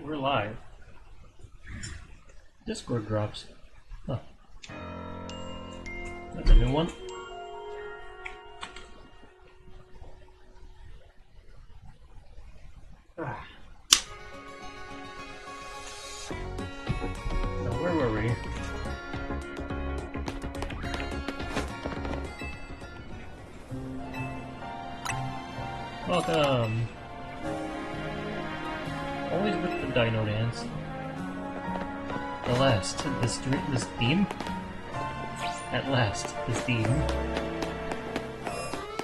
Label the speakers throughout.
Speaker 1: we're live. Discord drops. Huh. That's a new one. Ah. Now, where were we? Welcome! Always with the dino dance. At last, this theme? At last, this theme.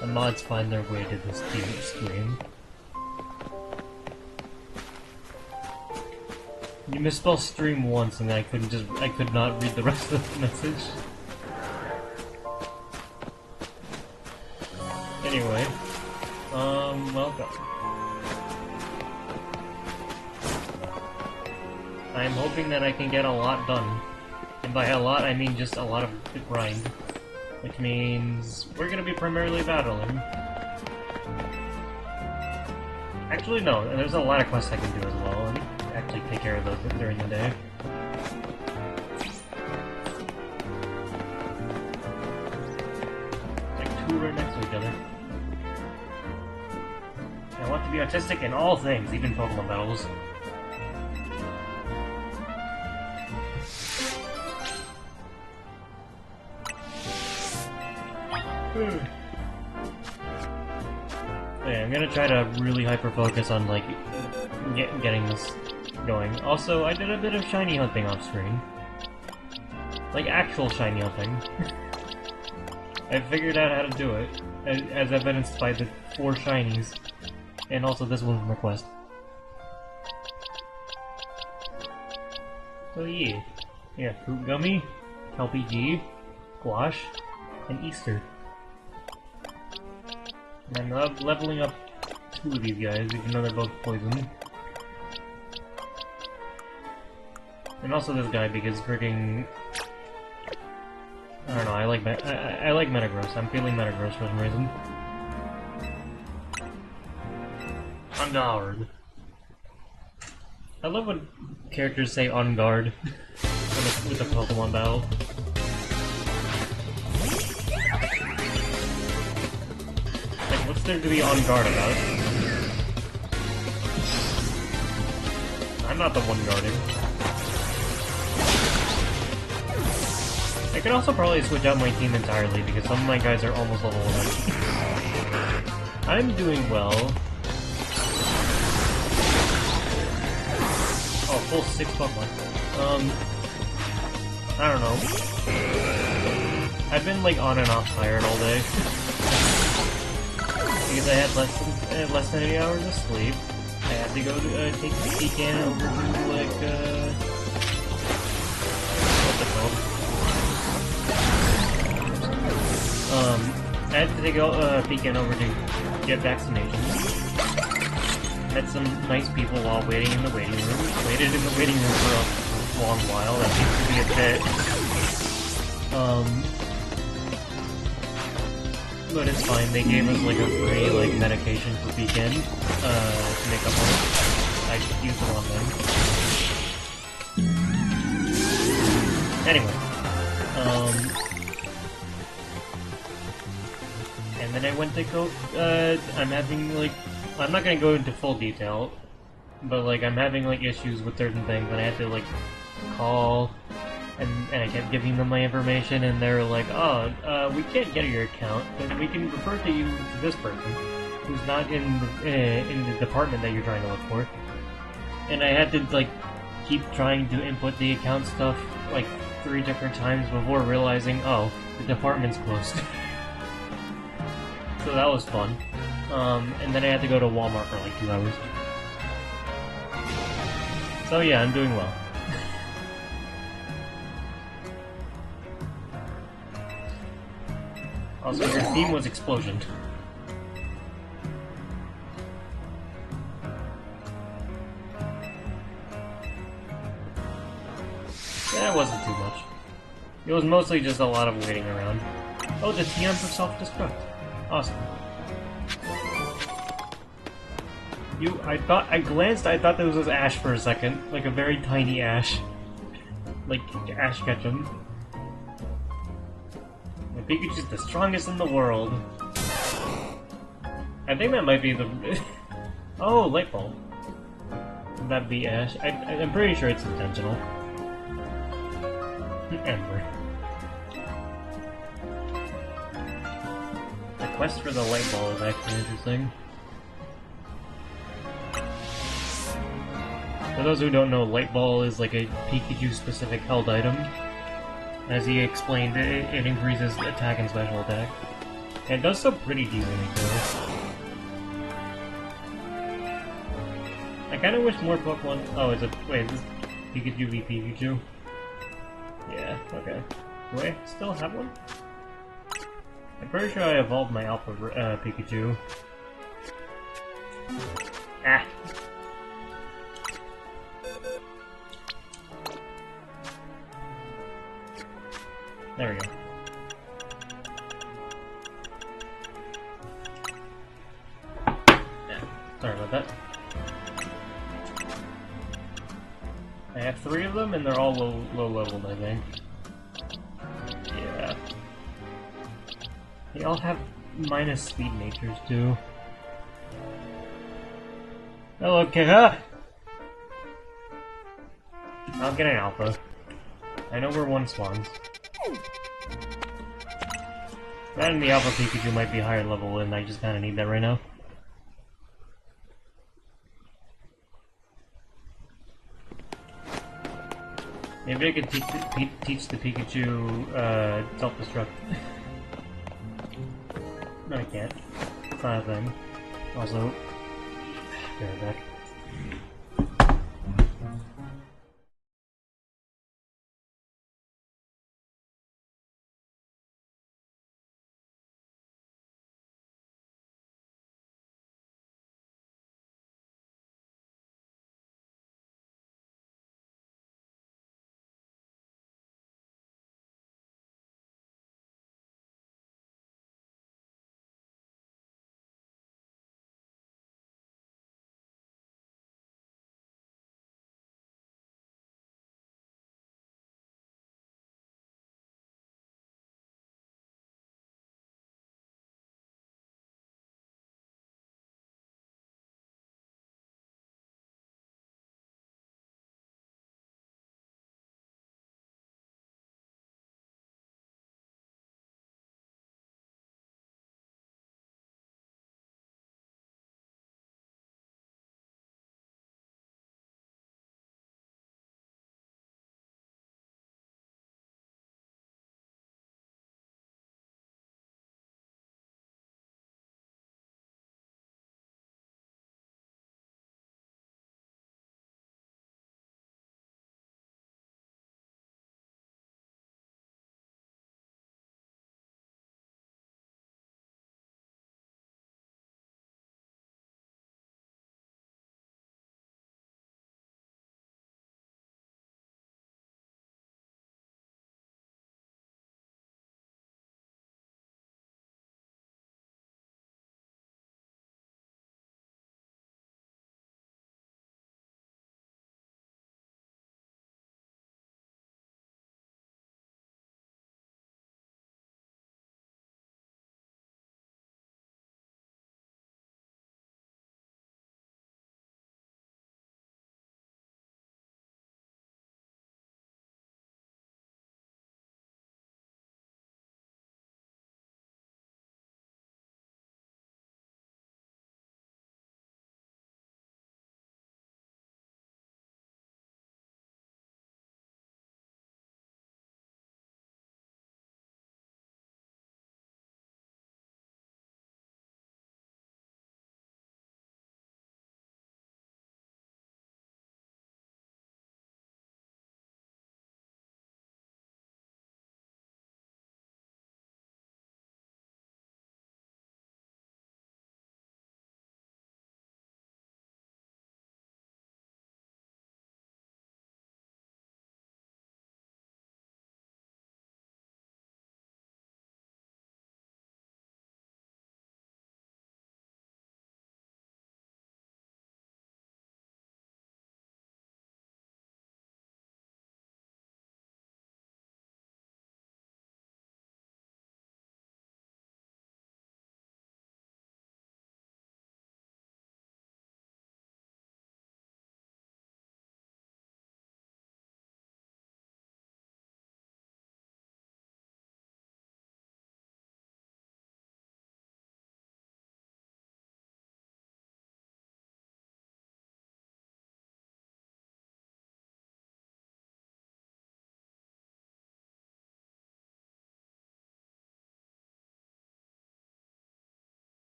Speaker 1: The mods find their way to this theme stream. You misspelled stream once and I could not read the rest of the message. Anyway, welcome. I'm hoping that I can get a lot done. And by a lot, I mean just a lot of the grind. Which means we're gonna be primarily battling. Actually, no, there's a lot of quests I can do as well, and actually take care of those during the day. Like two right next to each other. I want to be artistic in all things, even Pokemon battles. Yeah, I'm gonna try to really hyper-focus on, like, getting this going. Also, I did a bit of shiny hunting off-screen. Like, actual shiny hunting. I figured out how to do it, as evidenced by the 4 shinies. And also this one from the quest. So yeah. Yeah, Fruit Gummy, Kelpie G, Gouache, and Easter. And I'm leveling up 2 of these guys, even though they're both poison. And also this guy, because freaking... I don't know, I like Metagross. I'm feeling Metagross for some reason. On guard. I love when characters say on guard with a Pokemon battle. What's there to be on guard about? I'm not the one guarding. I could also probably switch out my team entirely because some of my guys are almost level 1. I'm doing well. Oh, full 6 Pokemon. I don't know. I've been like on and off tired all day. Because I had less than 8 hours of sleep. I had to go to take the pecan over to, like, what's it called? I had to take a pecan over to get vaccinations. Met some nice people while waiting in the waiting room. Waited in the waiting room for a long while. That seems to be a bit, but it's fine, they gave us like a free like medication for weekend to make up for it. I used it on them. Anyway. And then I went to go I'm having like I'm not gonna go into full detail, but like I'm having like issues with certain things and I had to like call and I kept giving them my information, and they were like, "Oh, we can't get your account, but we can refer to you to this person who's not in the department that you're trying to look for." And I had to like keep trying to input the account stuff like 3 different times before realizing, oh, the department's closed. So that was fun. And then I had to go to Walmart for like 2 hours. So yeah, I'm doing well. Also, your theme was Explosion. Yeah, it wasn't too much. It was mostly just a lot of waiting around. Oh, the TM for self-destruct. Awesome. I glanced, I thought this was Ash for a second. Like a very tiny Ash. Like Ash Ketchum. My Pikachu's the strongest in the world. I think that might be the... oh, light bulb. Would that be Ash? I'm pretty sure it's intentional. Ember. The quest for the light ball is actually interesting. For those who don't know, light ball is like a Pikachu-specific held item. As he explained, it increases attack and special attack. And it does so pretty decently too. I kinda wish more Pokemon... oh, is it... wait, is this Pikachu v Pikachu? Yeah, okay. Do I still have one? I'm pretty sure I evolved my Alpha Pikachu. Ah! There we go. Yeah, sorry about that. I have 3 of them, and they're all low leveled, I think. Yeah. They all have minus speed natures, too. Hello, Kira! I'll get an Alpha. I know we're 1 swans. And the Alpha Pikachu might be higher level, and I just kinda need that right now. Maybe I could teach the Pikachu, self-destruct. No, I can't. It's not a thing. Also, be right back.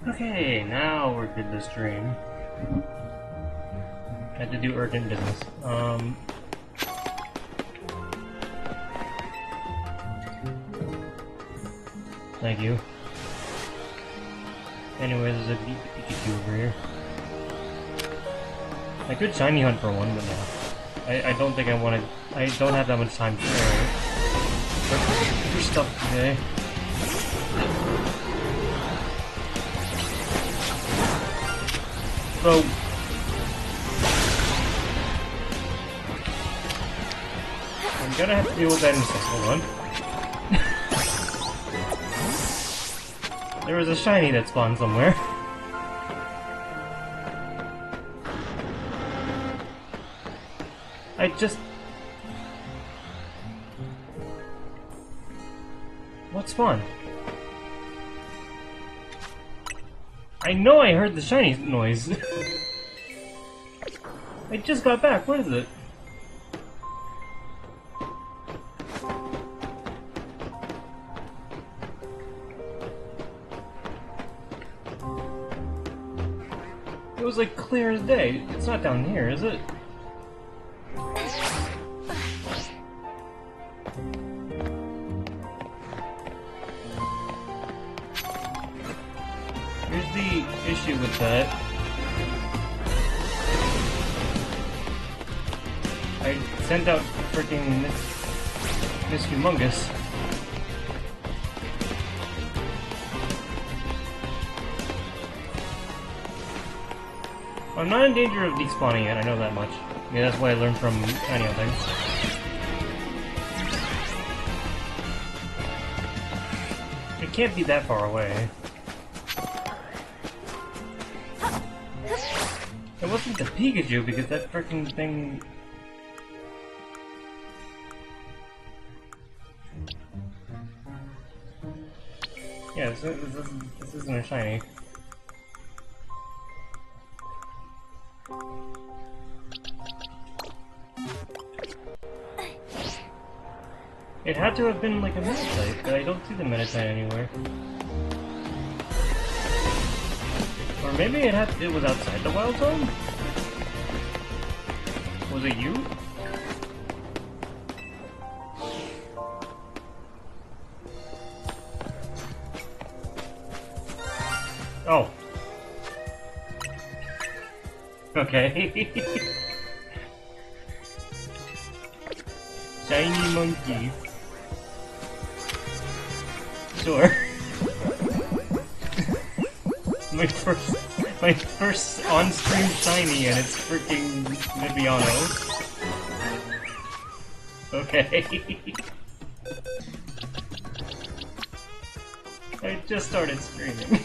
Speaker 1: Okay, now we're good to stream. Had to do urgent business. Thank you. Anyways, there's a Pikachu over here. I could shiny hunt for one, but no. I don't think I want to. I don't have that much time for stuff today. So, I'm gonna have to deal with that in a second. Hold on. There was a shiny that spawned somewhere. I just... What spawned? I know I heard the shiny noise. I just got back. What is it? It was like clear as day. It's not down here, is it? Here's the issue with that. I sent out freaking Miss Humongous. I'm not in danger of despawning it, I know that much. Yeah, that's what I learned from any of things. It can't be that far away. It wasn't the Pikachu because that freaking thing... Yeah, this isn't a shiny. It had to have been like a Meditite, but I don't see the Meditite anywhere. Or maybe it was outside the wild zone? Was it you? Oh. Okay. Shiny monkey. Sure. my first on-stream shiny, and it's freaking Viviano. Okay. I just started streaming.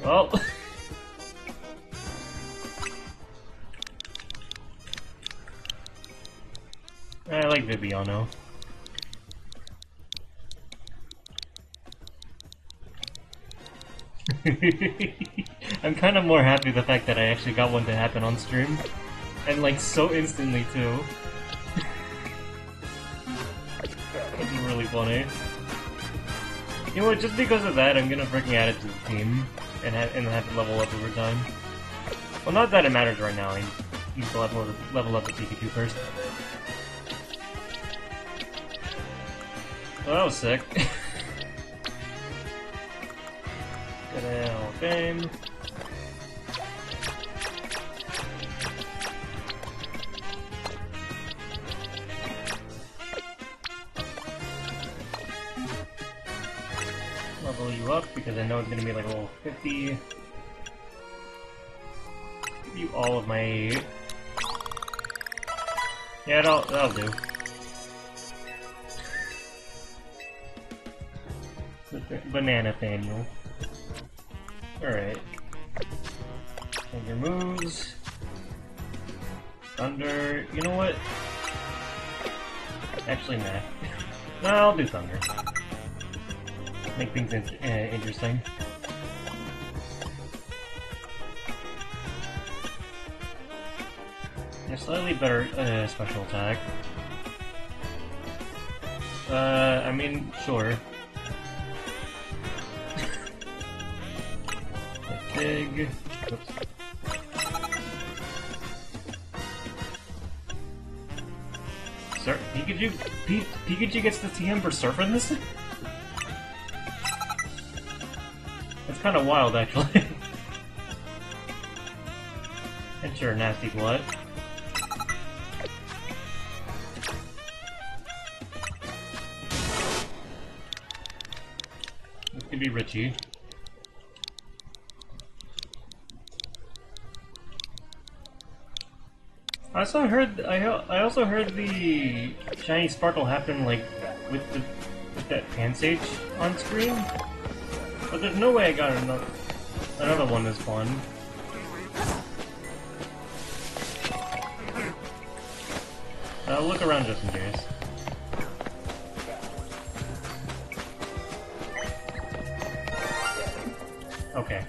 Speaker 1: Well. I like Viviano. I'm kind of more happy the fact that I actually got one to happen on stream. And like so instantly too. It's really funny. You know what, just because of that, I'm gonna freaking add it to the team and have it level up over time. Well, not that it matters right now, I need to level up the Pikachu first. Well, that was sick. Get a Hall of Fame. Level you up because I know it's gonna be like level 50. Give you all of my... Yeah, that'll do. Banana Thaniel. Alright. And your moves. Thunder. You know what? Actually, nah. No, I'll do Thunder. Make things interesting. A slightly better special attack. I mean, sure. Big. Oops. Sir, Pikachu gets the TM for surfing this thing? It's kind of wild, actually. And sure, nasty blood. This could be Richie. I also heard the shiny sparkle happen like with that pan stage on screen, but there's no way I got another one this fun. I'll look around just in case. Okay.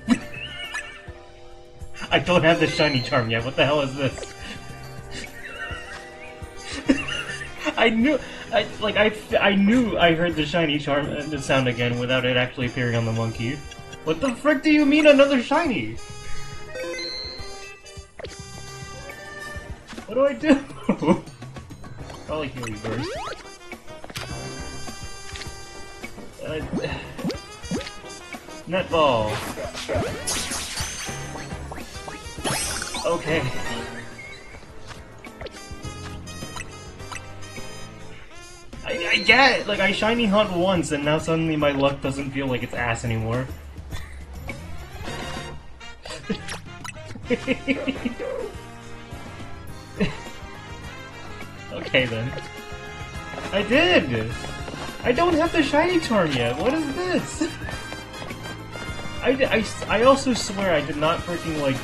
Speaker 1: I don't have the shiny charm yet. What the hell is this? I knew I heard the shiny charm the sound again without it actually appearing on the monkey. What the frick do you mean another shiny? What do I do? Probably heal you first. Netball. Okay. I get it! Like, I shiny hunt once, and now suddenly my luck doesn't feel like it's ass anymore. Okay then. I did! I don't have the shiny charm yet, what is this? I also swear I did not freaking like...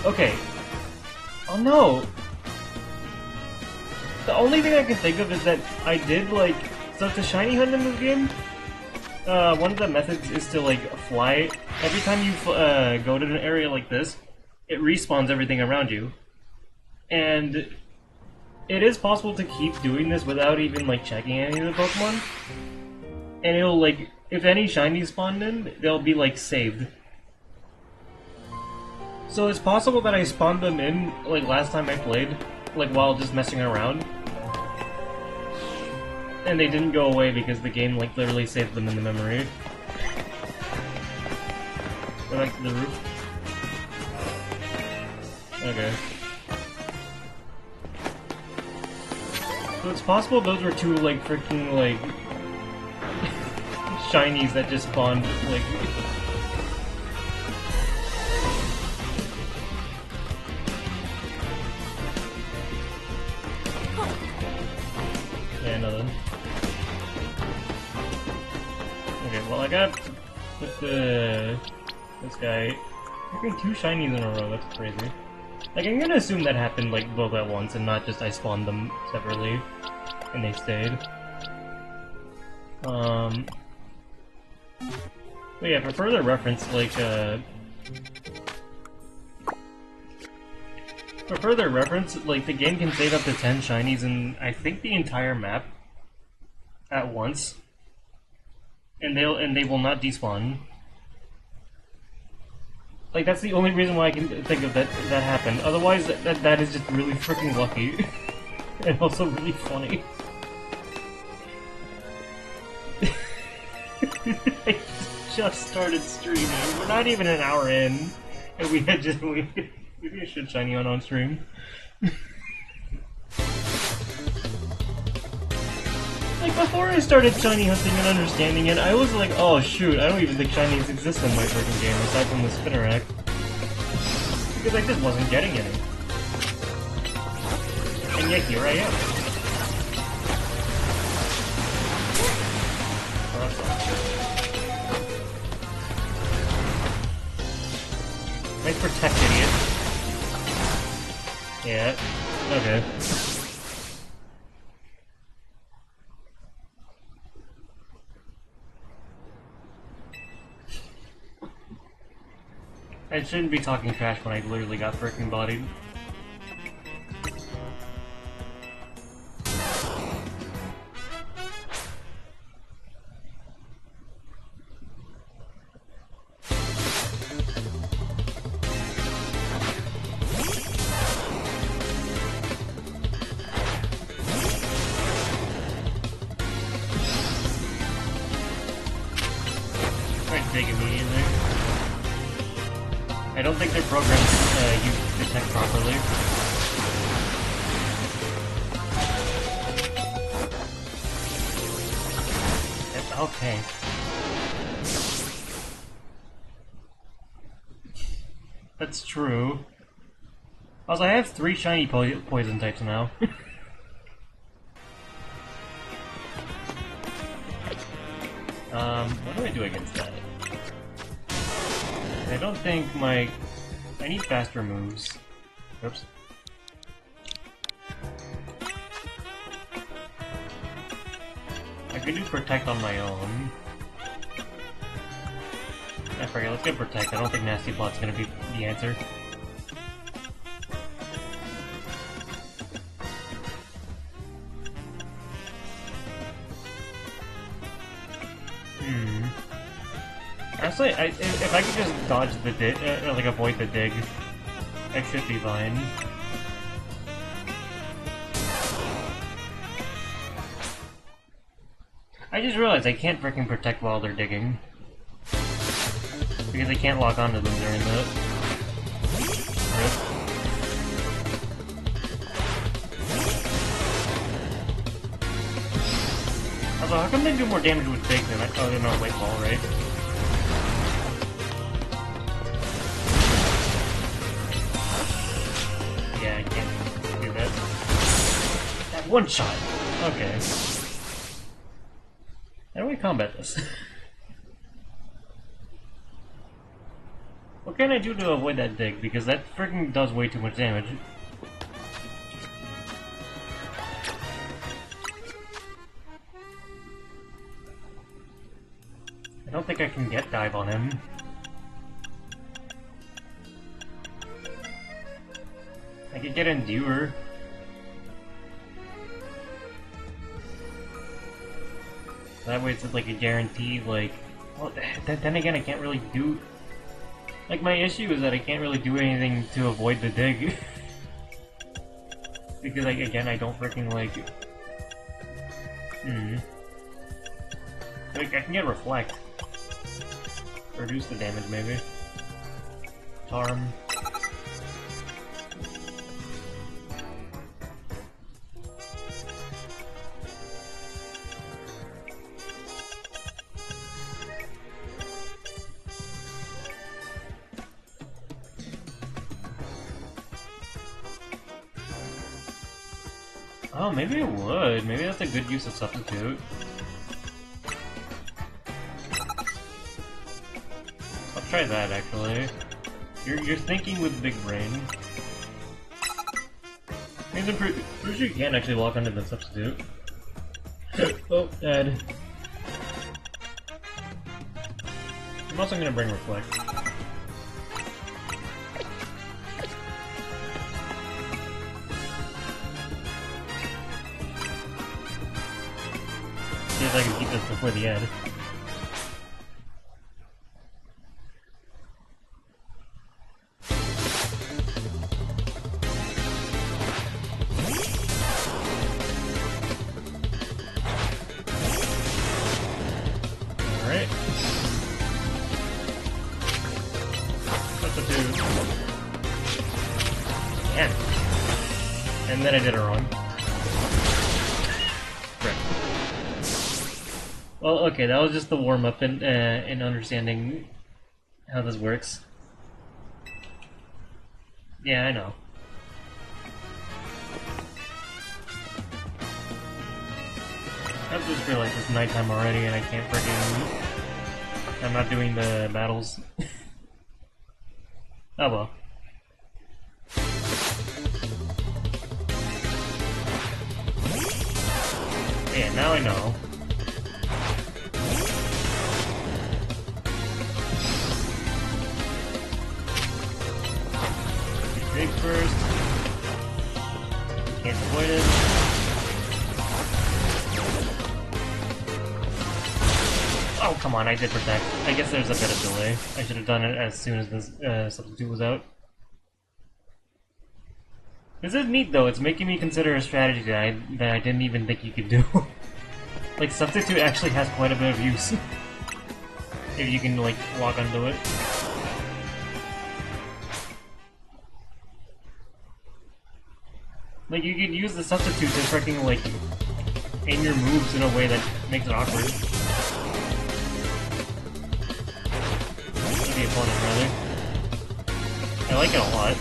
Speaker 1: Okay. Oh no! The only thing I can think of is that I did like... So to shiny hunt in this game, one of the methods is to like fly. Every time you go to an area like this, it respawns everything around you. And it is possible to keep doing this without even like checking any of the Pokemon. And it'll like, if any shinies spawned in, they'll be like saved. So it's possible that I spawned them in like last time I played, like while just messing around. And they didn't go away because the game like literally saved them in the memory. Go back to the roof. Okay. So it's possible those were two like freaking like shinies that just spawned like yeah, nothing. Okay, well I got with this guy. Freaking two shinies in a row, that's crazy. Like, I'm gonna assume that happened, like, both at once, and not just I spawned them separately, and they stayed. But yeah, for further reference, like, the game can save up to 10 shinies in, I think, the entire map at once. And they will not despawn. Like, that's the only reason why I can think of that happened. Otherwise, that is just really freaking lucky. And also really funny. I just started streaming. We're not even an hour in. And we had just... Maybe I should shiny on stream. Like, before I started shiny hunting and understanding it, I was like, oh shoot, I don't even think shinies exist in my freaking game, aside from the Spinnerack. Because I just wasn't getting any. And yet, here I am. Oh, that's awesome. Nice protect, idiot. Yeah, okay. I shouldn't be talking trash when I literally got freaking bodied. don't think they're programmed to use detect properly. Okay. That's true. Also, I have 3 shiny poison types now. What do I do against that? I don't think my... I need faster moves. Oops. I could do Protect on my own. I forget, let's get Protect. I don't think Nasty Plot's gonna be the answer. Honestly, if I could just dodge the dig, like avoid the dig, I should be fine. I just realized I can't freaking protect while they're digging. Because I can't lock onto them during that. Rip. Also, how come they do more damage with dig than oh, they're not White Ball, right? Yeah, I can't do that. That one shot! Okay. How do we combat this? What can I do to avoid that dig? Because that freaking does way too much damage. I don't think I can get dive on him. I could get Endure. That way it's like a guaranteed, like... Well, then again, I can't really do... Like, my issue is that I can't really do anything to avoid the dig. Because, like, again, I don't freaking, like... Like, I can get Reflect. Reduce the damage, maybe. Charm. Oh, maybe it would. Maybe that's a good use of Substitute. I'll try that, actually. You're thinking with big brain. I'm pretty sure you can actually walk onto the Substitute. Oh, dead. I'm also gonna bring Reflect. See if I can keep this before the end. Alright. Substitute. Yeah. And then I did it wrong. Well, okay, that was just the warm-up in understanding how this works. Yeah, I know. I just realized it's nighttime already and I can't freaking... I'm not doing the battles. Oh well. Yeah, now I know. Dig first. Can't avoid it. Oh, come on, I did protect. I guess there's a bit of delay. I should have done it as soon as this substitute was out. This is neat, though. It's making me consider a strategy that I didn't even think you could do. Like, substitute actually has quite a bit of use. If you can, like, walk onto it. Like, you could use the substitute to freaking, like, aim your moves in a way that makes it awkward. The opponent, rather. I like it a lot.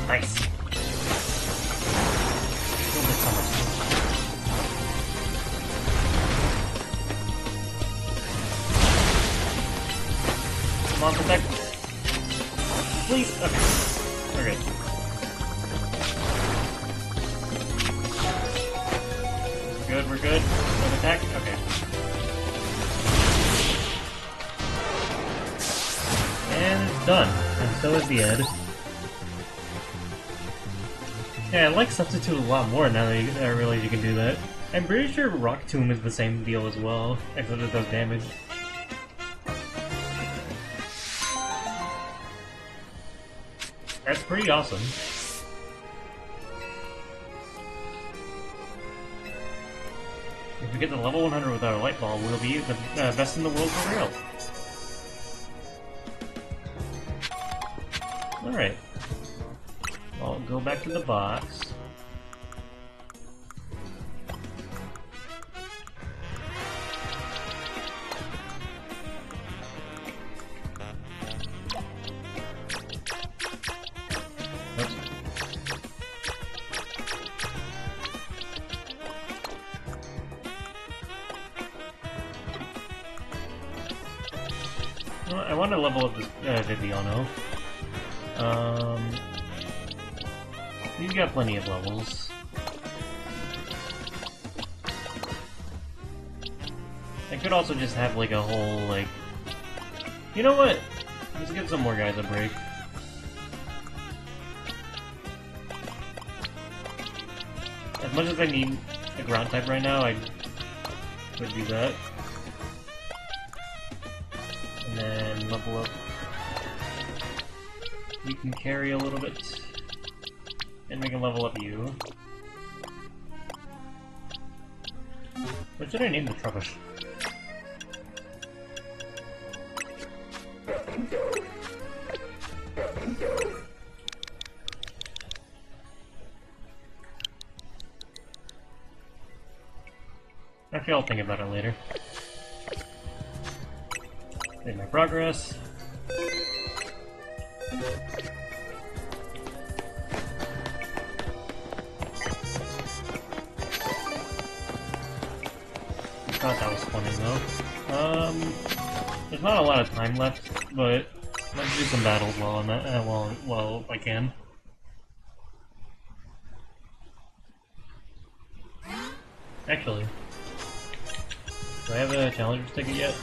Speaker 1: Nice. Killed it so much. Come on, protect. Please. Okay. We're good. We're good. No attack? Okay. And it's done. And so is the Ed. Yeah, I like Substitute a lot more now that I realize you can do that. I'm pretty sure Rock Tomb is the same deal as well, except it does damage. That's pretty awesome. If we get to level 100 with our light ball, we'll be the best in the world for real. Alright. I'll go back to the box. Oops. I want to level up this Viviano. He's got plenty of levels. I could also just have like a whole like... You know what? Let's give some more guys a break. As much as I need a ground type right now, I would do that. And then level up. You can carry a little bit. And we can level up you. What should I name the Trubbish? Actually, I'll think about it later. Save my progress. I thought that was funny though. There's not a lot of time left, but let's do some battles while I'm at, while I can. Actually, do I have a challenger's ticket yet?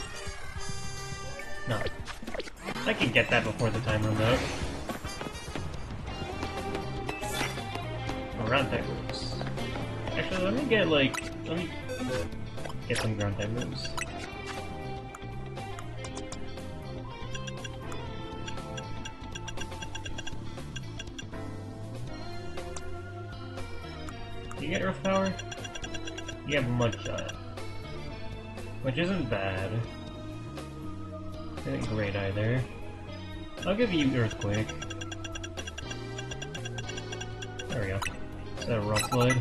Speaker 1: No. I can get that before the time runs out. Oh, round type moves. Actually, let me get some ground type moves. You get Earth Power? You have Mudshot. Which isn't bad. Isn't great either. I'll give you Earthquake. There we go. Is that a Rough Blood?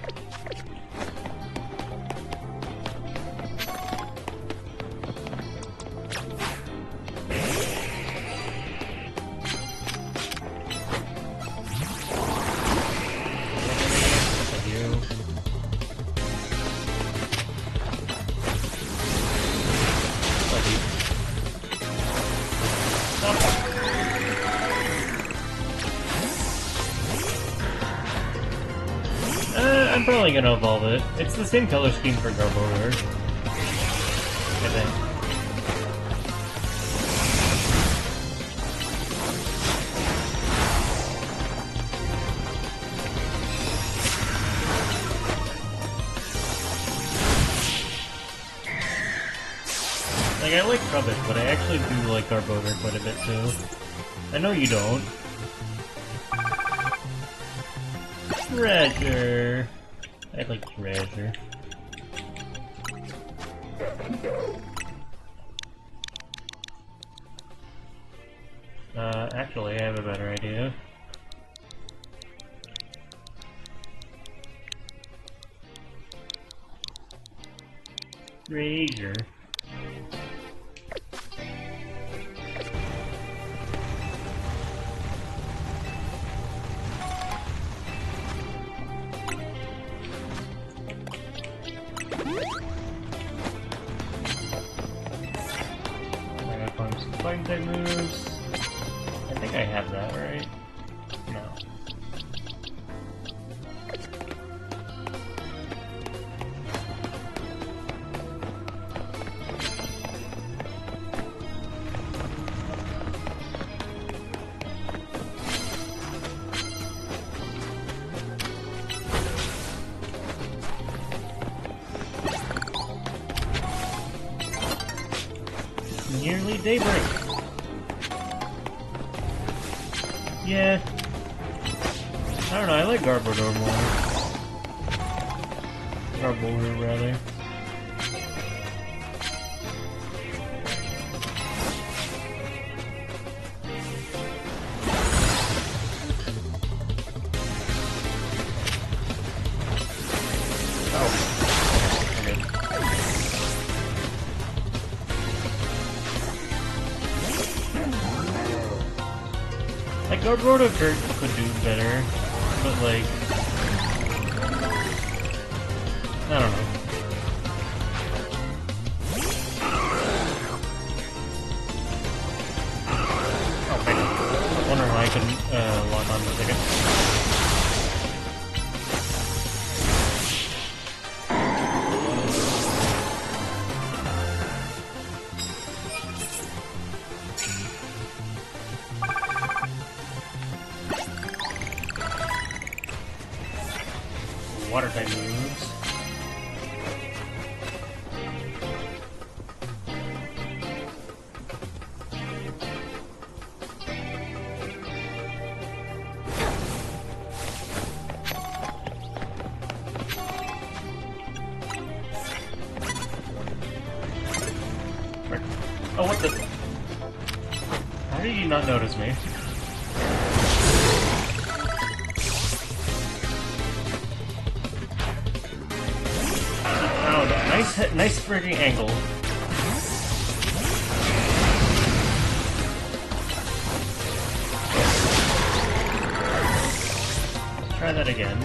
Speaker 1: I'm probably gonna evolve it. It's the same color scheme for Garbodor, I think. Like, I like Trubbish, but I actually do like Garbodor quite a bit too. I know you don't. Treasure. I like treasure. Actually, I have a better idea. Razor. I gotta find some fighting type moves. I think I have that, right? No. Nearly daybreak. Yeah. I don't know, I like Garbodor more. Garbodor, rather. Oh. Okay. Like, Garbodor could do better, but like, I don't know. Oh, man. I wonder why I couldn't lock on for a second. Water type moves. Oh, what the? How did you not notice me? Nice freaking angle. Let's try that again.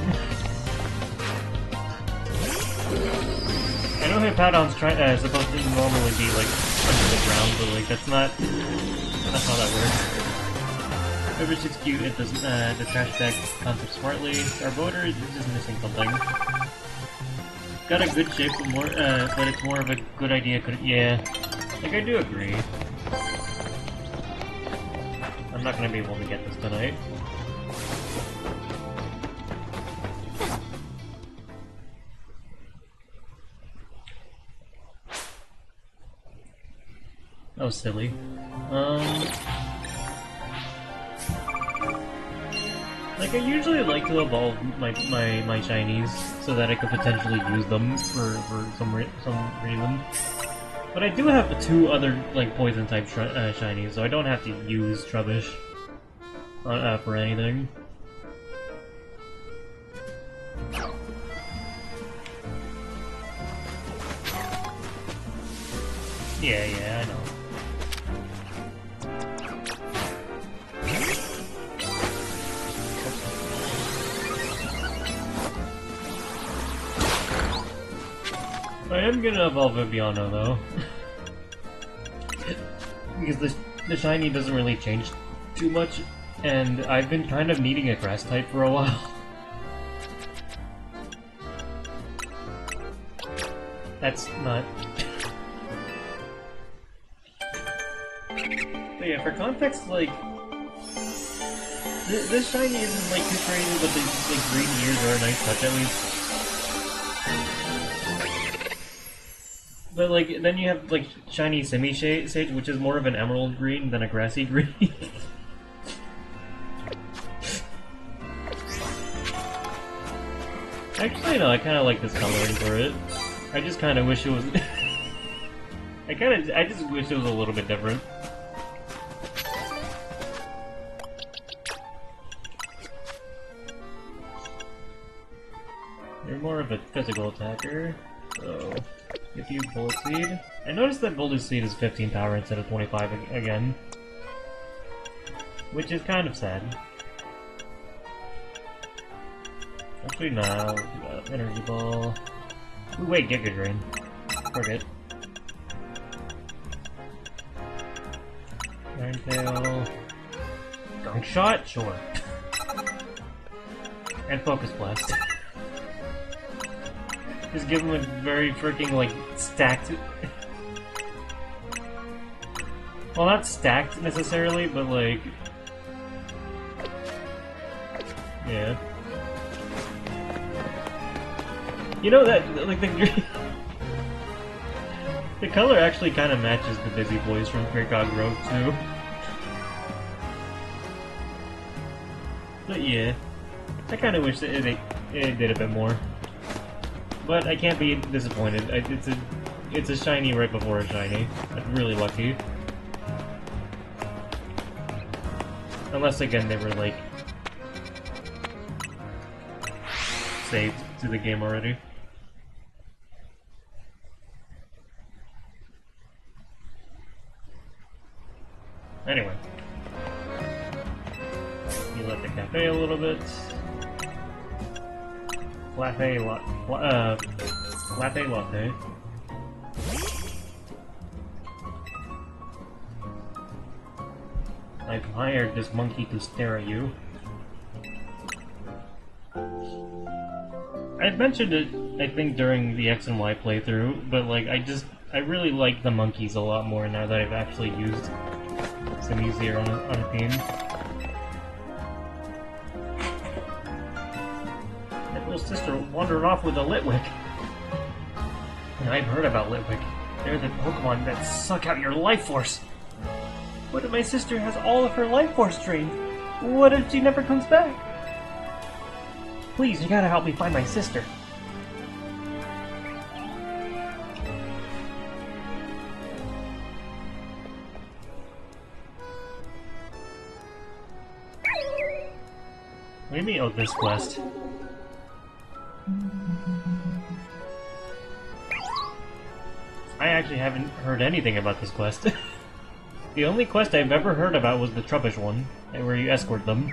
Speaker 1: I know Hippowdon's supposed to normally be like under the ground, but like that's not how that works. Over 6 cute, it doesn't the trash bag concept smartly. Our voter is just missing something. Got a good shape, but it's more of a good idea. Yeah, like I do agree. I'm not gonna be able to get this tonight. That was silly. Like, I usually like to evolve my shinies so that I could potentially use them for some reason. But I do have 2 other, like, poison-type shinies, so I don't have to use Trubbish for anything. Yeah, I know. I am gonna evolve Viviano though. Because the shiny doesn't really change too much, and I've been kind of needing a grass type for a while. That's not... But yeah, for context, like... This shiny isn't like too crazy, but the green ears are a nice touch at least. But like, then you have like shiny Semi-Sage, which is more of an emerald green than a grassy green. Actually, no, I kind of like this coloring for it. I just kind of wish it was... I just wish it was a little bit different. You're more of a physical attacker, so if you Bullet Seed. I noticed that Bullet Seed is 15 power instead of 25 again, which is kind of sad. Actually, no. Energy Ball. Ooh, wait, Giga Drain. Forget. Iron Tail. Gunk Shot? Sure. And Focus Blast. Just give him a very freaking, like, stacked... well, not stacked necessarily, but like... yeah. You know that, like, the color actually kind of matches the Busy Boys from Precog Rogue, too. But yeah, I kind of wish that it did a bit more. But I can't be disappointed. It's a shiny right before a shiny. I'm really lucky. Unless, again, they were, like, saved to the game already. Anyway. You let the cafe a little bit. Latte latte. I've hired this monkey to stare at you. I've mentioned it, I think, during the X and Y playthrough, but like, I really like the monkeys a lot more now that I've actually used some easier on a theme. My little sister wandered off with a Litwick. And I've heard about Litwick. They're the Pokemon that suck out your life force. What if my sister has all of her life force drained? What if she never comes back? Please, you gotta help me find my sister. What do you mean, oh, this quest? I actually haven't heard anything about this quest. The only quest I've ever heard about was the Trubbish one, where you escort them.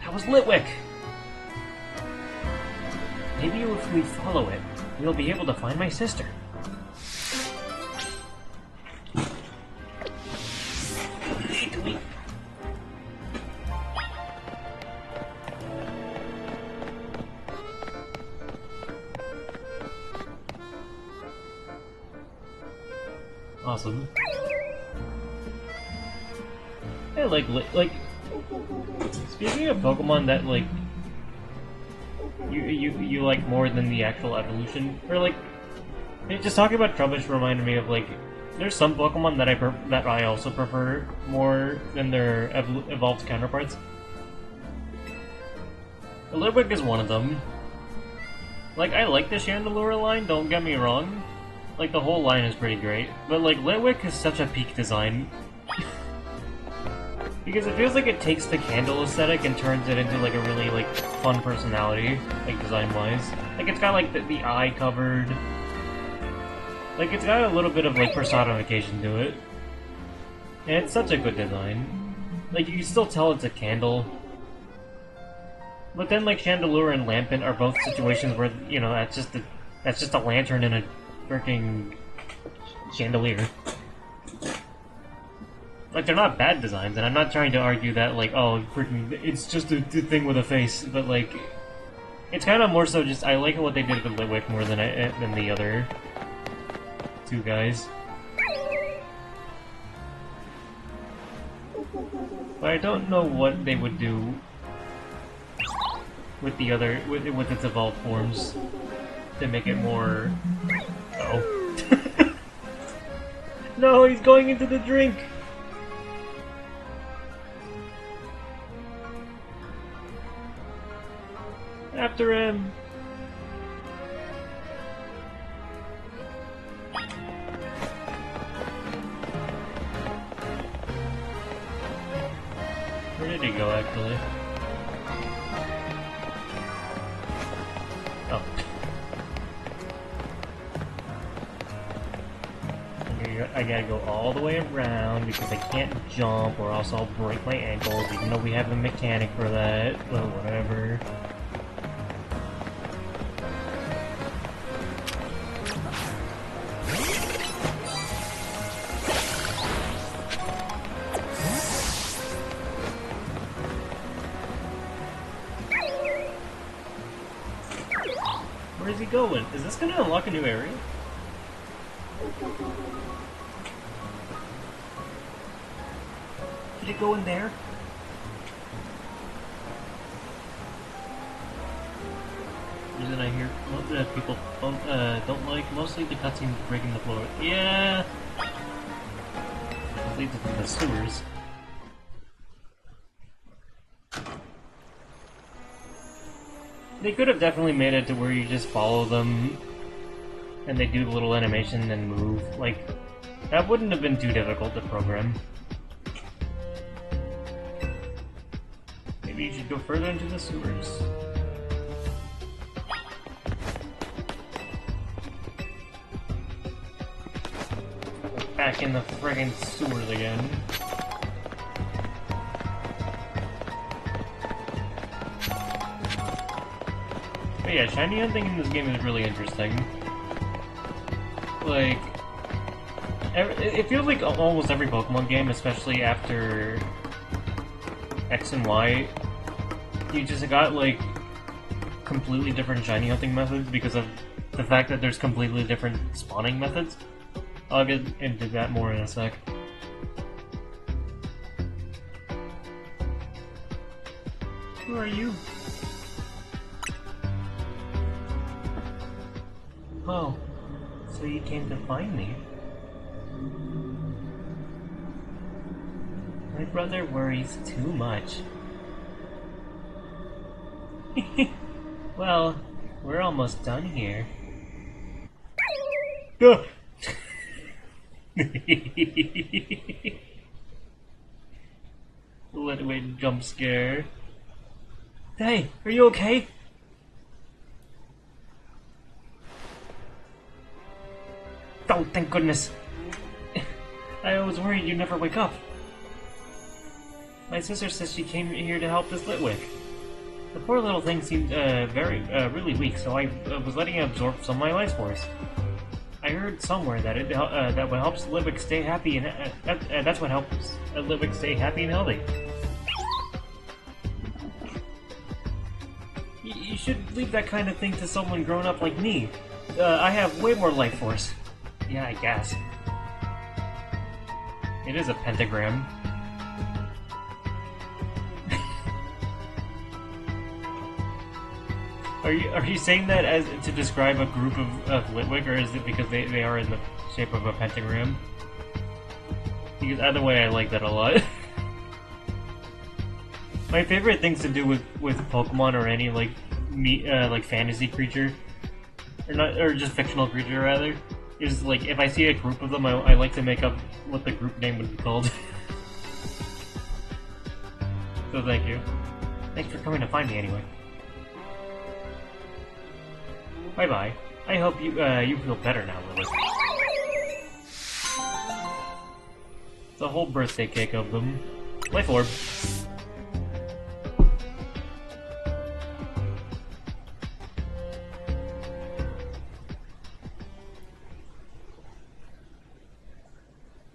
Speaker 1: That was Litwick! Maybe if we follow it, we'll be able to find my sister. Awesome. Yeah, like, speaking of Pokemon that, like, you like more than the actual evolution, or, like, just talking about Trubbish reminded me of, like, there's some Pokemon that I also prefer more than their evolved counterparts. Litwick is one of them. Like, I like the Chandelure line, don't get me wrong. Like, the whole line is pretty great, but, like, Litwick is such a peak design. Because it feels like it takes the candle aesthetic and turns it into, like, a really, like, fun personality, like, design-wise. Like, it's got, like, the eye covered. Like, it's got a little bit of, like, personification to it. And it's such a good design. Like, you can still tell it's a candle. But then, like, Chandelure and Lampent are both situations where, you know, that's just a lantern in a freaking chandelier. Like, they're not bad designs, and I'm not trying to argue that, like, oh, freaking, it's just a thing with a face, but, like, it's kind of more so just, I like what they did with Litwick more than the other two guys. But I don't know what they would do with the other, with its evolved forms to make it more... oh. No, he's going into the drink! After him! I gotta go all the way around because I can't jump or else I'll break my ankles, even though we have a mechanic for that. Well, whatever. Where is he going? Is this gonna unlock a new area? Did it go in there? Reason I hear most of the people don't like, mostly the cutscenes breaking the floor. Yeah! It leads to the sewers. They could have definitely made it to where you just follow them and they do the little animation and move. Like, that wouldn't have been too difficult to program. Maybe you should go further into the sewers. Back in the friggin' sewers again. But yeah, shiny hunting in this game is really interesting. Like, it feels like almost every Pokemon game, especially after X and Y, you just got, like, completely different shiny hunting methods because of the fact that there's completely different spawning methods. I'll get into that more in a sec. Who are you? Oh, so you came to find me? My brother worries too much. Well, we're almost done here. Let away jump scare. Hey, are you okay? Oh, thank goodness. I was worried you'd never wake up. My sister says she came here to help this Litwick. The poor little thing seemed really weak, so I was letting it absorb some of my life force. I heard somewhere that that what helps Litwick stay happy and that's what helps Litwick stay happy and healthy. You should leave that kind of thing to someone grown up like me. I have way more life force. Yeah, I guess. It is a pentagram. Are you saying that as to describe a group of Litwick, or is it because they are in the shape of a pentagram? Because either way, I like that a lot. My favorite things to do with Pokemon or any like fantasy creature, or just fictional creature rather, is like if I see a group of them, I like to make up what the group name would be called. So thank you. Thanks for coming to find me anyway. Bye bye. I hope you feel better now, Lily. It's a whole birthday cake of them. Life orb.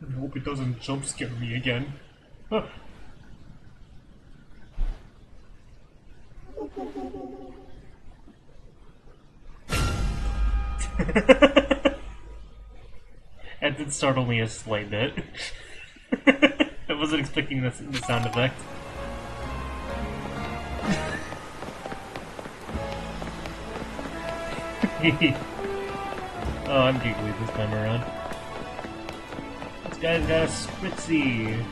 Speaker 1: I hope it doesn't jump scare me again. Huh. That did startle me a slight bit. I wasn't expecting the sound effect. Oh, I'm giggly this time around. This guy's got a spritzy.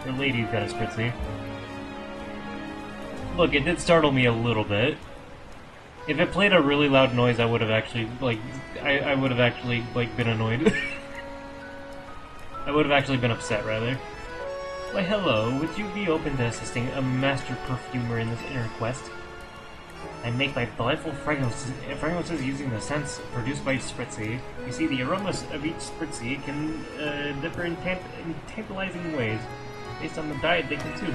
Speaker 1: Or lady's got a spritzy. Look, it did startle me a little bit. If it played a really loud noise, I would have actually, like, I would have actually, like, been annoyed. I would have actually been upset, rather. Why, hello, would you be open to assisting a master perfumer in this inner quest? I make my delightful fragrances using the scents produced by Spritzy. You see, the aromas of each Spritzy can differ in tantalizing ways based on the diet they consume.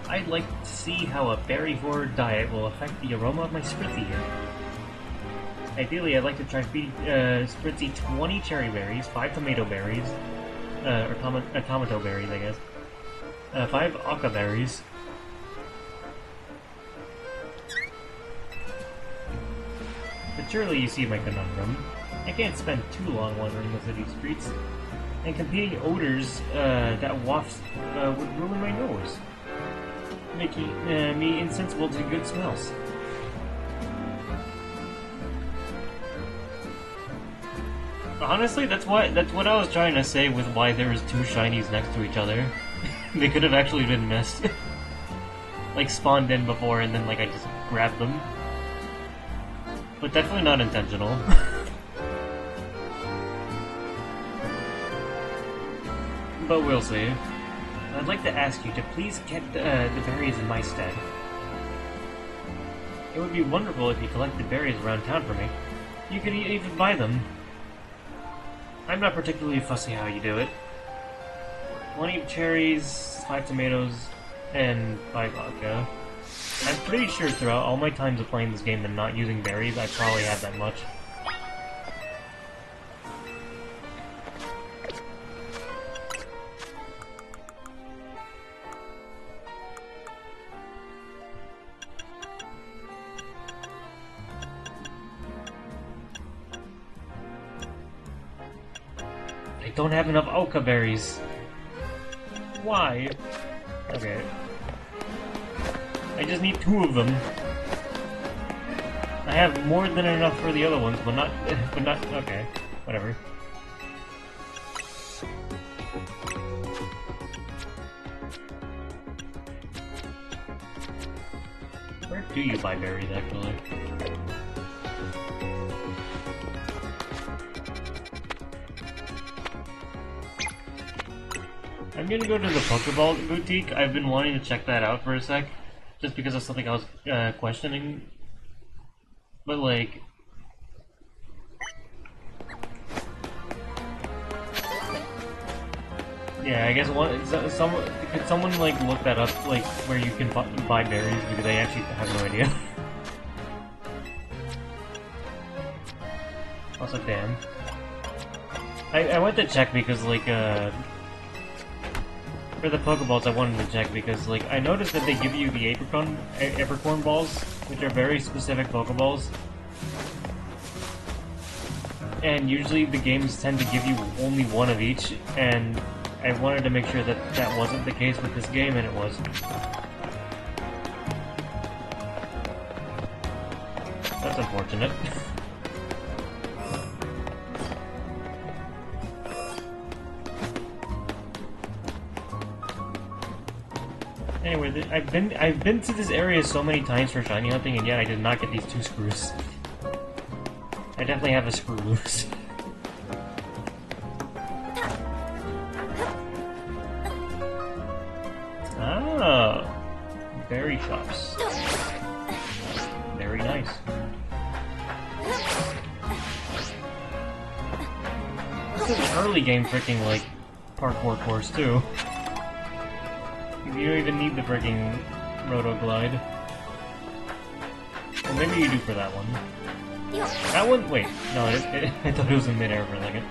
Speaker 1: I'd like to see how a berry-forward diet will affect the aroma of my Spritzy. Ideally, I'd like to try feeding Spritzy 20 cherry berries, 5 tomato berries, or tomato berries, I guess, 5 aka berries, but surely you see my conundrum. I can't spend too long wandering the city streets, and competing odors that waft would ruin my nose, making me insensible to good smells. Honestly, that's what I was trying to say with why there was 2 shinies next to each other. They could have actually been missed. Like, spawned in before and then, like, I just grabbed them. But definitely not intentional. But we'll see. I'd like to ask you to please get the berries in my stead. It would be wonderful if you collected berries around town for me. You could even buy them. I'm not particularly fussy how you do it. 20 cherries, 5 tomatoes, and 5 vodka. I'm pretty sure throughout all my times of playing this game and not using berries, I probably have that much. I don't have enough Oka berries. Why? Okay. I just need 2 of them. I have more than enough for the other ones, but not, okay. Whatever. Where do you buy berries, actually? I'm gonna go to the Pokeball boutique. I've been wanting to check that out for a sec, just because of something I was questioning. But like, yeah, I guess could someone like look that up, like where you can buy berries, because I actually have no idea. Also, damn. I went to check because like for the Pokeballs, I wanted to check because, like, I noticed that they give you the apricorn balls, which are very specific Pokeballs. And usually the games tend to give you only 1 of each, and I wanted to make sure that that wasn't the case with this game, and it was. That's unfortunate. Anyway, I've been to this area so many times for shiny hunting, and yet I did not get these 2 screws. I definitely have a screw loose. Oh, berry shops. Very nice. This is an early game freaking like parkour course too. You don't even need the freaking Roto-Glide. Well, maybe you do for that one. That one? Wait, no, I thought it was in midair for a second.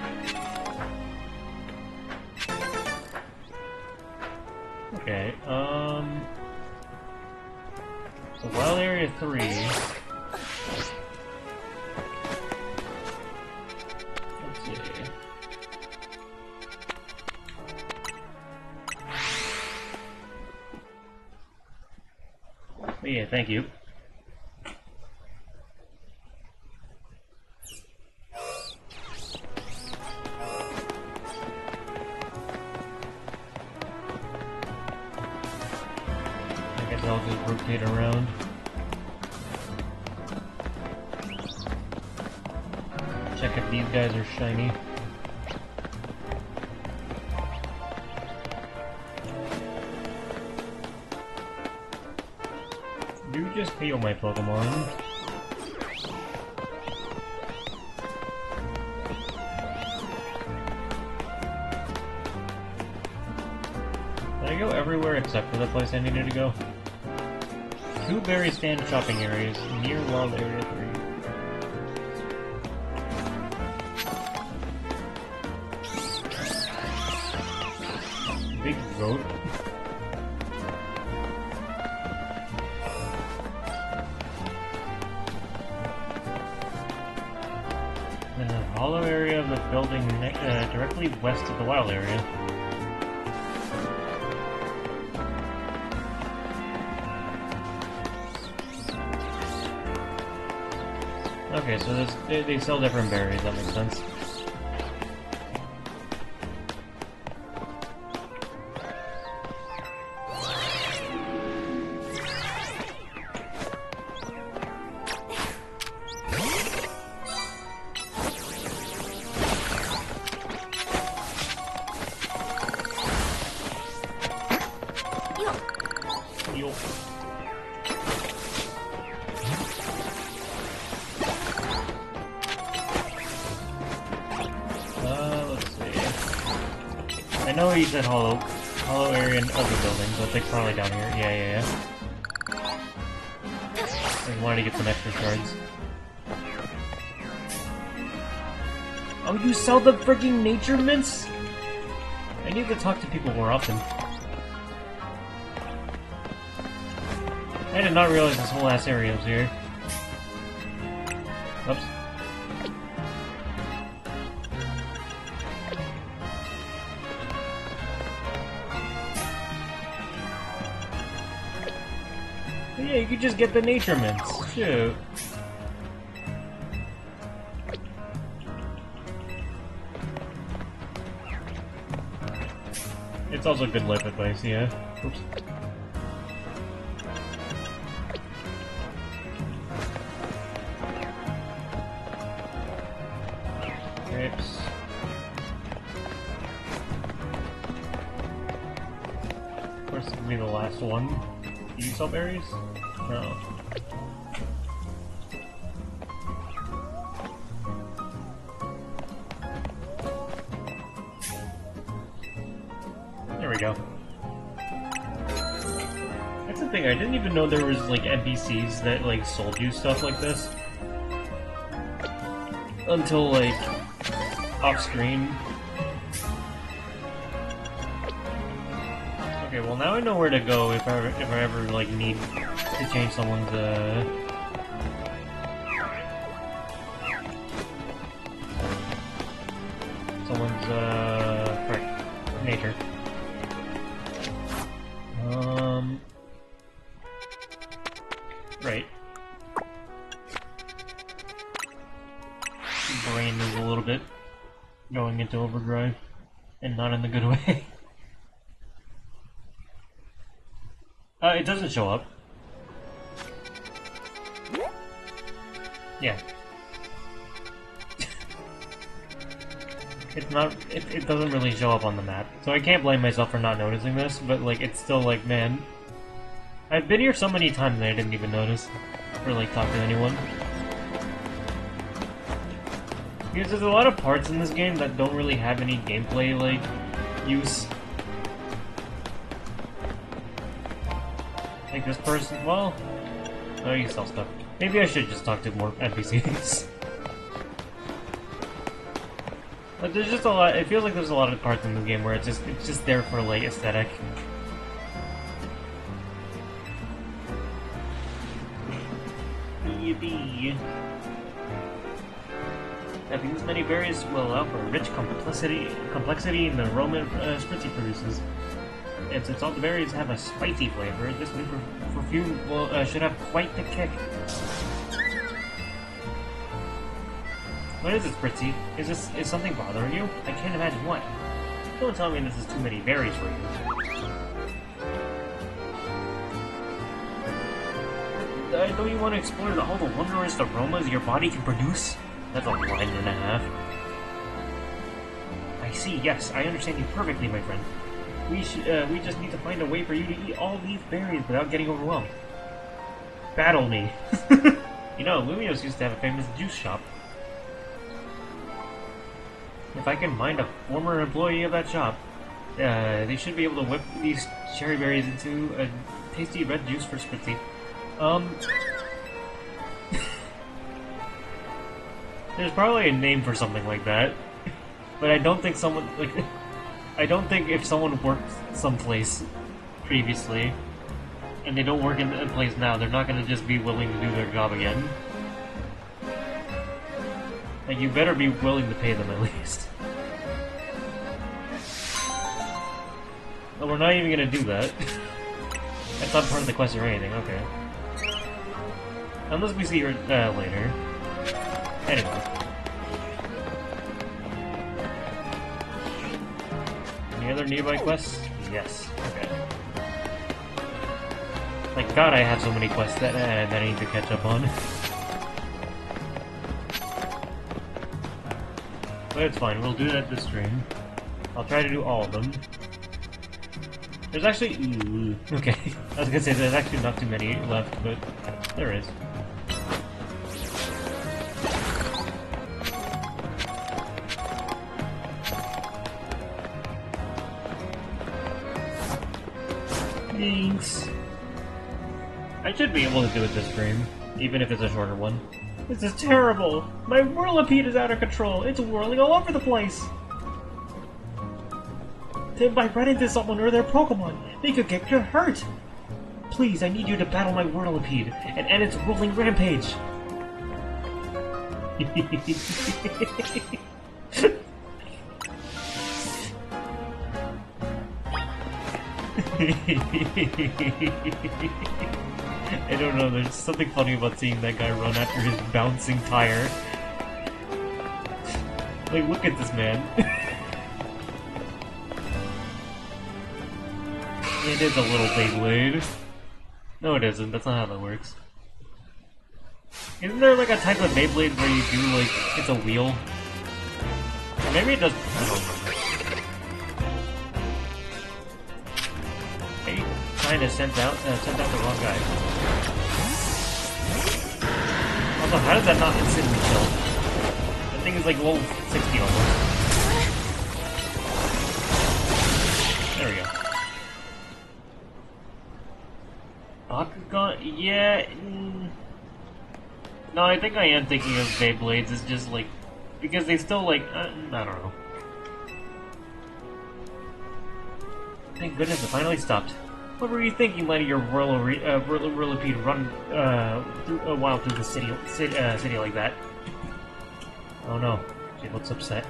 Speaker 1: Okay, so Wild Area 3... Let's see... Yeah, thank you. I guess I'll just rotate around. Check if these guys are shiny. You just heal my Pokemon. Did I go everywhere except for the place I needed to go? 2 berry stand shopping areas near Wild Area 3. Big goat. And a hollow area of the building directly west of the wild area. Okay, so they sell different berries, that makes sense. I know he said hollow area of the building, so it's probably down here. Yeah. I wanted to get some extra shards. Oh, you sell the freaking nature mints? I need to talk to people more often. I did not realize this whole ass area was here. Oops. Yeah, you could just get the nature mints. Shoot. It's also good life advice, yeah. Oops. Grapes. Of course, this will be the last one. Do you sell berries? No. There we go. That's the thing, I didn't even know there was, like, NPCs that, like, sold you stuff like this. Until, like, off-screen. Okay, well now I know where to go if I ever, like, need to change someone's, frick, nature. Right. Brain is a little bit going into overdrive, and not in the good way. It doesn't show up. Yeah. It's not, it doesn't really show up on the map. So I can't blame myself for not noticing this, but like, it's still like, man. I've been here so many times that I didn't even notice. Or like, talk to anyone. Because there's a lot of parts in this game that don't really have any gameplay, like, use. Like this person, well... Oh, you sell stuff. Maybe I should just talk to more NPCs. But there's just a lot, it feels like there's a lot of parts in this game where it's just there for, like, aesthetic. Yippee. Having this many berries will allow for a rich complexity in the aroma Spritzy produces. And since all the berries have a spicy flavor, this new perfume should have quite the kick. What is it, Spritzy? Is something bothering you? I can't imagine what. Don't tell me this is too many berries for you. Don't you want to explore all the wondrous aromas your body can produce? That's a line and a half. I see, yes, I understand you perfectly, my friend. We just need to find a way for you to eat all these berries without getting overwhelmed. Battle me. You know, Lumios used to have a famous juice shop. If I can find a former employee of that shop, they should be able to whip these cherry berries into a tasty red juice for Spritzy. There's probably a name for something like that, but I don't think someone, like, I don't think if someone worked someplace previously, and they don't work in a place now, they're not gonna just be willing to do their job again. Like, you better be willing to pay them at least. Well, we're not even gonna do that. That's not part of the quest or anything, okay. Unless we see her later. Anyway. Any other nearby quests? Yes, okay. Like, God, I have so many quests that I need to catch up on. But it's fine, we'll do that this stream. I'll try to do all of them. There's actually... okay. I was gonna say, there's actually not too many left, but there is. Thanks. I should be able to do it this stream, even if it's a shorter one. This is terrible! My whirlipede is out of control! It's whirling all over the place! They might run into someone or their Pokemon! They could get hurt! Please, I need you to battle my whirlipede and end its rolling rampage! I don't know, there's something funny about seeing that guy run after his bouncing tire. Like, look at this man. It is a little Beyblade. No, it isn't. That's not how that works. Isn't there like a type of Beyblade where you do like it's a wheel? Or maybe it does. I don't remember. Hey, kind of sent out the wrong guy. Also, how did that not instantly kill? That thing is like level 60 almost. There we go. Bakugan? Yeah. No, I think I am thinking of Beyblades. It's just like because they still like I don't know. Thank goodness it finally stopped. What were you thinking, letting your whirlipede run through a while through the city like that? Oh no, she looks upset.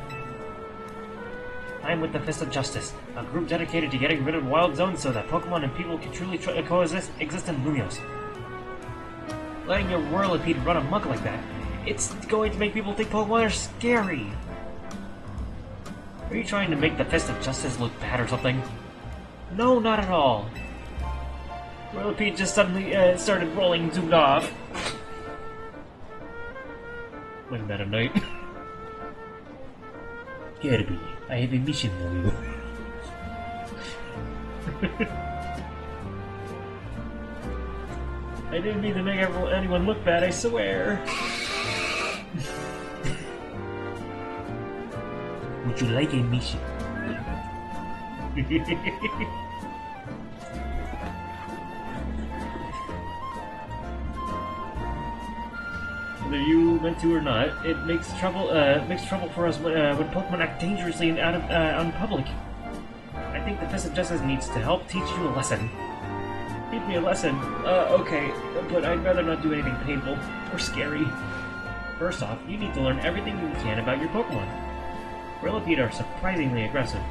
Speaker 1: I'm with the Fist of Justice, a group dedicated to getting rid of wild zones so that Pokemon and people can truly exist in Lumios. Letting your whirlipede run amok like that, it's going to make people think Pokemon are scary. Are you trying to make the Fist of Justice look bad or something? No, not at all. Whirlipede just suddenly started rolling and zoomed off. Like that at night. Kirby, I have a mission for you. I didn't mean to make anyone look bad, I swear. Would you like a mission? Whether you meant to or not, it makes trouble for us when Pokemon act dangerously and out in public. I think the Fist of Justice needs to help teach you a lesson. Teach me a lesson? Okay, but I'd rather not do anything painful or scary. First off, you need to learn everything you can about your Pokemon. Whirlipede are surprisingly aggressive.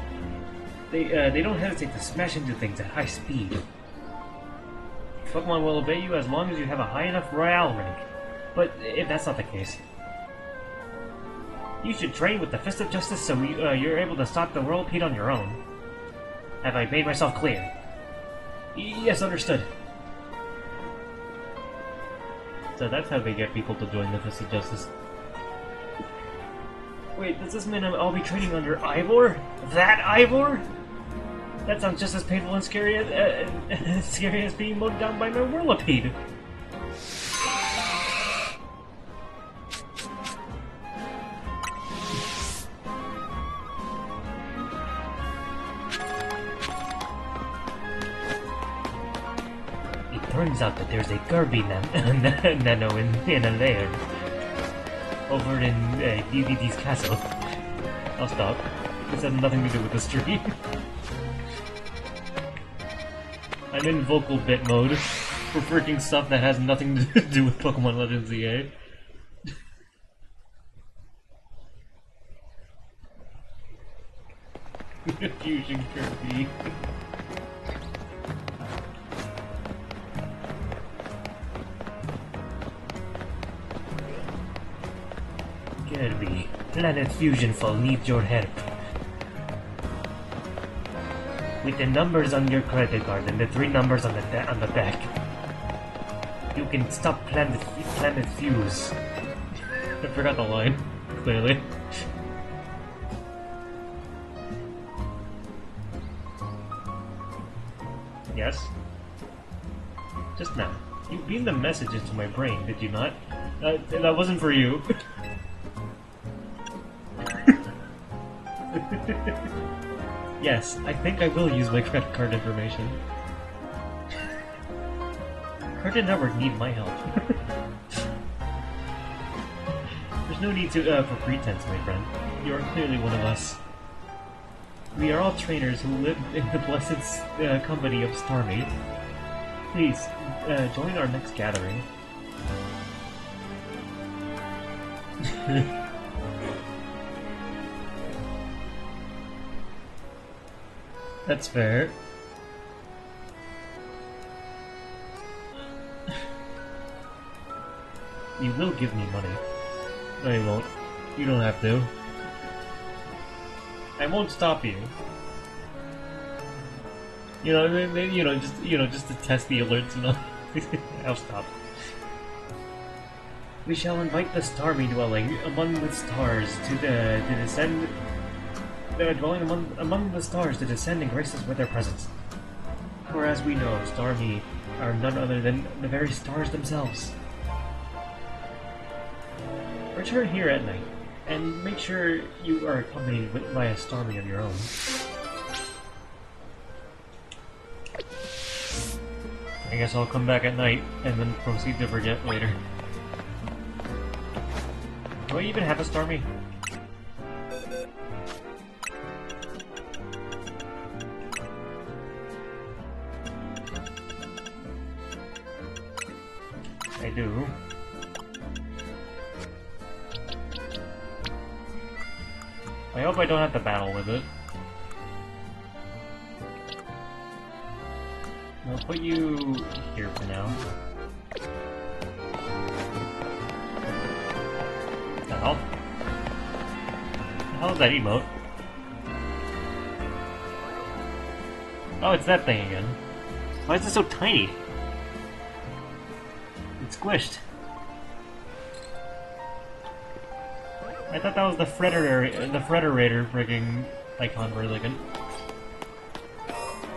Speaker 1: They don't hesitate to smash into things at high speed. Pokemon will obey you as long as you have a high enough Royale rank. But if that's not the case, you should train with the Fist of Justice so you're able to stop the Whirlipede on your own. Have I made myself clear? Yes, understood. So that's how they get people to join the Fist of Justice. Wait, does this mean I'll be training under Ivor? That Ivor? That sounds just as painful and scary as being mowed down by my Whirlipede. Turns out that there's a Kirby nano in a lair over in DVD's castle. I'll stop. This has nothing to do with the stream. I'm in vocal bit mode for freaking stuff that has nothing to do with Pokemon Legends EA. Fusion Kirby. Kirby, Planet Fusion Fall needs your help. With the numbers on your credit card and the 3 numbers on the back, you can stop Planet Fuse. I forgot the line, clearly. Yes? Just now. You beamed the message into my brain, did you not? That wasn't for you. Yes, I think I will use my credit card information. Cartoon Network need my help. There's no need to for pretense, my friend. You are clearly one of us. We are all trainers who live in the blessed company of Starmie. Please, join our next gathering. That's fair. You will give me money. No, you won't. You don't have to. I won't stop you. You know, just to test the alerts and all. I'll stop. We shall invite the Starmie dwelling among the stars to descend. Dwelling among the stars to descend and grace us with their presence. For as we know, Starmie are none other than the very stars themselves. Return here at night, and make sure you are accompanied by a Starmie of your own. I guess I'll come back at night, and then proceed to forget later. Do I even have a Starmie? I do. I hope I don't have to battle with it. I'll put you here for now. The hell? The hell is that emote? Oh, it's that thing again. Why is it so tiny? It's squished. I thought that was the Frederator frigging icon for a second.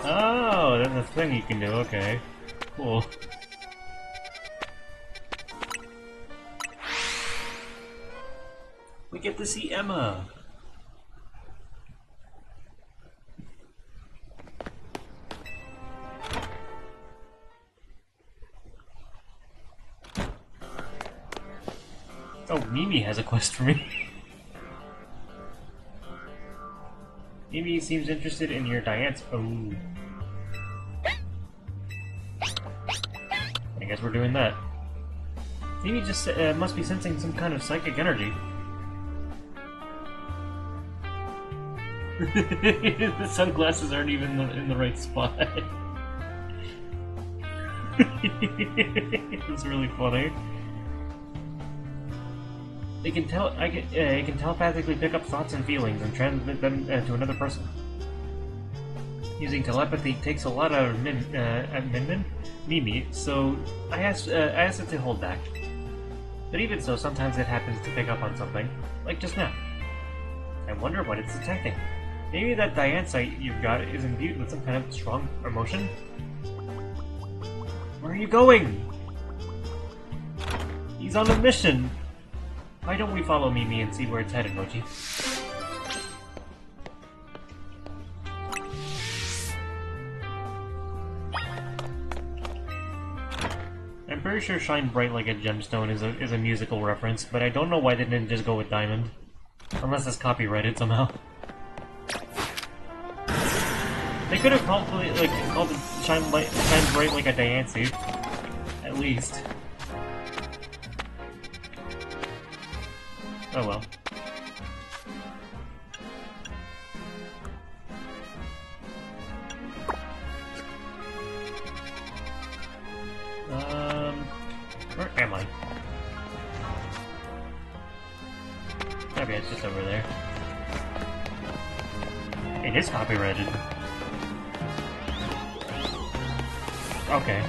Speaker 1: Oh, there's a thing you can do, okay. Cool. We get to see Emma! Oh, Mimi has a quest for me. Mimi seems interested in your dance. Oh. I guess we're doing that. Mimi just must be sensing some kind of psychic energy. The sunglasses aren't even in the right spot. It's really funny. It can telepathically pick up thoughts and feelings and transmit them to another person. Using telepathy takes a lot out of Mimi, so I asked it to hold back. But even so, sometimes it happens to pick up on something, like just now. I wonder what it's detecting. Maybe that Diansite you've got is imbued with some kind of strong emotion? Where are you going? He's on a mission! Why don't we follow Mimi and see where it's headed, Mochi? pretty sure Shine Bright Like a Gemstone is a musical reference, but I don't know why they didn't just go with Diamond. Unless it's copyrighted somehow. They could have probably, like, called it Shine Bright Like a Diancie. At least. Oh well. Where am I? Okay, it's just over there. It is copyrighted. Okay.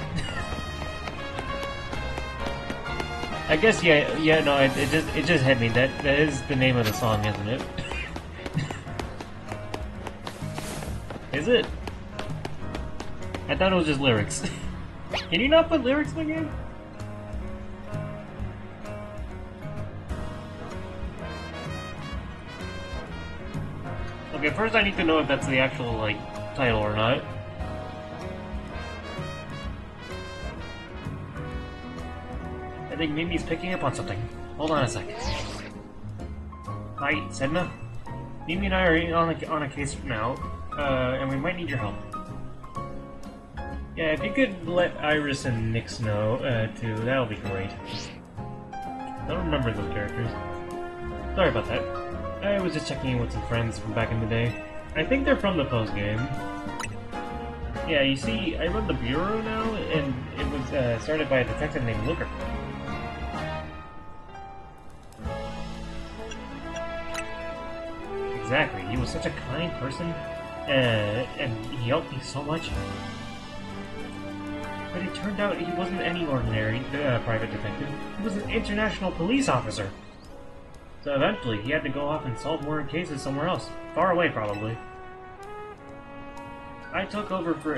Speaker 1: I guess yeah, no, it just hit me. That is the name of the song, isn't it? Is it? I thought it was just lyrics. Can you not put lyrics in the game? Okay, first I need to know if that's the actual, like, title or not. I think Mimi's picking up on something. Hold on a sec. Hi, Sedna. Mimi and I are on a case now, and we might need your help. Yeah, if you could let Iris and Nyx know, too, that would be great. I don't remember those characters. Sorry about that. I was just checking in with some friends from back in the day. I think they're from the post-game. Yeah, you see, I run the bureau now, and it was started by a detective named Looker. Exactly, he was such a kind person, and he helped me so much. But it turned out he wasn't any ordinary private detective. He was an international police officer. So eventually, he had to go off and solve more cases somewhere else. Far away, probably. I took over for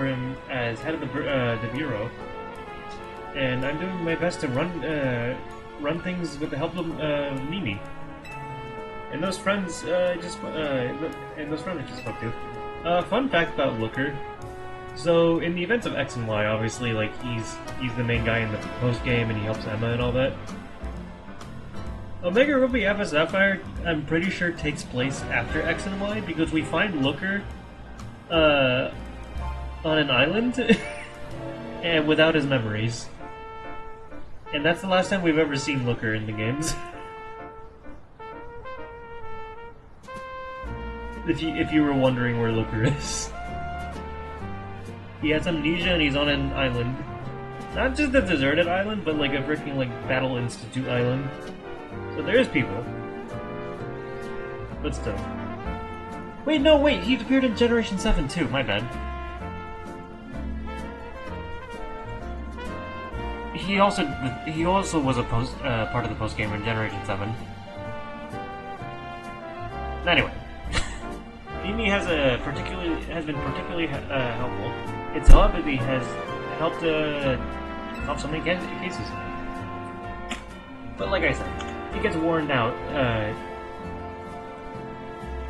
Speaker 1: him as head of the bureau. And I'm doing my best to run things with the help of Mimi. And those friends I just spoke to. Fun fact about Looker. So, in the events of X and Y, obviously, like, he's the main guy in the post-game and he helps Emma and all that. Omega Ruby Alpha Sapphire, I'm pretty sure takes place after X and Y, because we find Looker, on an island, and without his memories. And that's the last time we've ever seen Looker in the games. If you were wondering where Looker is. He has amnesia and he's on an island. Not just a deserted island, but like a freaking, like, Battle Institute island. So there's people. But still. Wait, no, wait, he appeared in Generation 7 too, my bad. He also was a part of the post-game in Generation 7. Anyway. Mimi has been particularly helpful. Its telepathy has helped solve so many cases. But like I said, if he gets worn out,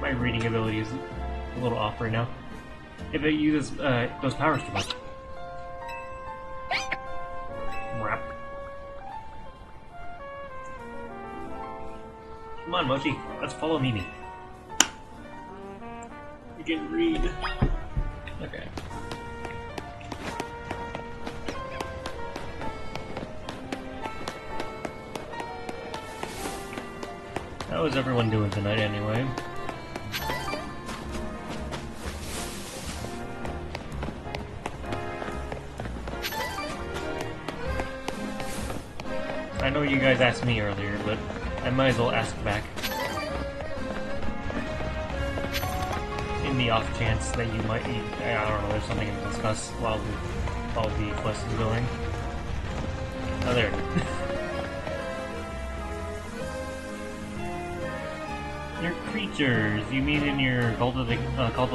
Speaker 1: my reading ability is a little off right now. If it uses those powers too much. Wrap. Come on, Mochi, let's follow Mimi. You can read. Okay. How is everyone doing tonight, anyway? I know you guys asked me earlier, but I might as well ask back. In the off chance that you might need, I don't know, there's something to discuss while the quest is going. Oh, there it is. Your creatures, you mean in your Call of the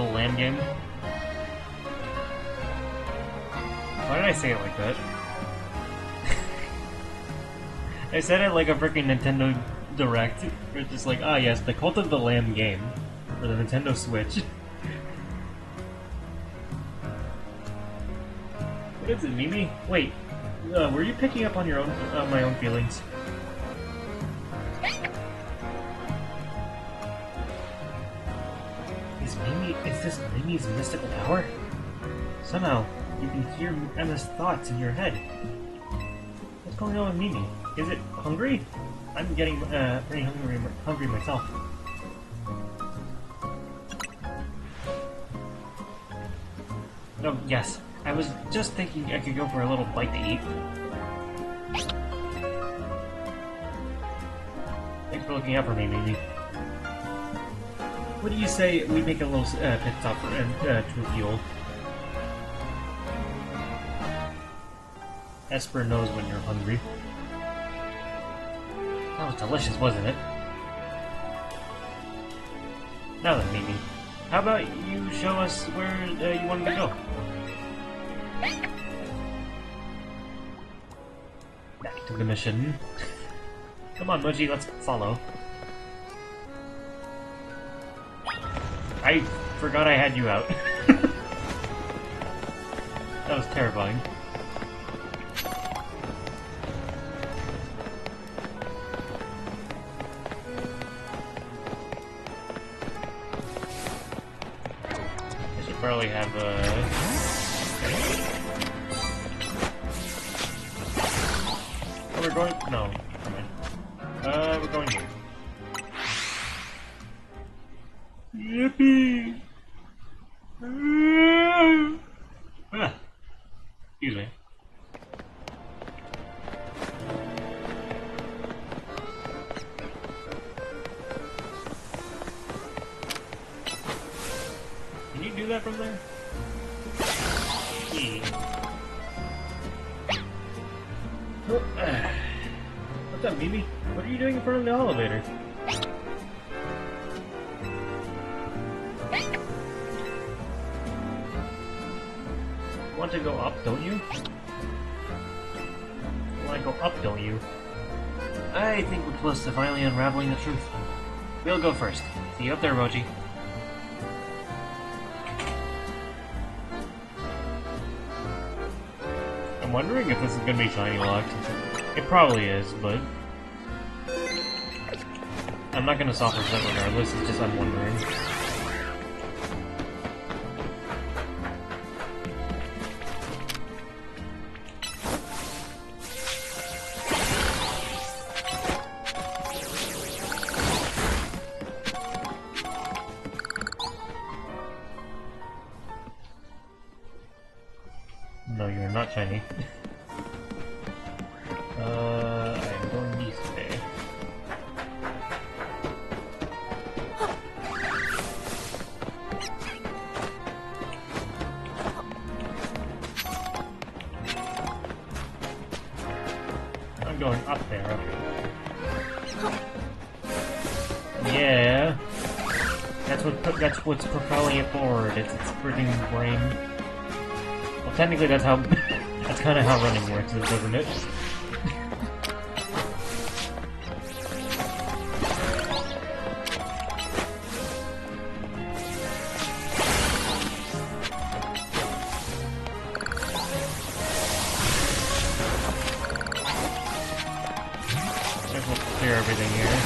Speaker 1: Lamb game? Why did I say it like that? I said it like a freaking Nintendo Direct. It's just like, ah yes, the Cult of the Lamb game for the Nintendo Switch. What is it, Mimi? Wait, were you picking up on your own, my own feelings? Is this Mimi's mystical power? Somehow, you can hear Emma's thoughts in your head. What's going on with Mimi? Is it hungry? I'm getting pretty hungry myself. Oh, yes. I was just thinking I could go for a little bite to eat. Thanks for looking out for me, Mimi. What do you say we make a little pit stop to fuel? Esper knows when you're hungry. That was delicious, wasn't it? Now then, Mimi, how about you show us where you wanted to go? Back to the mission. Come on, Moji, let's follow. I forgot I had you out. That was terrifying. I should probably have Oh, we're going. No, come on. We're going here. Yippee! Ah, excuse me. Can you do that from there? What's up, Mimi? What are you doing in front of the elevator? Want to go up, don't you? Want to go up, don't you? I think we're close to finally unraveling the truth. We'll go first. See you up there, Moji. I'm wondering if this is gonna be shiny locked. It probably is, but I'm not gonna stop for that regardless. It's just I'm wondering. No, you're not shiny. I'm going this way. I'm going up there, okay. Yeah. That's what's propelling it forward. It's freaking brain. Well, technically that's how that's kind of how running works, isn't it? We'll clear everything here.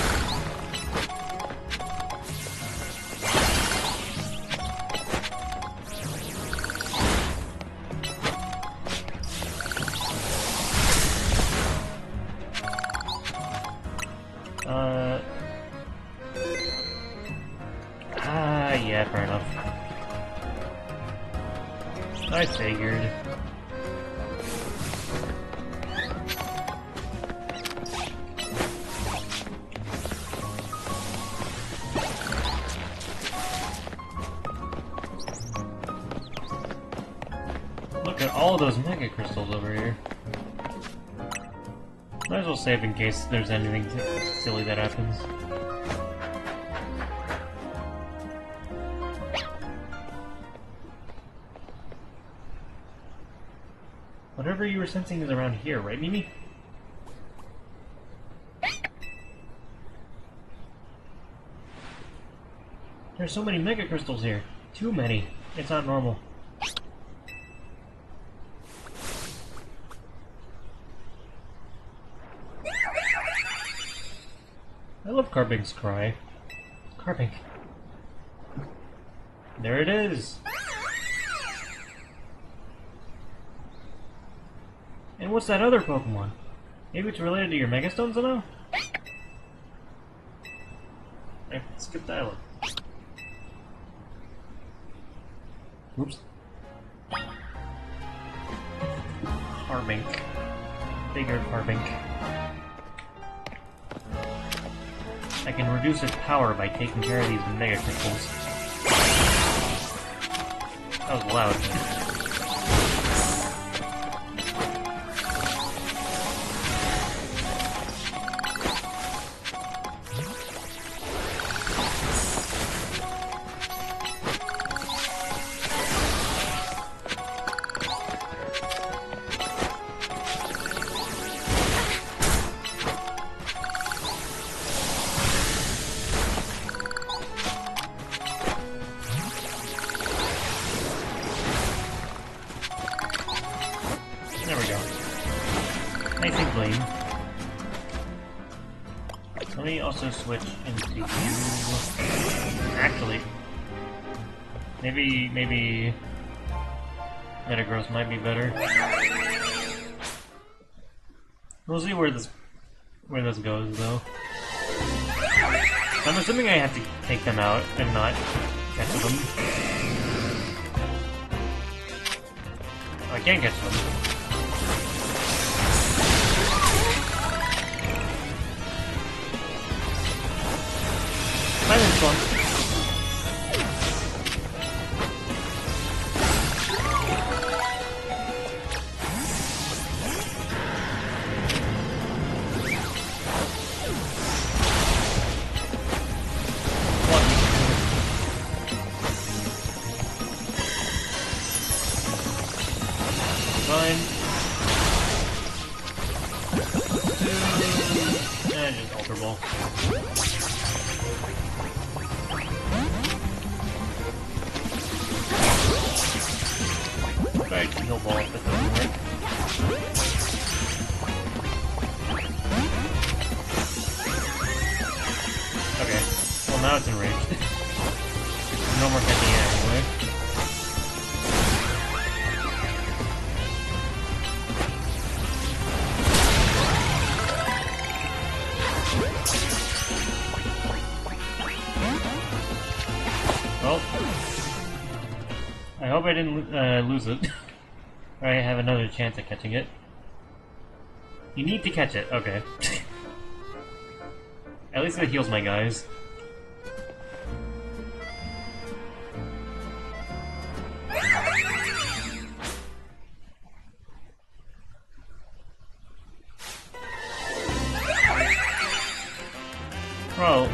Speaker 1: Yeah, fair enough. I figured. Look at all those mega crystals over here. Might as well save in case there's anything silly that happens. Whatever you were sensing is around here, right, Mimi? There's so many mega crystals here. Too many. It's not normal. I love Carbink's cry. Carbink. There it is! And what's that other Pokemon? Maybe it's related to your Megastones somehow? I skipped dialogue. Oops. Carbink. Bigger Carbink. I can reduce its power by taking care of these Mega Crystals. That was loud. There we go. Nice and clean. Let me also switch into you. Actually, maybe Metagross might be better. We'll see where this goes, though. I'm assuming I have to take them out and not catch them. Oh, I can't catch them. Silent Storm. Fine. And just Ultra Ball. Right, heal ball if it doesn't work. Okay, well now it's enraged. No more catching it anyway. Well, I hope I didn't lose it. Or I have another chance at catching it. You need to catch it, okay. At least it heals my guys.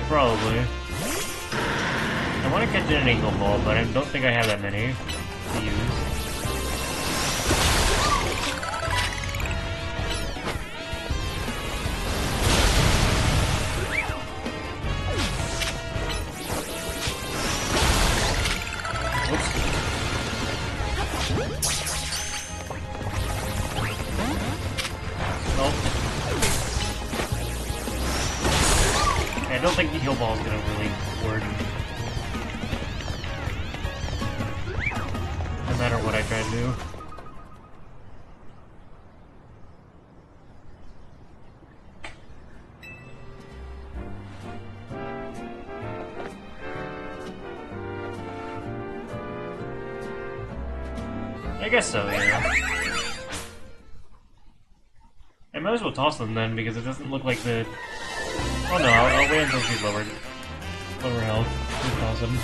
Speaker 1: Probably. I want to catch an Eagle Ball, but I don't think I have that many to use. Whoops. Oh. I don't think the heal ball is gonna really work. No matter what I try to do. I guess so, yeah. I might as well toss them then, because it doesn't look like the... Oh no, I'll wait until she's lower health. Just toss them.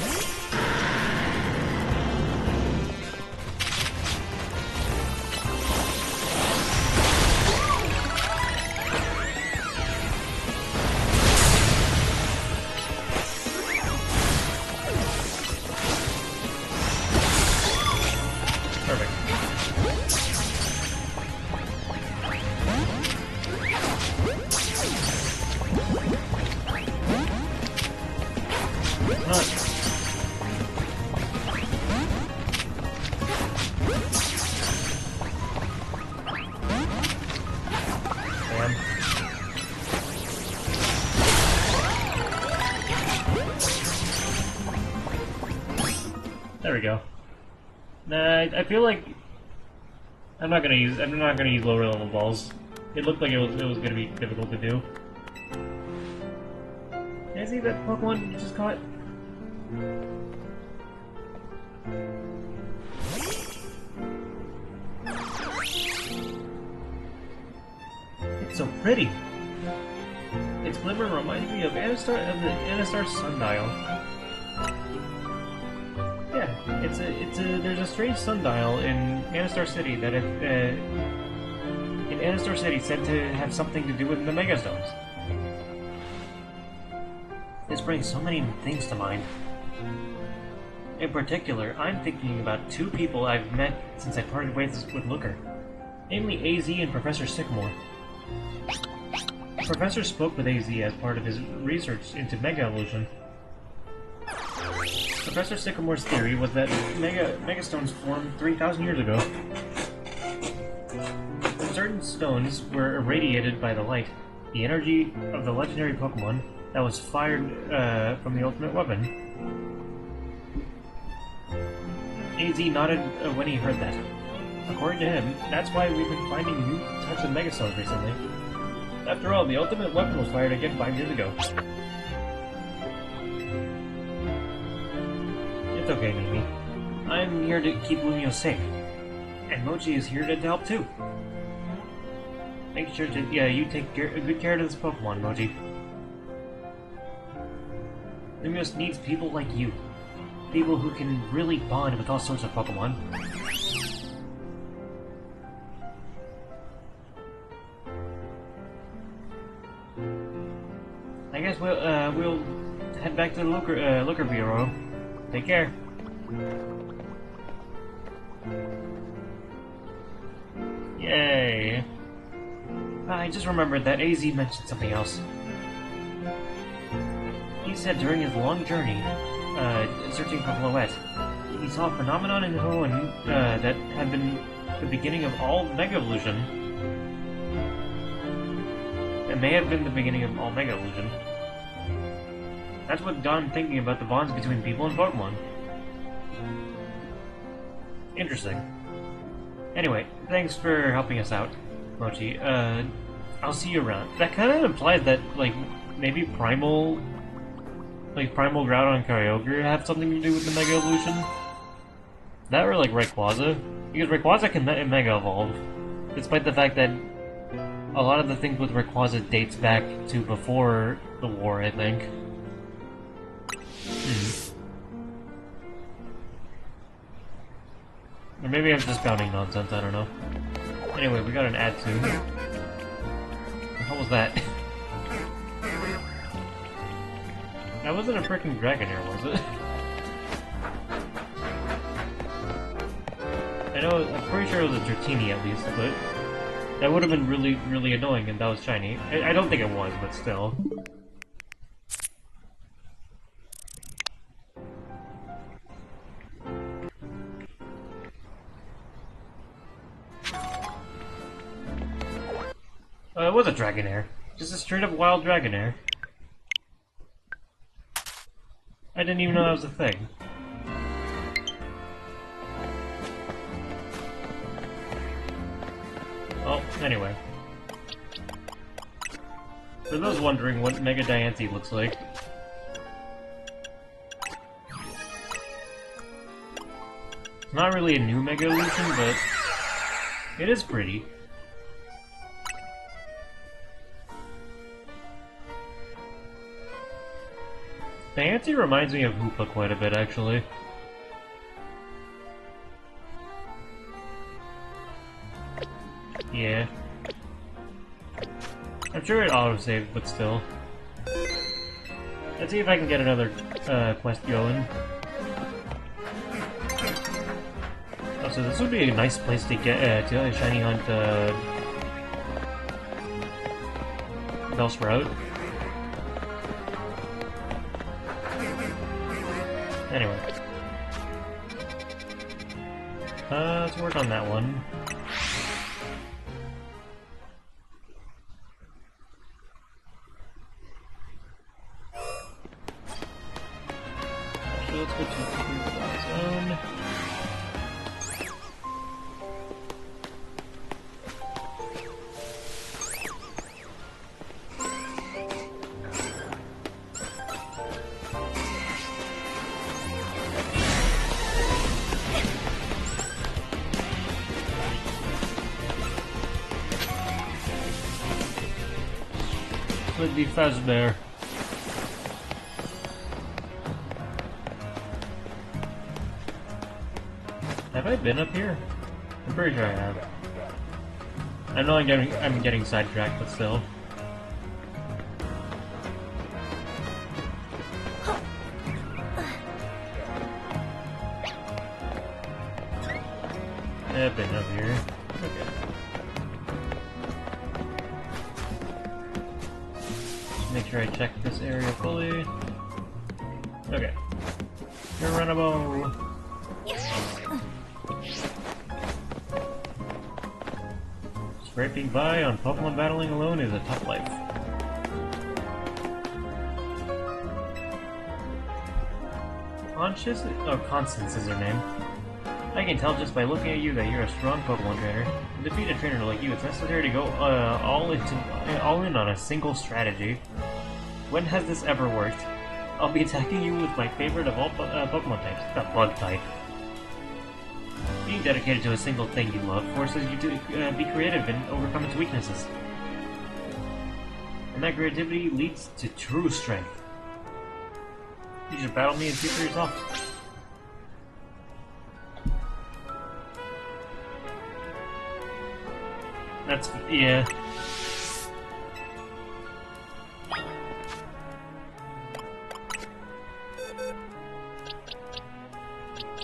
Speaker 1: Perfect. There we go. Nah, I feel like I'm not gonna use lower level balls. It looked like it was gonna be difficult to do. Can I see that Pokemon you just caught? It's so pretty. Its glimmer reminds me of the Anastar sundial. Yeah, there's a strange sundial in Anastar City that in Anastar City said to have something to do with the Megastones. This brings so many things to mind. In particular, I'm thinking about two people I've met since I parted ways with Looker, namely AZ and Professor Sycamore. The professor spoke with AZ as part of his research into Mega Evolution. Professor Sycamore's theory was that Megastones formed 3,000 years ago. When certain stones were irradiated by the light, the energy of the legendary Pokemon that was fired from the ultimate weapon. AZ nodded when he heard that. According to him, that's why we've been finding new types of Megastones recently. After all, the ultimate weapon was fired again 5 years ago. It's okay, Mimi. I'm here to keep Lumio safe. And Mochi is here to help too. Make sure to, you take good care of this Pokemon, Mochi. Lumios needs people like you. People who can really bond with all sorts of Pokemon. I guess we'll head back to the Looker Bureau. Take care. Yay. I just remembered that AZ mentioned something else. He said during his long journey, searching for Floette, he saw a phenomenon in Hoenn that had been the beginning of all Mega Evolution. It may have been the beginning of all Mega Evolution. That's what got him thinking about the bonds between people and Pokemon. Interesting. Grouping. Thanks for helping us out, Mochi. I'll see you around. That kind of implies that, like, maybe Primal Groudon and Kyogre have something to do with the Mega Evolution? That or, like, Rayquaza? Because Rayquaza can Mega Evolve, despite the fact that a lot of the things with Rayquaza dates back to before the war, I think. Or maybe I'm just spouting nonsense, I don't know. Anyway, we got an ad soon. What was that? That wasn't a freaking Dragonair, was it? I'm pretty sure it was a Dratini at least, but that would have been really, really annoying if that was shiny. I don't think it was, but still. It was a Dragonair. Just a straight up wild Dragonair. I didn't even know that was a thing. Well, anyway. For those wondering what Mega Dianthy looks like, it's not really a new Mega Evolution, but it is pretty. Dianthy reminds me of Hoopa quite a bit, actually. Yeah. I'm sure it autosaved, but still. Let's see if I can get another quest going. Oh, so this would be a nice place to get to shiny hunt Bellsprout. Anyway. Let's work on that one. Actually, let's go to the zone. with the Fazbear. Have I been up here? I'm pretty sure I have. I know I'm getting sidetracked, but still. I've been up here. Okay. Make sure I check this area fully. Okay. Geronimo! Scraping by on Pokemon battling alone is a tough life. Constance is her name. I can tell just by looking at you that you're a strong Pokemon trainer. To defeat a trainer like you, it's necessary to go all in on a single strategy. When has this ever worked? I'll be attacking you with my favorite of all Pokemon types, the Bug type. Being dedicated to a single thing you love forces you to be creative and overcome its weaknesses. And that creativity leads to true strength. You should battle me and see for yourself. That's... yeah.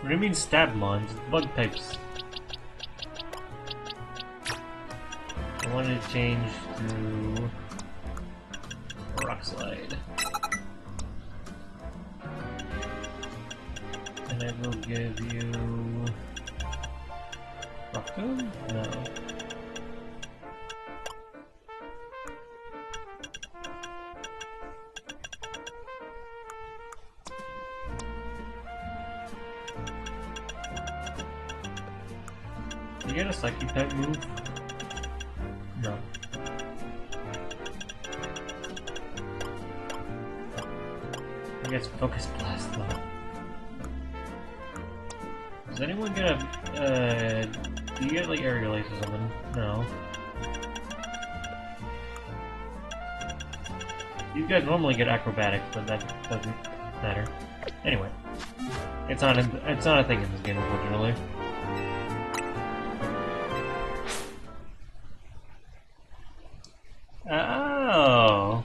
Speaker 1: What do you mean Stabmons? Bug types. I want to change to... Rock Slide. And I will give you... Rock Tomb? No. You get a Psychic type move? No. I guess Focus Blast though. Does anyone get a do you get like Aerial Ace or something? No. You guys normally get Acrobatics, but that doesn't matter. Anyway. It's not a thing in this game, unfortunately. Oh.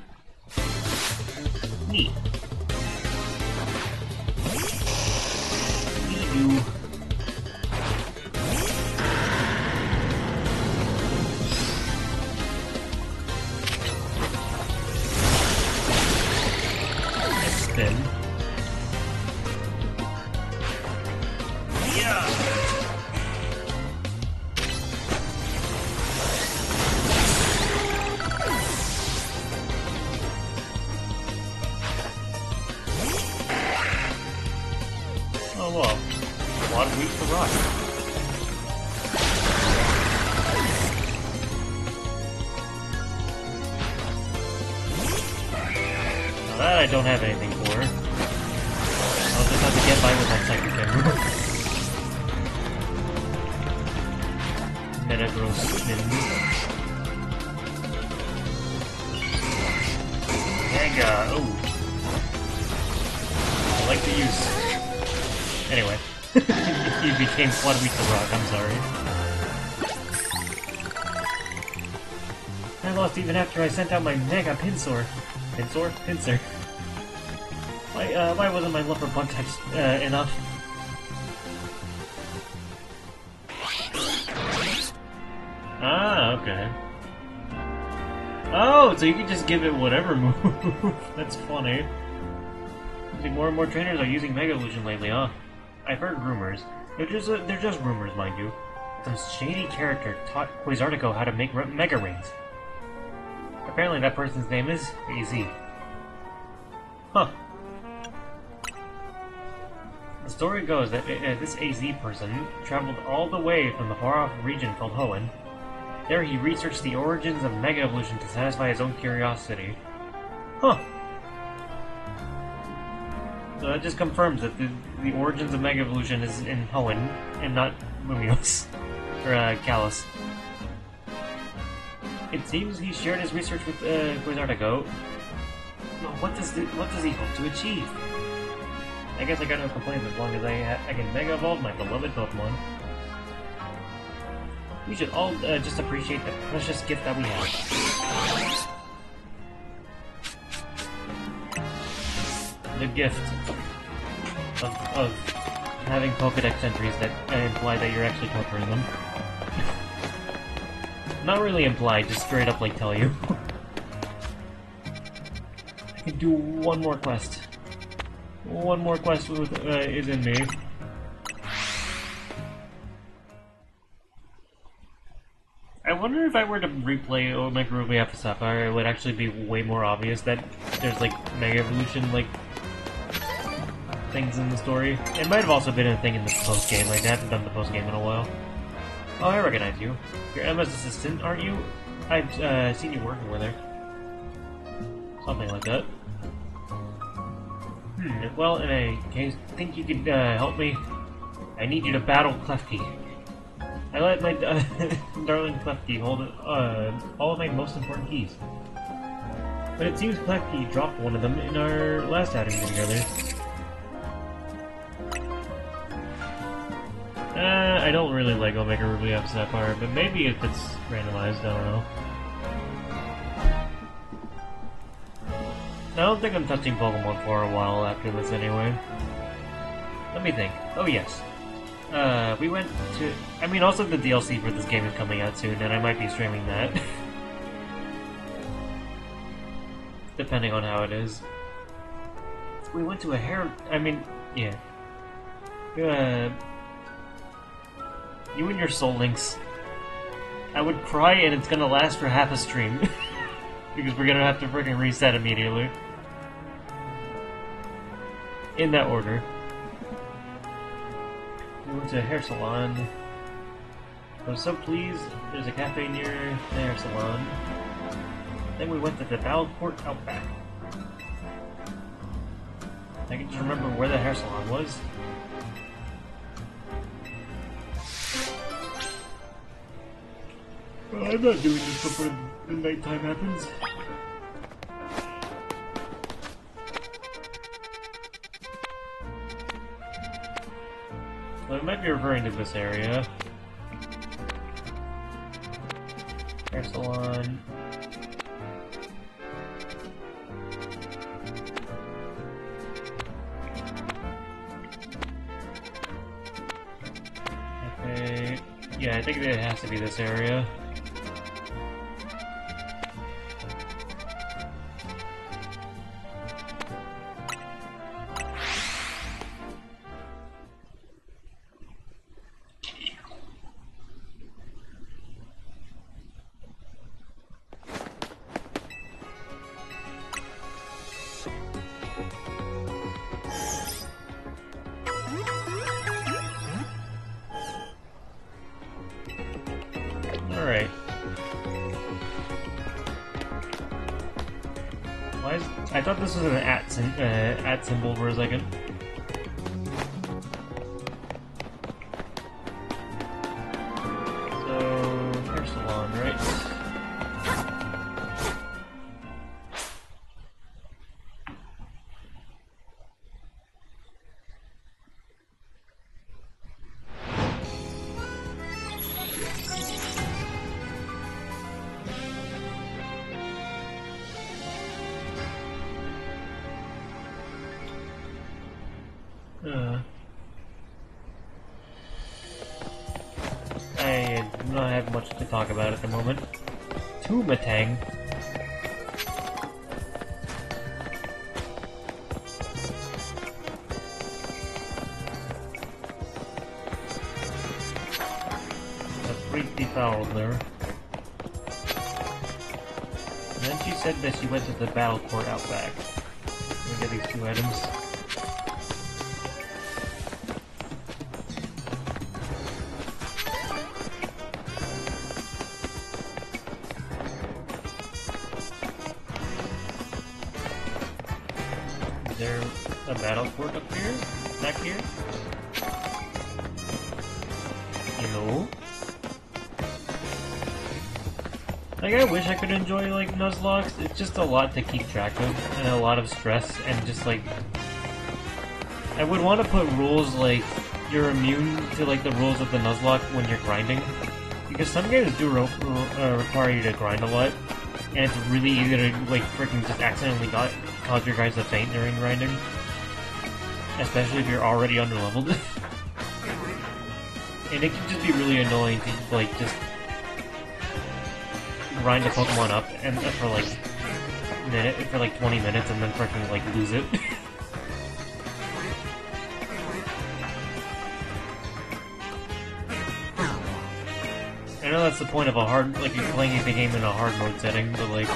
Speaker 1: Neat. You. Spin. Yeah. Oh, well. A lot of weak to rock. Now that I don't have anything for. I'll just have to get by with that second camera. Metagross spin. Mega! Oh! I like the use. Anyway, you became quite weak to rock, I'm sorry. I lost even after I sent out my Mega Pinsor. Pincer. Why wasn't my love for bug types enough? Ah, okay. Oh, so you can just give it whatever move. That's funny. I think more and more trainers are using Mega Evolution lately, huh? I've heard rumors. They're just rumors, mind you. Some shady character taught Quasartico how to make Mega Rings. Apparently that person's name is AZ. Huh. The story goes that this AZ person traveled all the way from the far-off region called Hoenn. There he researched the origins of Mega Evolution to satisfy his own curiosity. Huh. So that just confirms that the origins of Mega Evolution is in Hoenn, and not Lumios. Or, Kalos. It seems he shared his research with Quasartigo. No, what does he hope to achieve? I guess I got no complaints as long as I can Mega Evolve my beloved Pokemon. We should all just appreciate the precious gift that we have. The gift of having Pokedex entries that imply that you're actually torturing them. Not really implied, just straight up like tell you. I can do one more quest. One more quest with, is in me. I wonder if I were to replay Omega Ruby Alpha Sapphire, it would actually be way more obvious that there's like Mega Evolution like things in the story. It might have also been a thing in the post-game, like I haven't done the post-game in a while. Oh, I recognize you. You're Emma's assistant, aren't you? I've seen you working with her. Something like that. Well, in a case, think you could help me? I need you to battle Klefki. I let my darling Klefki hold all of my most important keys. But it seems Klefki dropped one of them in our last outing together. I don't really like Omega Ruby Alpha Sapphire, but maybe if it's randomized, I don't know. I don't think I'm touching Pokemon for a while after this anyway. Let me think. Oh yes. We went to... I mean, also the DLC for this game is coming out soon, and I might be streaming that. Depending on how it is. We went to a hair... I mean, yeah. You and your Soul Links. I would cry and it's gonna last for half a stream. Because we're gonna have to freaking reset immediately. In that order. We went to a hair salon. I was so pleased. There's a cafe near the hair salon. Then we went to the Valport Outback. I can just remember where the hair salon was. Well, I'm not doing this before the nighttime happens. So I might be referring to this area. Hair salon. Okay. Yeah, I think it has to be this area. Alright. Why is... I thought this was an at symbol for a second. So... hair salon, right? I do not have much to talk about at the moment. Tumatang. That's pretty foul there. And then she said that she went to the battle court out back. Let me get these two items. Is there a battle court up here? Back here? No. Like, I wish I could enjoy, like, Nuzlocke. It's just a lot to keep track of, and a lot of stress, and just, like... I would want to put rules, like, you're immune to, like, the rules of the Nuzlocke when you're grinding. Because some games do require you to grind a lot, and it's really easy to, like, freaking just accidentally cause your guys to faint during grinding. Especially if you're already underleveled. And it can just be really annoying to, like, just... grind a Pokemon up and for like 20 minutes and then freaking like lose it. I know that's the point of a hard, like you're playing the game in a hard mode setting, but like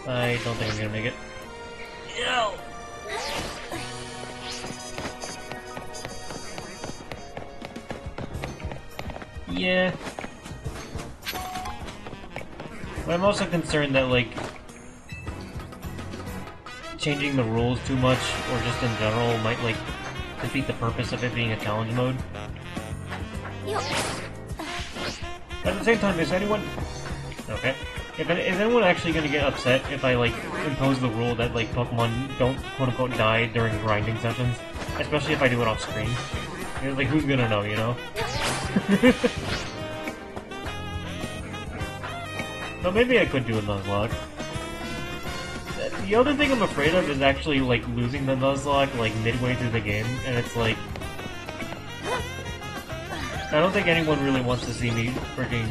Speaker 1: I don't think I'm gonna make it. No. Yeah. But I'm also concerned that, like, changing the rules too much, or just in general, might, like, defeat the purpose of it being a challenge mode. But at the same time, is anyone... Okay. Is anyone actually gonna get upset if I, like, impose the rule that, like, Pokemon don't, quote-unquote, die during grinding sessions? Especially if I do it off-screen. Like, who's gonna know, you know? But maybe I could do a Nuzlocke. The other thing I'm afraid of is actually, like, losing the Nuzlocke, like, midway through the game, and it's like... I don't think anyone really wants to see me freaking...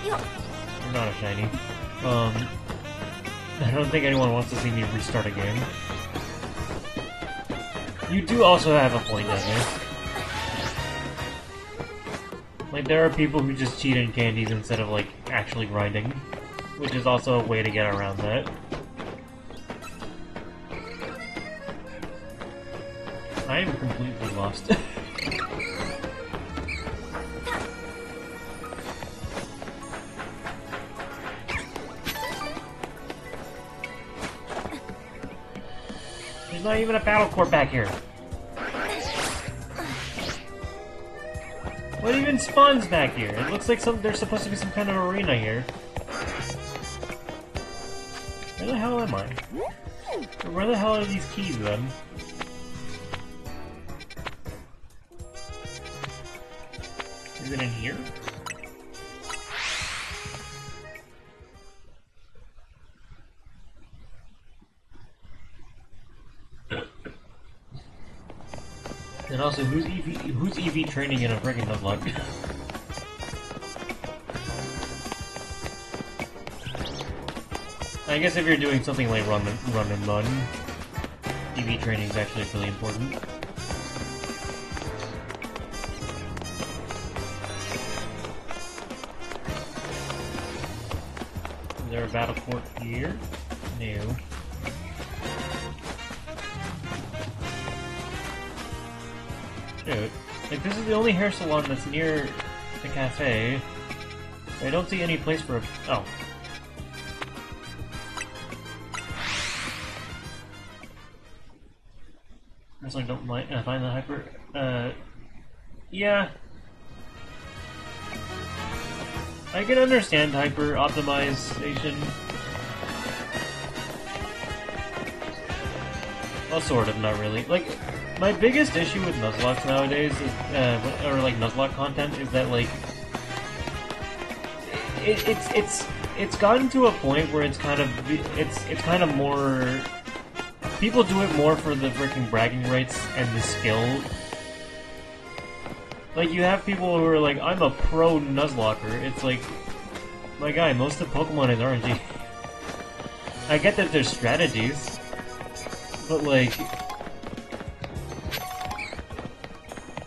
Speaker 1: You're not a shiny. I don't think anyone wants to see me restart a game. You do also have a point, Desmond. Like, there are people who just cheat in candies instead of, like, actually grinding. Which is also a way to get around that. I am completely lost. There's not even a battle court back here. What even spawns back here? It looks like there's supposed to be some kind of arena here. Where the hell am I? Where the hell are these keys, then? Is it in here? And also, who's EV training in a friggin' Nuzlocke? I guess if you're doing something like run and run, EV training is actually really important. Is there a battle court here? No. Dude, like this is the only hair salon that's near the cafe. I don't see any place for a... Oh. I don't mind. Find the hyper. Yeah. I can understand hyper optimization. Well, sort of, not really. Like, my biggest issue with Nuzlocke nowadays is, or like Nuzlocke content, is that like it's gotten to a point where it's kind of more. People do it more for the freaking bragging rights and the skill. Like, you have people who are like, I'm a pro Nuzlocker. It's like, my guy, most of Pokemon is RNG. I get that there's strategies, but like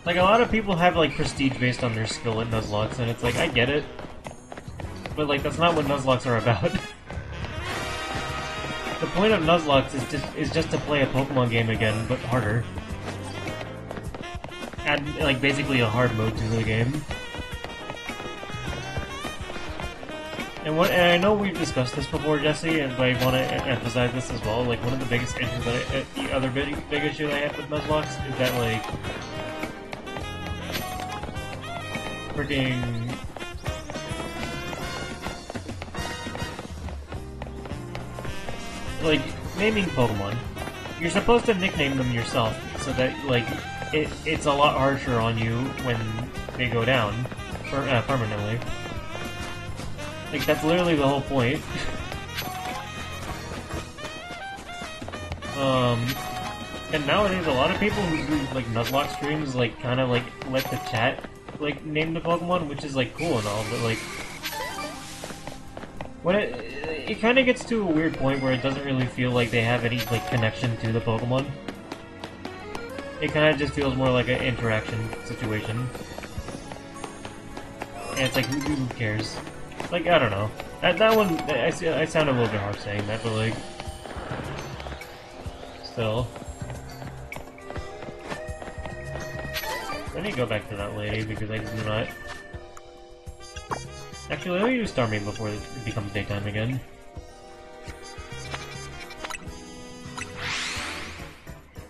Speaker 1: a lot of people have like prestige based on their skill at Nuzlocks, and it's like, I get it, but like, that's not what Nuzlocks are about. The point of Nuzlocke is just to play a Pokemon game again, but harder. Add, like, basically a hard mode to the game. And I know we've discussed this before, Jesse, and I want to emphasize this as well. Like, one of the biggest issues the other big issue that I have with Nuzlocke is that, like, freaking... Like, naming Pokemon. You're supposed to nickname them yourself, so that, like, it's a lot harsher on you when they go down permanently. Like, that's literally the whole point. And nowadays, a lot of people who do, like, Nuzlocke streams, like, kind of, like, let the chat, like, name the Pokemon, which is, like, cool and all, but, like... When it kind of gets to a weird point where it doesn't really feel like they have any, like, connection to the Pokemon. It kind of just feels more like an interaction situation. And it's like, who cares? Like, I don't know. That one, I sound a little bit harsh saying that, but, like... Still... I need to go back to that lady because I do not... Actually, let me do Starmie before it becomes daytime again.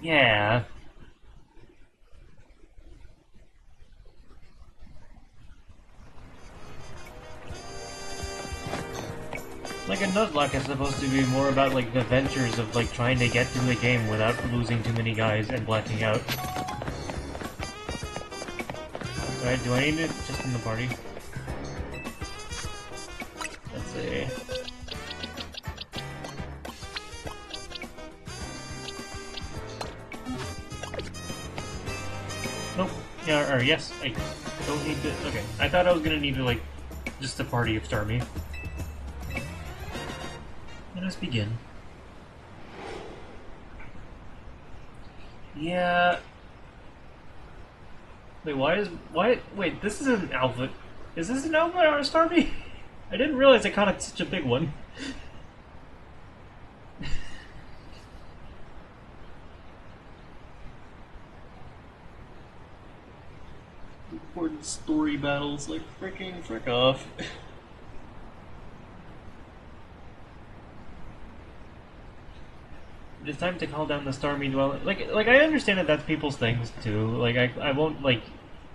Speaker 1: Yeah. Like, a Nuzlocke is supposed to be more about, like, the ventures of, like, trying to get through the game without losing too many guys and blacking out. Alright, do I need it just in the party? Let's see. Nope. Yeah, or yes, I don't need to. Okay. I thought I was gonna need to, like, just a party of Starmie. Let us begin. Yeah. Wait, wait, this is an alpha. Is this an alpha or a Starmie? I didn't realize I caught it such a big one. Important story battles, like frick off. It's time to call down the Starmie dwelling. Like I understand that that's people's things too. Like I won't like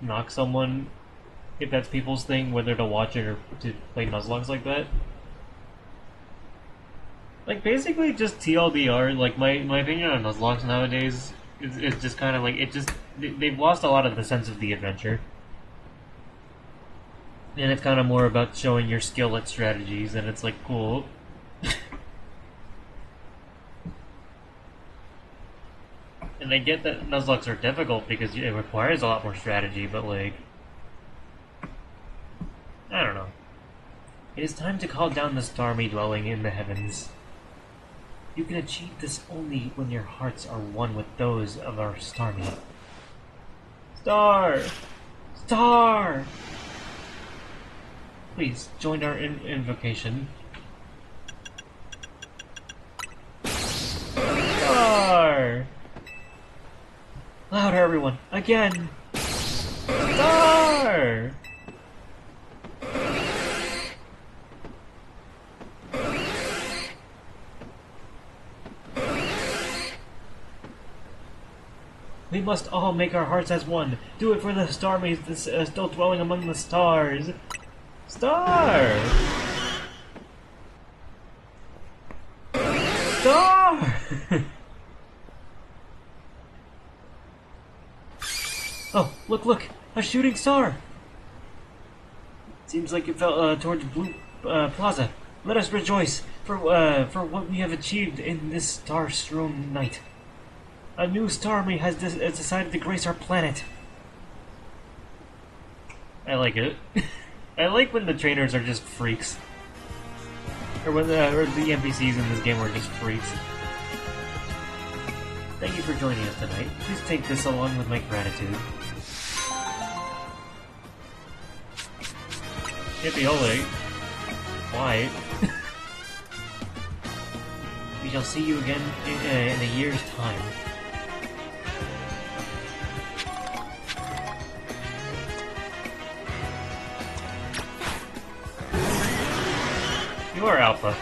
Speaker 1: knock someone if that's people's thing, whether to watch it or to play Nuzlocks like that. Like basically just TLDR. Like my opinion on Nuzlocks nowadays is just kind of like they've lost a lot of the sense of the adventure, and it's kind of more about showing your skill at strategies, and it's like cool. And I get that Nuzlocks are difficult because it requires a lot more strategy, but like... I don't know. It is time to call down the Starmie dwelling in the heavens. You can achieve this only when your hearts are one with those of our Starmie. Star! Star! Please, join our invocation. Star! Louder, everyone! Again! Star! We must all make our hearts as one. Do it for the Starmies still dwelling among the stars. Star! Star! Oh, look! A shooting star! Seems like it fell towards Blue Plaza. Let us rejoice for what we have achieved in this star-strewn night. A new Starmie has decided to grace our planet. I like it. I like when the trainers are just freaks. Or when the NPCs in this game are just freaks. Thank you for joining us tonight. Please take this along with my gratitude. Yippee ole. Why? We shall see you again in a year's time. You are Alpha.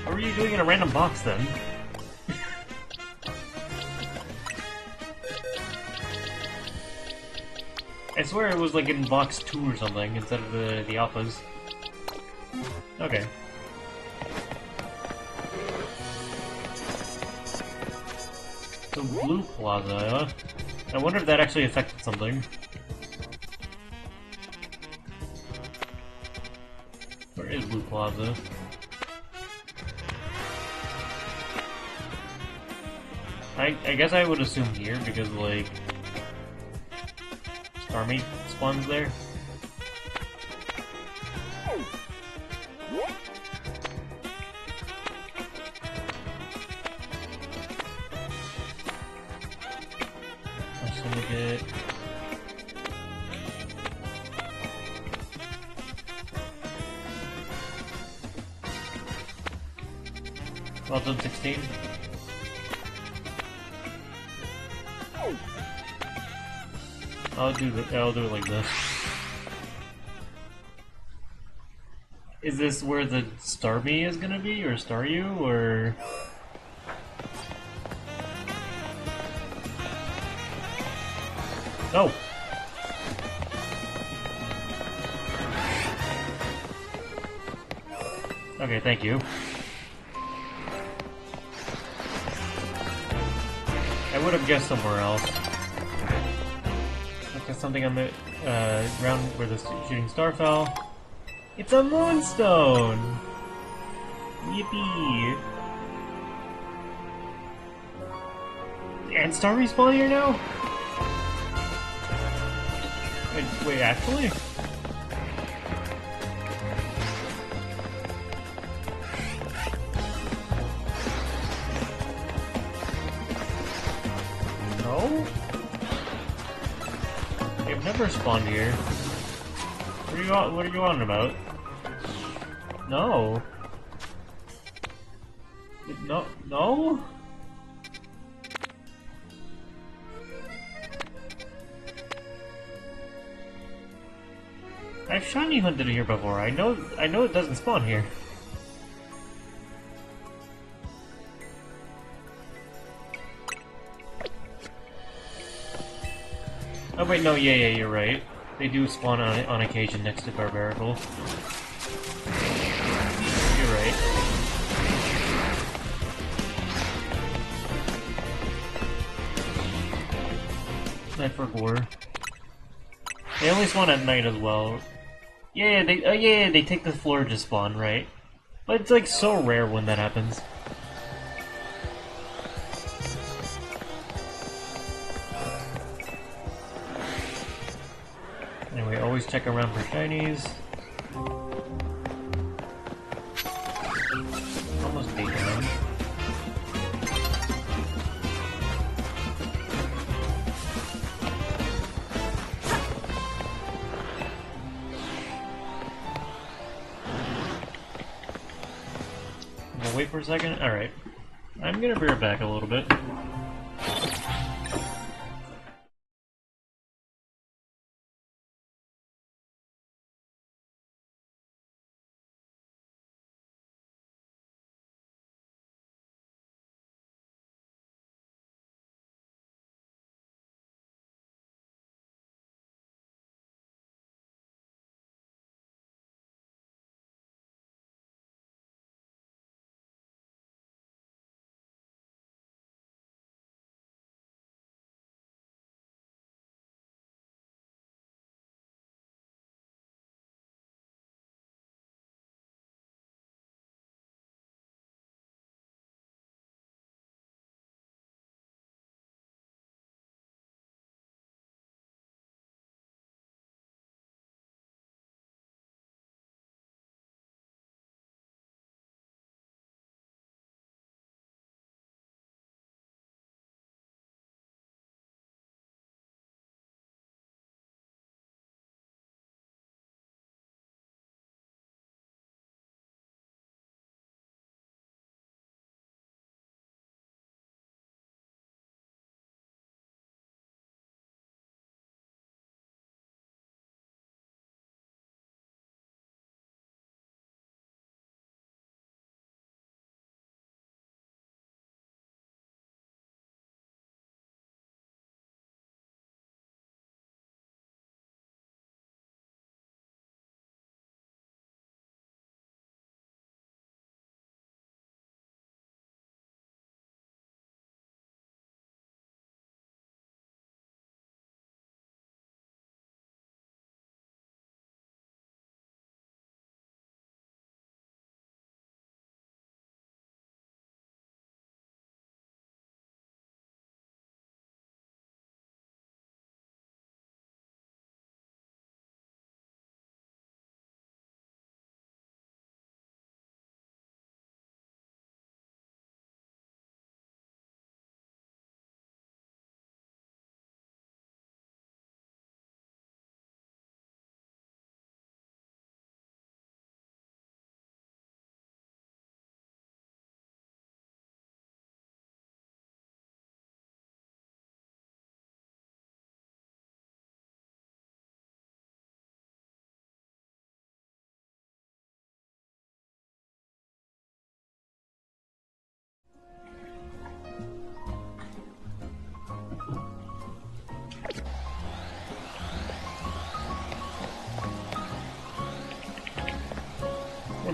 Speaker 1: What were you doing in a random box then? I swear it was like in box 2 or something instead of the alphas. Okay. So Blue Plaza, huh? I wonder if that actually affected something. Where is Blue Plaza? I guess I would assume here because like Starmie spawns there. Syndicate. Well done, 16. I'll do it like this. Is this where the Starmie is gonna be, or Staryu, or? No. Okay, thank you. I would have guessed somewhere else. Look at something on the ground where the shooting star fell. It's a moonstone! Yippee! And star respawn here now? Wait, actually? No? They've never spawned here. What are you on about? No. No? I've shiny hunted here before. I know it doesn't spawn here. Oh wait, no, yeah, you're right. They do spawn on occasion next to Barbarical. You're right. Night for Gore. They only spawn at night as well. Yeah, they take the floor to spawn, right? But it's like so rare when that happens. Anyway, always check around for shinies. Almost beat them. Wait for a second? Alright. I'm gonna be right back a little bit.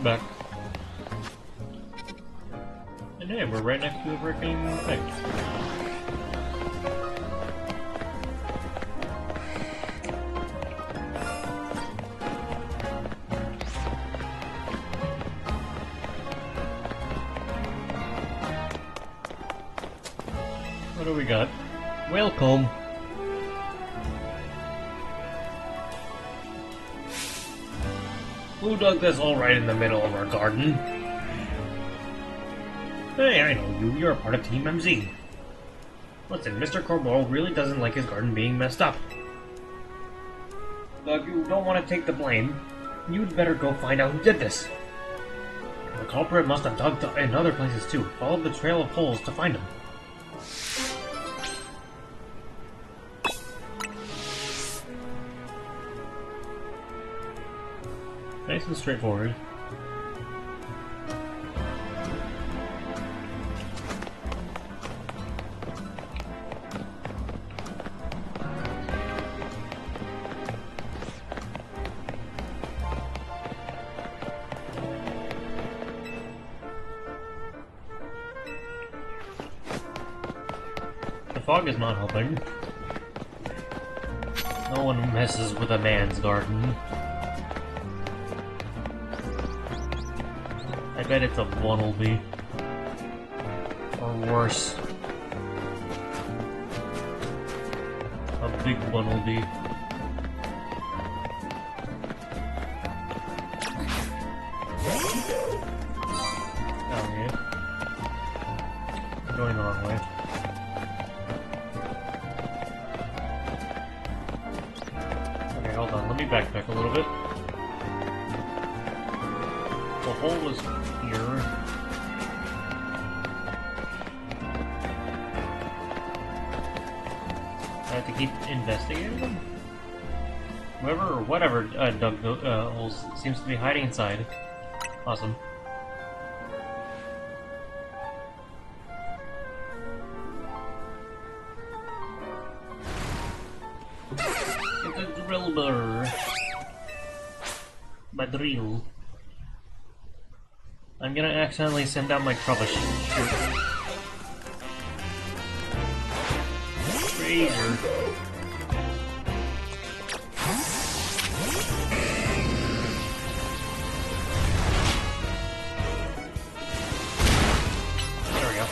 Speaker 1: back. And hey, we're right next to a freaking thing. What do we got? Welcome! Who dug this hole right in the middle of our garden? Hey, I know you. You're a part of Team MZ. Listen, Mr. Corbeau really doesn't like his garden being messed up. But you don't want to take the blame. You'd better go find out who did this. The culprit must have dug in other places too. Follow the trail of holes to find him. Nice and straightforward. The fog is not helping. No one messes with a man's garden. I bet it's a Bunnelby. Or worse. A big Bunnelby. Okay. I'm going the wrong way. Okay, hold on. Let me backtrack a little bit. The hole was here. I have to keep investigating them? Whoever or whatever dug the holes seems to be hiding inside. Awesome. It's a drill burr. My drill. I'm gonna accidentally send out my troubleshooter. Razor. There we go.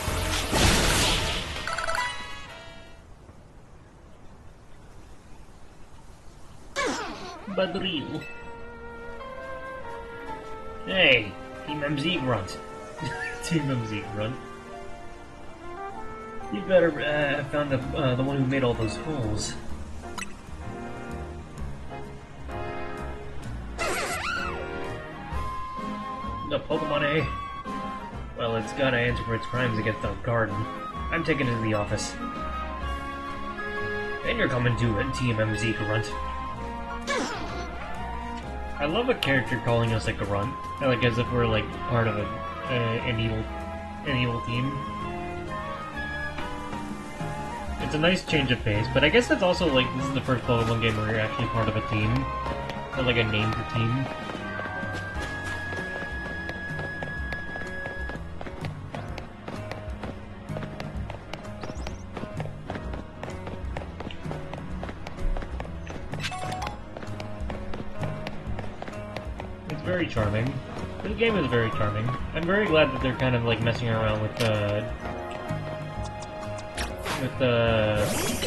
Speaker 1: Badril. Hey, Team MZ grunt. Team MZ grunt. You better have found the one who made all those holes. The Pokemon A? Well, it's gotta answer for its crimes against our garden. I'm taking it to the office. And you're coming too, Team MZ grunt. I love a character calling us a grunt, like as if we're like part of an evil team. It's a nice change of pace, but I guess that's also like this is the first Pokemon game where you're actually part of a team, or like a named team. It's very charming. This game is very charming. I'm very glad that they're kind of like messing around with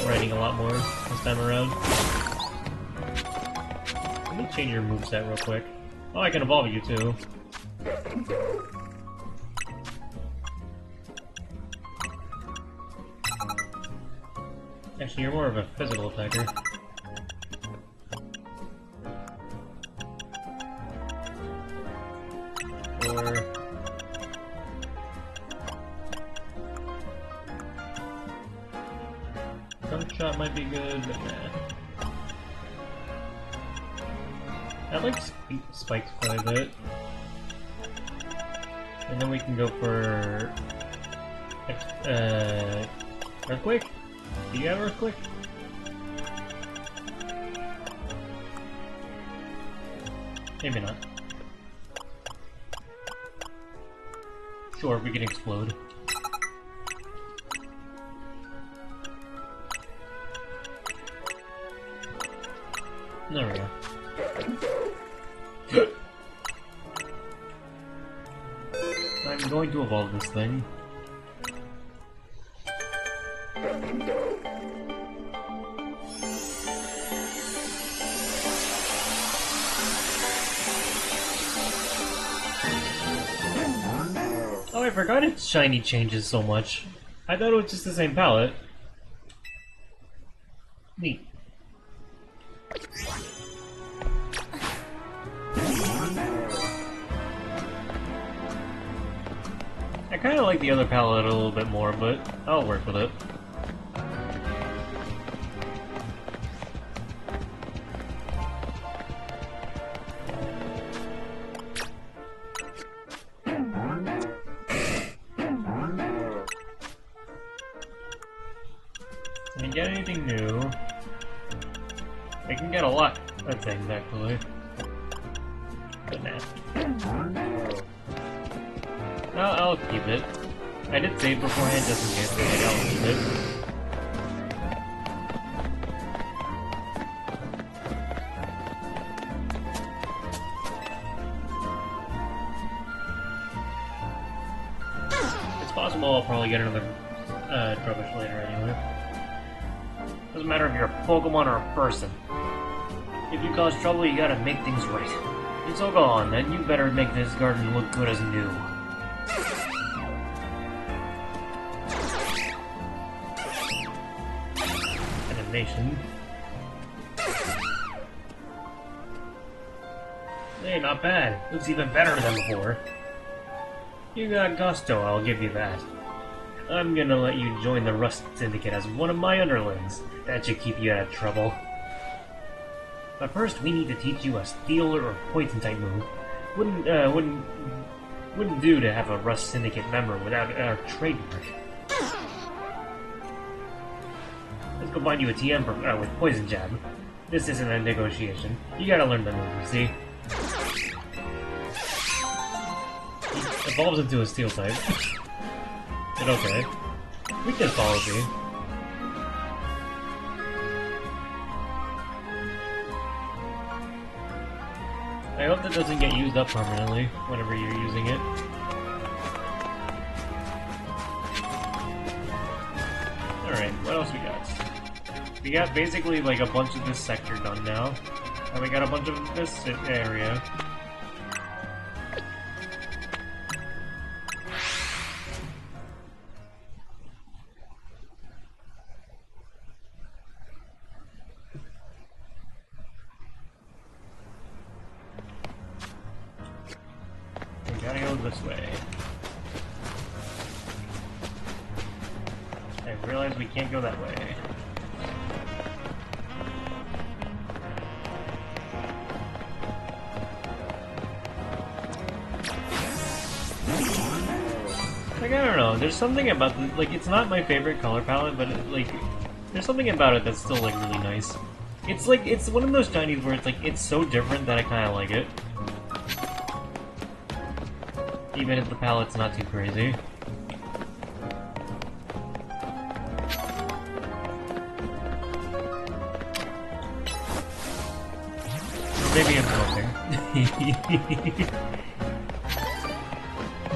Speaker 1: writing a lot more this time around. Let me change your moveset real quick. Oh, I can evolve you too. Actually, you're more of a physical attacker. Or... Shot might be good, but nah. I like spikes quite a bit. And then we can go for... Earthquake? Do you have Earthquake? Maybe not. Or we can explode. There we go. I'm going to evolve this thing. Oh, I forgot its shiny changes so much. I thought it was just the same palette. Neat. I kinda like the other palette a little bit more, but I'll work with it. Can I get anything new? I can get a lot of things, actually. But nah. No, I'll keep it. I did save beforehand just in case, but like, I'll keep it. It's possible I'll probably get another rubbish later anyway. Doesn't matter if you're a Pokemon or a person. If you cause trouble, you gotta make things right. So go on, then. You better make this garden look good as new. Animation. Hey, not bad. Looks even better than before. You got gusto, I'll give you that. I'm gonna let you join the Rust Syndicate as one of my underlings. That should keep you out of trouble. But first, we need to teach you a Steel or Poison type move. Wouldn't do to have a Rust Syndicate member without our trademark. Let's go find you a TM with Poison Jab. This isn't a negotiation. You gotta learn the move, you see. He evolves into a Steel type. But okay. Weakness policy. I hope that doesn't get used up permanently whenever you're using it. Alright, what else we got? We got basically like a bunch of this sector done now. And we got a bunch of this area. We gotta go this way. I realize we can't go that way. Like, I don't know, there's something about the, like, it's not my favorite color palette, but there's something about it that's still, like, really nice. It's like, it's one of those shinies where it's like, it's so different that I kinda like it. Even if the palette's not too crazy. Maybe I'm smoking.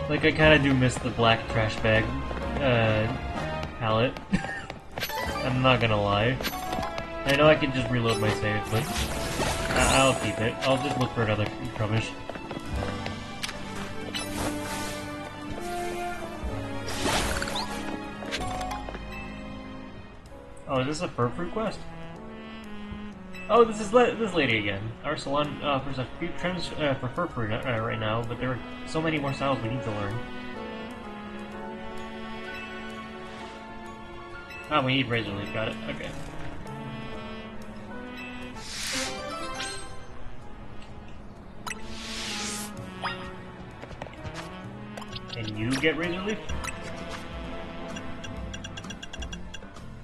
Speaker 1: Like, I kinda do miss the black trash bag, palette. I'm not gonna lie. I know I can just reload my save, but I'll keep it. I'll just look for another rubbish. Oh, is this a fur fruit quest? Oh, this is this lady again. Our salon offers a few trims for fur fruit right now, but there are so many more styles we need to learn. Ah, we need razor leaf. Got it. Okay. Can you get razor leaf?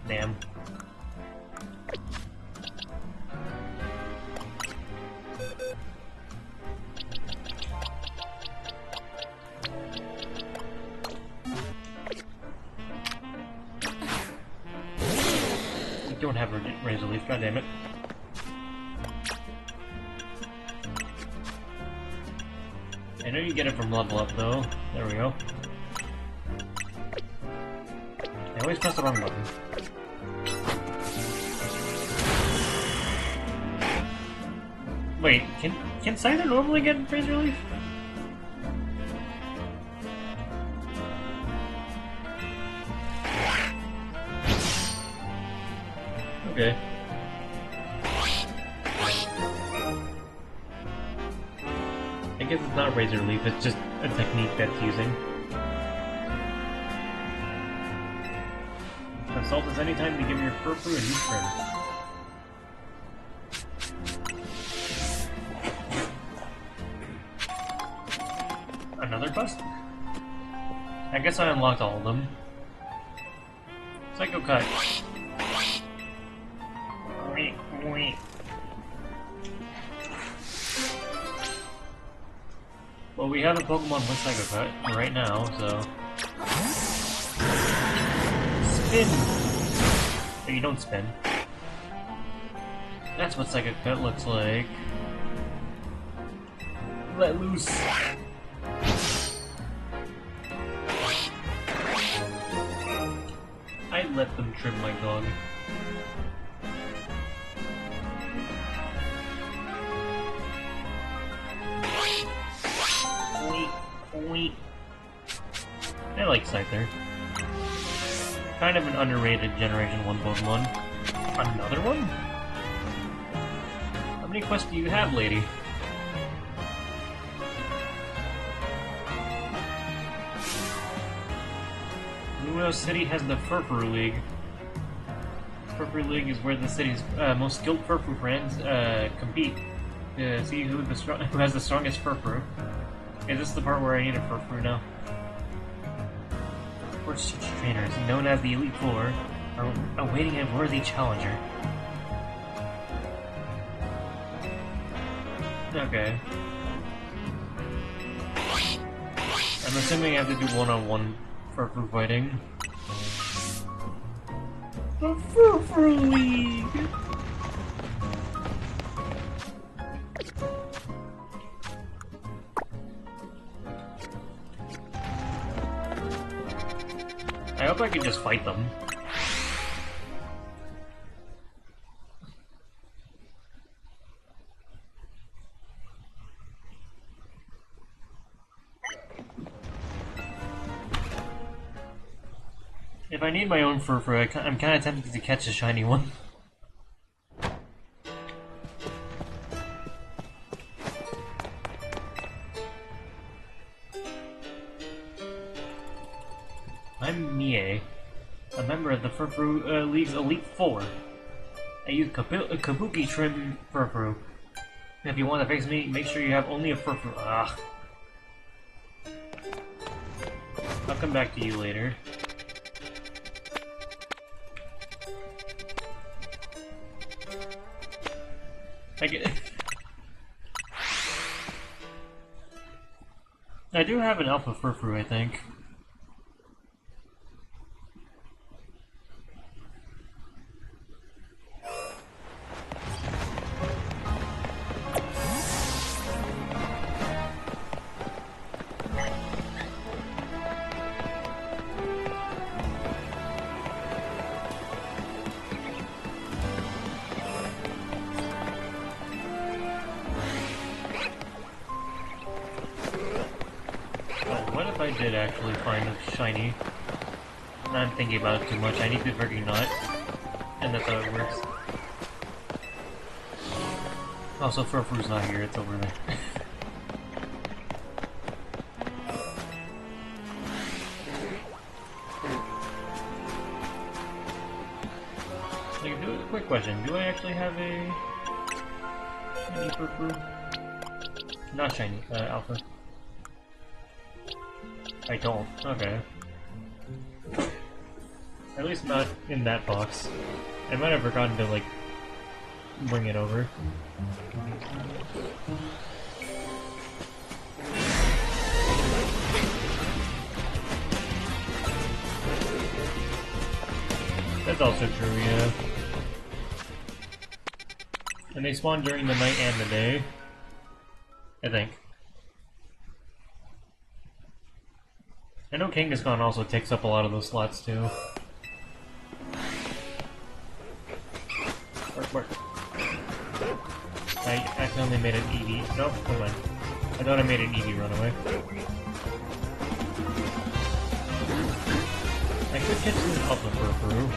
Speaker 1: Damn. don't have a razor leaf, god damn it. I know you get it from level up though. There we go. I always press the wrong button. Wait, can Scyther normally get razor leaf? Okay. I guess it's not razor leaf, it's just a technique that's using. Consult us anytime to give your furfru a new trim. Another quest? I guess I unlocked all of them. Psycho Cut. Well, we have a Pokemon with Psycho Cut right now, so... Spin! Oh, you don't spin. That's what Psycho Cut looks like. Let loose! I let them trim my dog. I like Scyther. Kind of an underrated Generation 1 Pokemon. Another one? How many quests do you have, lady? Luo City has the Furfru League. Furfru League is where the city's most skilled Furfru friends compete. See who has the strongest Furfru. Okay, this is the part where I need a Furfru now. Sports teach trainers, known as the Elite Four, are awaiting a worthy challenger. Okay. I'm assuming I have to do one-on-one Furfru fighting. The Furfru League! I hope I can just fight them. If I need my own Furfru, I'm kind of tempted to catch a shiny one. I'm Mie, a member of the Furfru League's Elite Four. I use Kabuki Trim Furfru. If you want to face me, make sure you have only a Furfru. Ugh. I'll come back to you later. I do have an Alpha Furfru, I think. What if I did actually find a shiny? I'm thinking about it too much. I need to freaking not. And that's how it works. Also, Furfru's not here, it's over there. Like, quick question, do I actually have a shiny Furfru? Not shiny, Alpha. I don't. Okay. At least not in that box. I might have forgotten to, like, bring it over. That's also true, yeah. And they spawn during the night and the day. I think. I know Kangaskhan also takes up a lot of those slots too. Work. I accidentally made an EV. Nope, never mind. I thought I made an EV runaway. I could catch this up with Furfuru.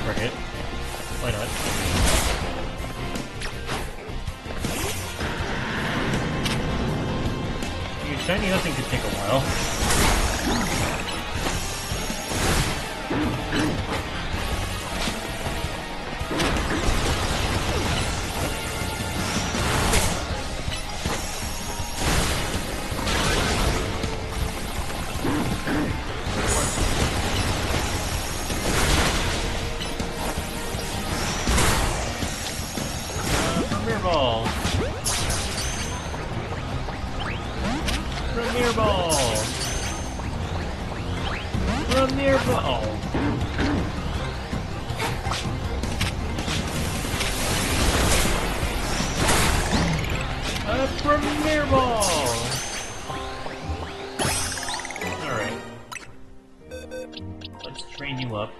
Speaker 1: Frick it. Why not? Shiny hunting could take a while. Premier Ball! Premier Ball! Premier Ball! A Premier Ball! Alright. Let's train you up.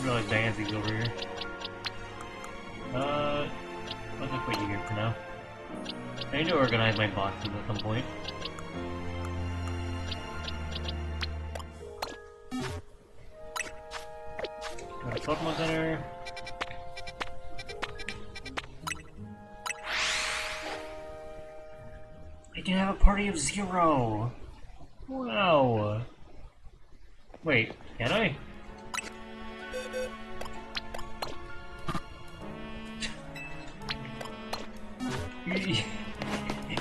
Speaker 1: Like Dianthie's over here. I'll just put you here for now. I need to organize my boxes at some point. Go to Pokemon Center. I can have a party of 0! Wow! Wait, can I?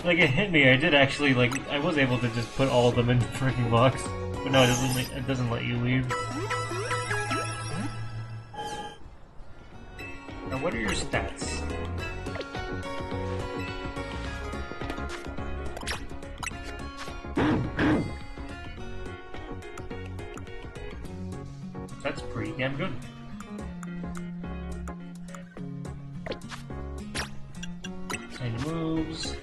Speaker 1: Like, it hit me, I did actually, like, I was able to just put all of them in the freaking box. But no, it doesn't let you leave. Now, what are your stats? That's pretty damn good. Any moves?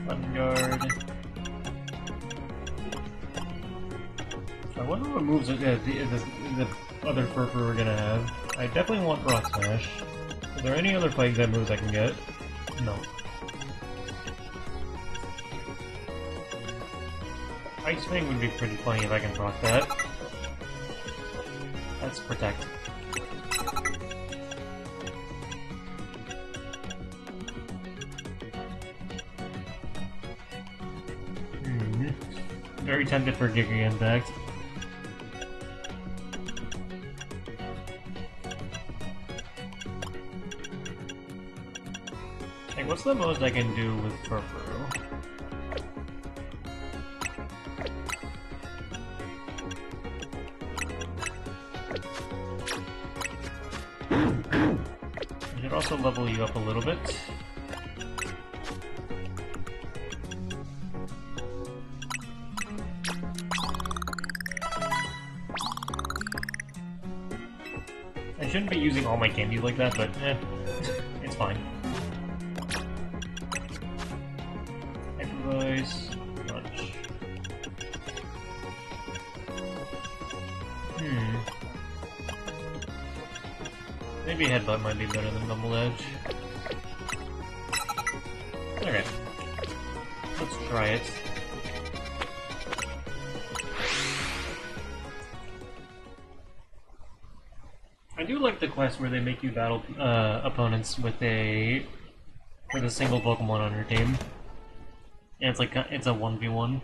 Speaker 1: Button guard. I wonder what moves the other Furfur we're gonna have. I definitely want Rock Smash. Are there any other Plague Type moves I can get? No. Ice Fang would be pretty funny if I can proc that. Let's Protect. Very tempted for Giga Impact. Hey, what's the most I can do with Furfuru? I should also level you up a little bit. I shouldn't be using all my candies like that, but it's fine. Hypervoice, Punch. Maybe Headbutt might be better than Double Edge. Okay. Let's try it. I do like the quest where they make you battle opponents with a single Pokemon on your team, and it's a 1v1.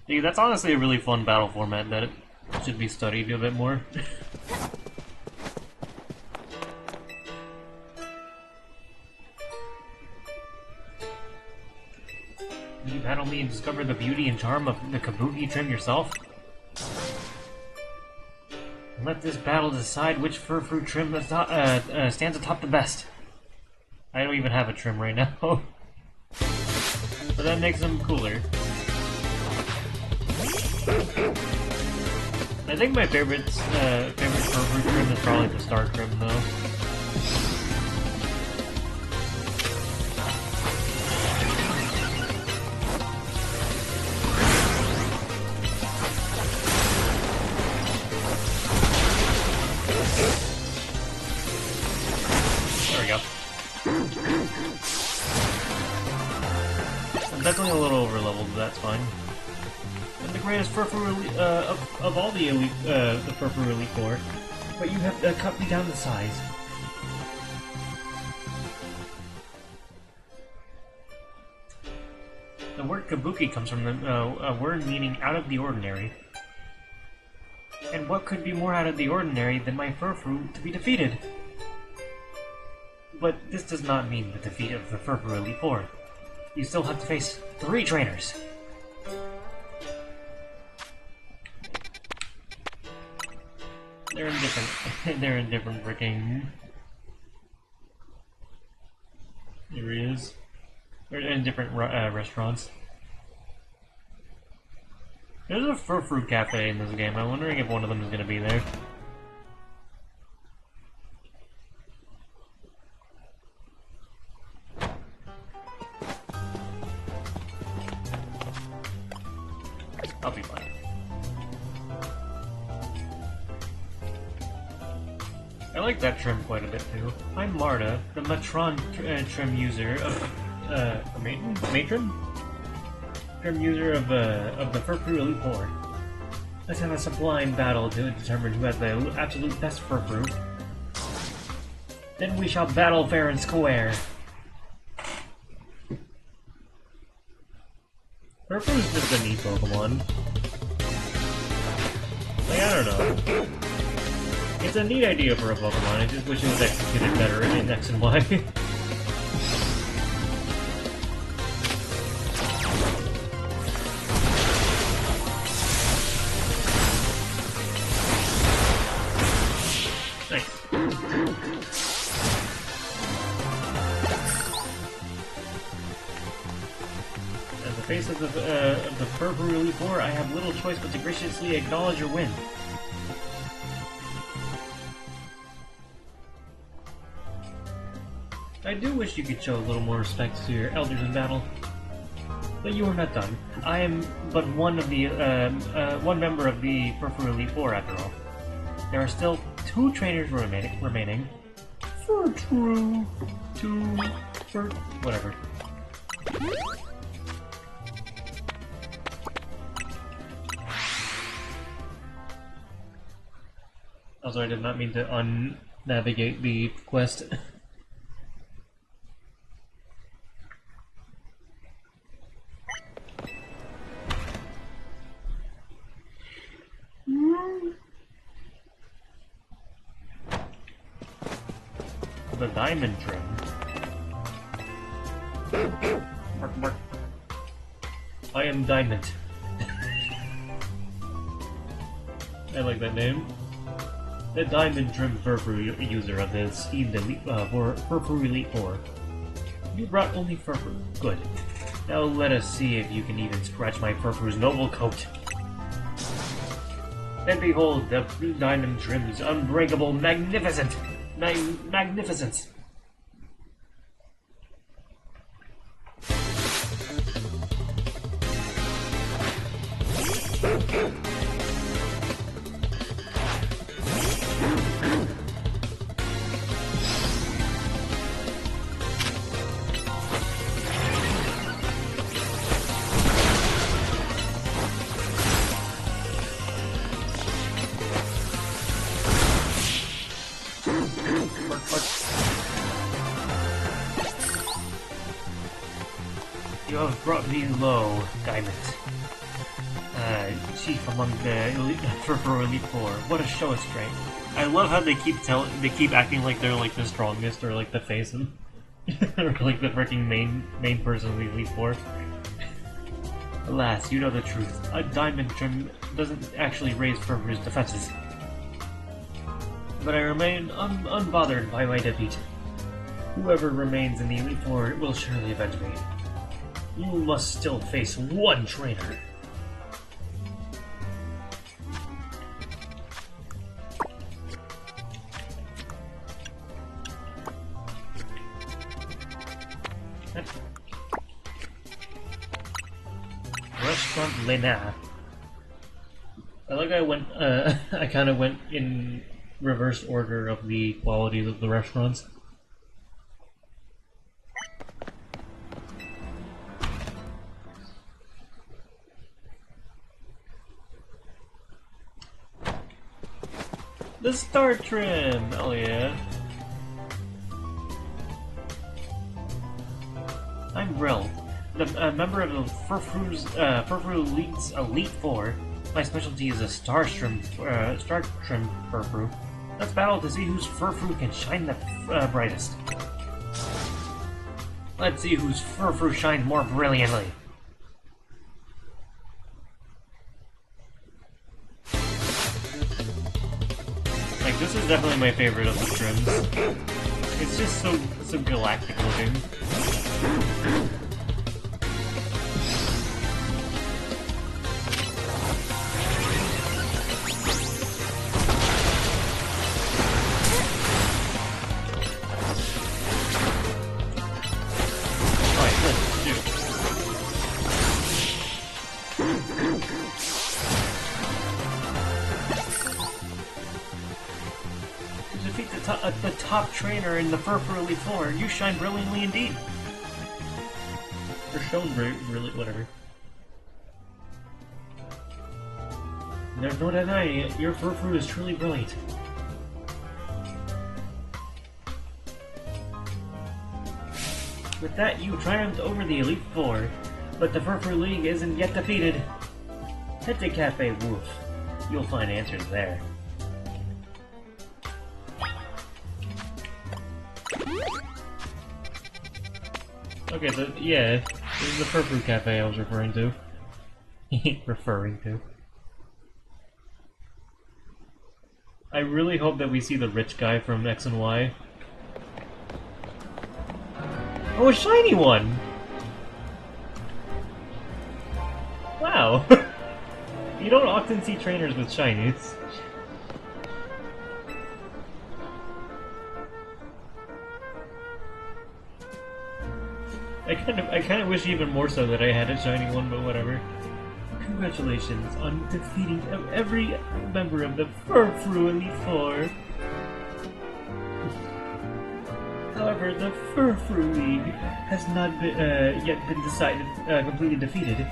Speaker 1: Yeah, that's honestly a really fun battle format that should be studied a bit more. You battle me and discover the beauty and charm of the Kabuki trim yourself? Let this battle decide which fur-fruit trim stands atop the best. I don't even have a trim right now. But that makes them cooler. I think my favorite fur-fruit trim is probably the star trim, though. I'm definitely a little overleveled, but that's fine. I'm the greatest fur-fruit of all the elite, the fur-fruit Elite Four, but you have cut me down to size. The word kabuki comes from a word meaning out of the ordinary. And what could be more out of the ordinary than my fur-fruit to be defeated? But this does not mean the defeat of the fur-fruit Elite Four. You still have to face 3 trainers. They're in different. They're in different freaking areas. They're in different restaurants. There's a fur-fruit cafe in this game. I'm wondering if one of them is going to be there. I'll be fine. I like that trim quite a bit too. I'm Marta, the Matron trim user of matron? Trim user of the fur-fruit Elite Four. Let's have a sublime battle to determine who has the absolute best fur-fruit. Then we shall battle fair and square. Fur-fruit is just a neat Pokemon. Like, I don't know. It's a neat idea for a Pokemon, I just wish it was executed better in X and Y. Nice. As the face of the fur-fruit Elite Four, I have little choice but to graciously acknowledge your win. I do wish you could show a little more respect to your elders in battle. But you are not done. I am but one of the, one member of the fur-fruit Elite Four, after all. There are still 2 trainers remaining. Whatever. Also, I did not mean to unnavigate the quest. The diamond trim. Mark, mark. I am Diamond. I like that name. The diamond trim fur-fruit user of the esteemed fur-fruit Elite Four. You brought only fur-fruit. Good. Now let us see if you can even scratch my fur-fruit's noble coat. Then behold the diamond trim's unbreakable magnificence. You have brought me low, Diamond. Chief among the fur-fruit Elite Four. What a show of strength! I love how they keep acting like they're like the strongest or like the face of, or like the freaking main person of the Elite Four. Alas, you know the truth. A diamond trim doesn't actually raise fur-fruit's defenses. but I remain unbothered by my defeat. Whoever remains in the Elite Four will surely avenge me. You must still face one trainer. Restaurant Lena. I like I went, I kind of went in reverse order of the qualities of the restaurants. The star trim! Oh yeah. I'm Rel, a member of the Furfru League's Elite Four. My specialty is a star trim Furfru. Let's battle to see whose Furfru can shine the brightest. Let's see whose Furfru shines more brilliantly. Like, this is definitely my favorite of the trims. It's just so galactic looking. The top trainer in the Furfru Elite Four, you shine brilliantly indeed. Or shone brilliant, whatever. There's no denying it, your Furfru is truly brilliant. With that, you triumphed over the Elite Four, but the Furfru League isn't yet defeated. Head to Cafe Wolf. You'll find answers there. Okay, so yeah, this is the Furfru Cafe I was referring to. I really hope that we see the rich guy from X and Y. Oh, a shiny one! Wow! You don't often see trainers with shinies. I kind of wish even more so that I had a shiny one, but whatever. Congratulations on defeating every member of the Furfru Elite Four. However, the Furfru League has not been, yet been decided, completely defeated.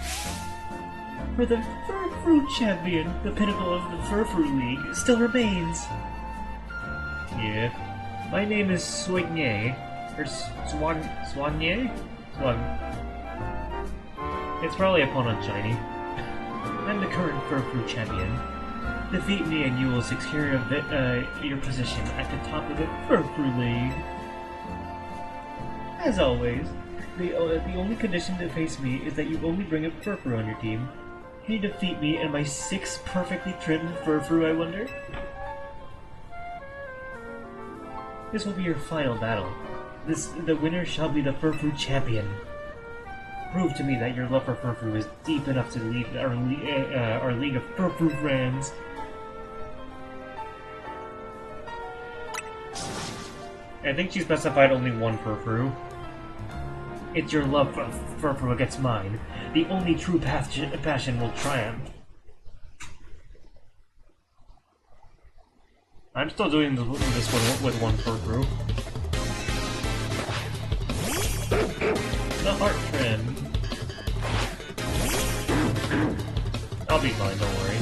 Speaker 1: For the Furfru champion, the pinnacle of the Furfru League still remains. Yeah. My name is Soigne, or Soigne? It's probably opponent shiny. I'm the current Furfru champion. Defeat me and you will secure your position at the top of the Furfru League. As always, the only condition to face me is that you only bring a Furfru on your team. Can you defeat me and my 6 perfectly trimmed Furfru, I wonder? This will be your final battle. The winner shall be the Furfru champion. Prove to me that your love for Furfru is deep enough to lead our league of Furfru friends. I think she specified only one Furfru. It's your love for Furfru against mine. The only true passion will triumph. I'm still doing this one with one Furfru. The heart trim. I'll be fine, don't worry.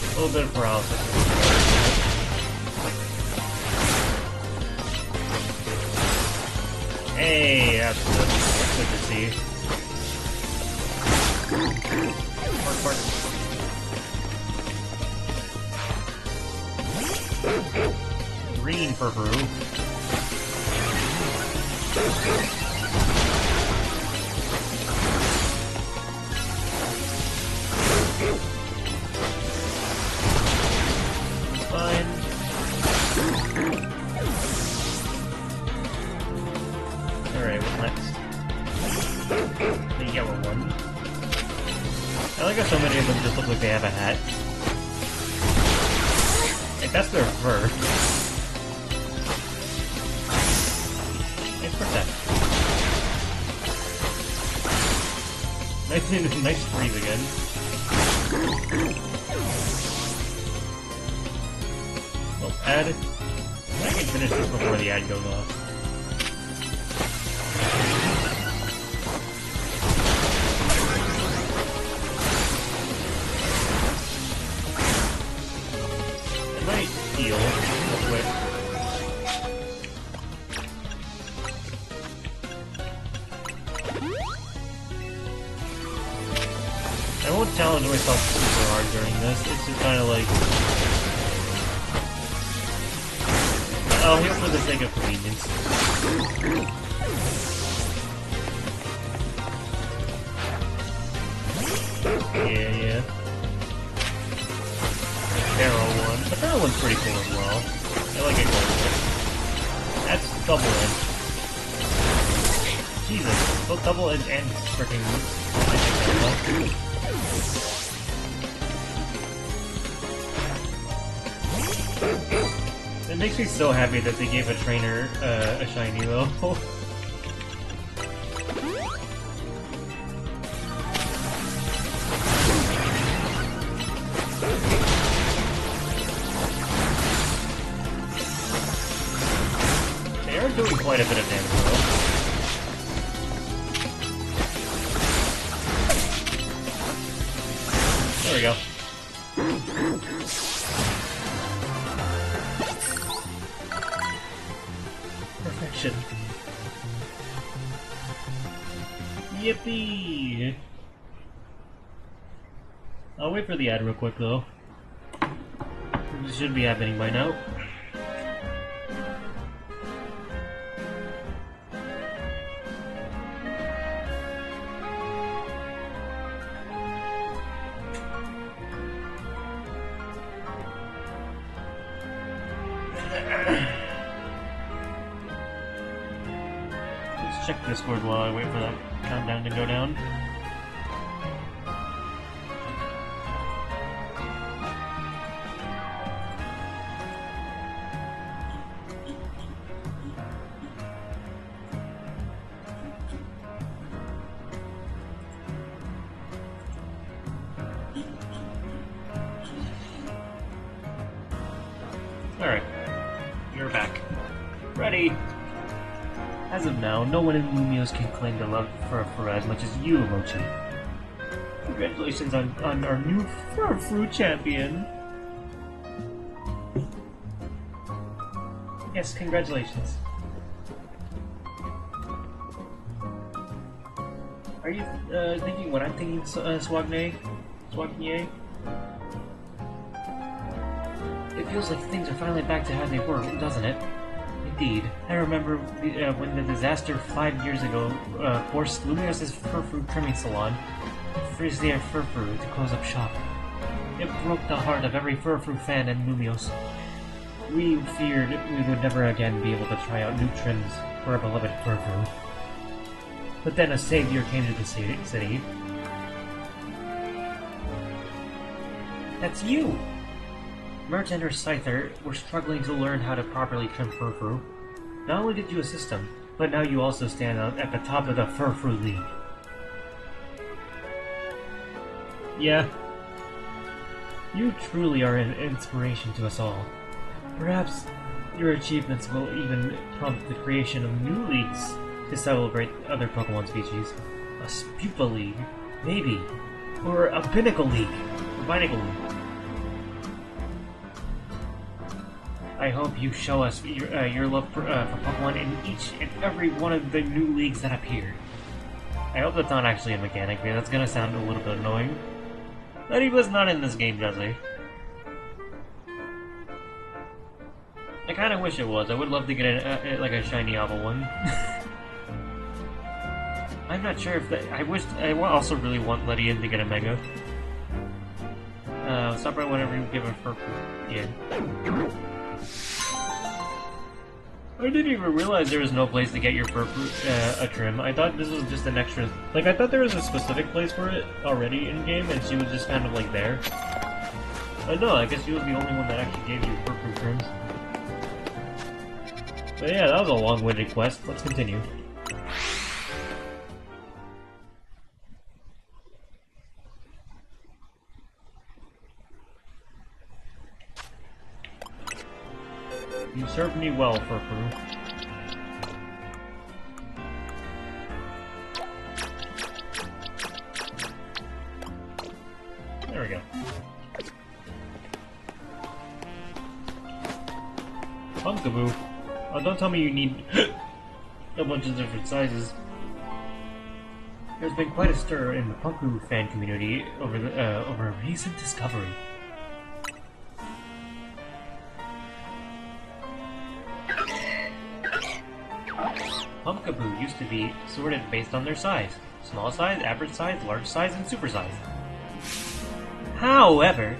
Speaker 1: A little bit of paralysis. Hey, that's good. That's good to see. Green Furfru. I like how so many of them just look like they have a hat. Like, that's their fur. Nice protect. Nice freeze again. Well, ad. I can finish this before the ad goes off. It might heal real quick. I won't challenge myself super hard during this. It's just kind of like... I'll heal for the sake of convenience. Yeah. The Pharaoh one. The Pharaoh one's pretty cool as well. I like it going. That's double edge. Jesus, both double edge and freaking... It makes me so happy that they gave a trainer a shiny though. They are doing quite a bit of damage though. There we go. Perfection. Yippee! I'll wait for the ad real quick though. This should be happening by now. Let's check Discord while I wait for that countdown to go down. Alright, you're back. Ready! As of now, no one in Lumiose can claim to love Furfru as much as you, Mochi. Congratulations on our new Furfru champion! Yes, congratulations. Are you thinking what I'm thinking, Swagne? Swagnier? It feels like things are finally back to how they were, doesn't it? Indeed. I remember when the disaster 5 years ago forced Lumiose's Furfru trimming salon, Frisia Furfru, to close up shop. It broke the heart of every Furfru fan in Lumiose. We feared we would never again be able to try out new trims for our beloved Furfru. But then a savior came to the city. That's you! Mert and her scyther were struggling to learn how to properly trim Furfru. Not only did you assist them, but now you also stand out at the top of the Furfru League. Yeah. You truly are an inspiration to us all. Perhaps your achievements will even prompt the creation of new leagues to celebrate other Pokemon species. A Spupa League, maybe. Or a Pinnacle League. A Binacle League. I hope you show us your love for Pokemon in each and every one of the new leagues that appear. I hope that's not actually a mechanic, because that's gonna sound a little bit annoying. Ladiba's not in this game, does he? I kinda wish it was. I would love to get like a shiny Oval one. I'm not sure if that... I also really want Ledian to get a Mega. Stop right whenever you give a Furfru. Yeah. I didn't even realize there was no place to get your fur a trim. I thought this was just an extra... Like, I thought there was a specific place for it already in-game, and she was just kind of, like, there. But no, I guess she was the only one that actually gave you fur trims. But yeah, that was a long-winded quest. Let's continue. You served me well, Furfru. There we go. Punkaboo. Oh, don't tell me you need a bunch of different sizes. There's been quite a stir in the Punku fan community over a recent discovery. Pumpkaboo used to be sorted based on their size. Small size, average size, large size, and super size. However,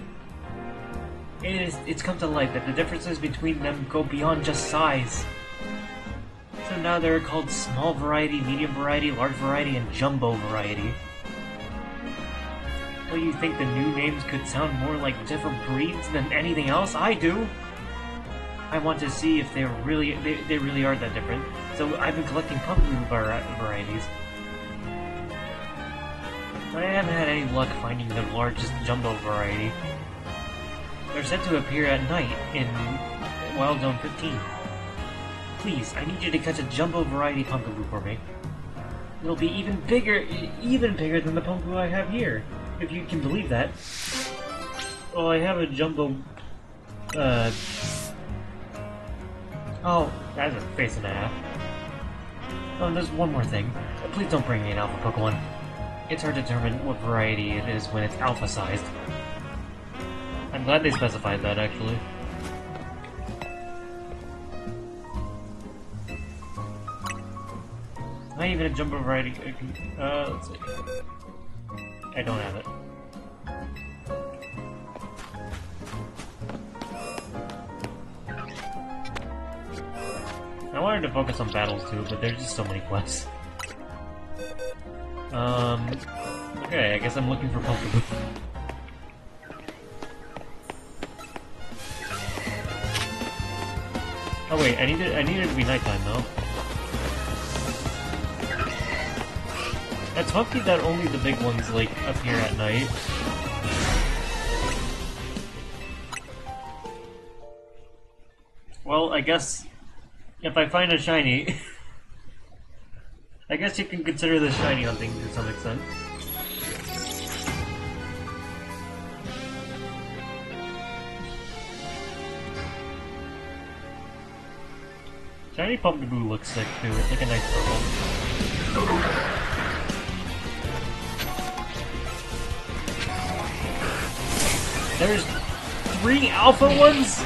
Speaker 1: it's come to light that the differences between them go beyond just size. So now they're called small variety, medium variety, large variety, and jumbo variety. Don't you think the new names could sound more like different breeds than anything else? I do! I want to see if they really are that different. So I've been collecting pumpkin varieties. I haven't had any luck finding the largest jumbo variety. They're said to appear at night in Wild Zone 15. Please, I need you to catch a jumbo variety pumpkin for me. It'll be even bigger than the pumpkin I have here, if you can believe that. Oh, I have a jumbo. Oh, that's a face and a half. Oh, and there's one more thing. Please don't bring me an alpha Pokemon. It's hard to determine what variety it is when it's alpha-sized. I'm glad they specified that, actually. Not even a jumbo variety. Let's see. I don't have it. I wanted to focus on battles too, but there's just so many quests. Okay, I guess I'm looking for Pumpkaboo. Oh wait, I need it to be nighttime though. It's funky that only the big ones like appear at night. Well, I guess if I find a shiny, I guess you can consider this shiny hunting to some extent. Shiny Pumpkaboo looks sick too, it's like a nice purple. There's 3 alpha ones?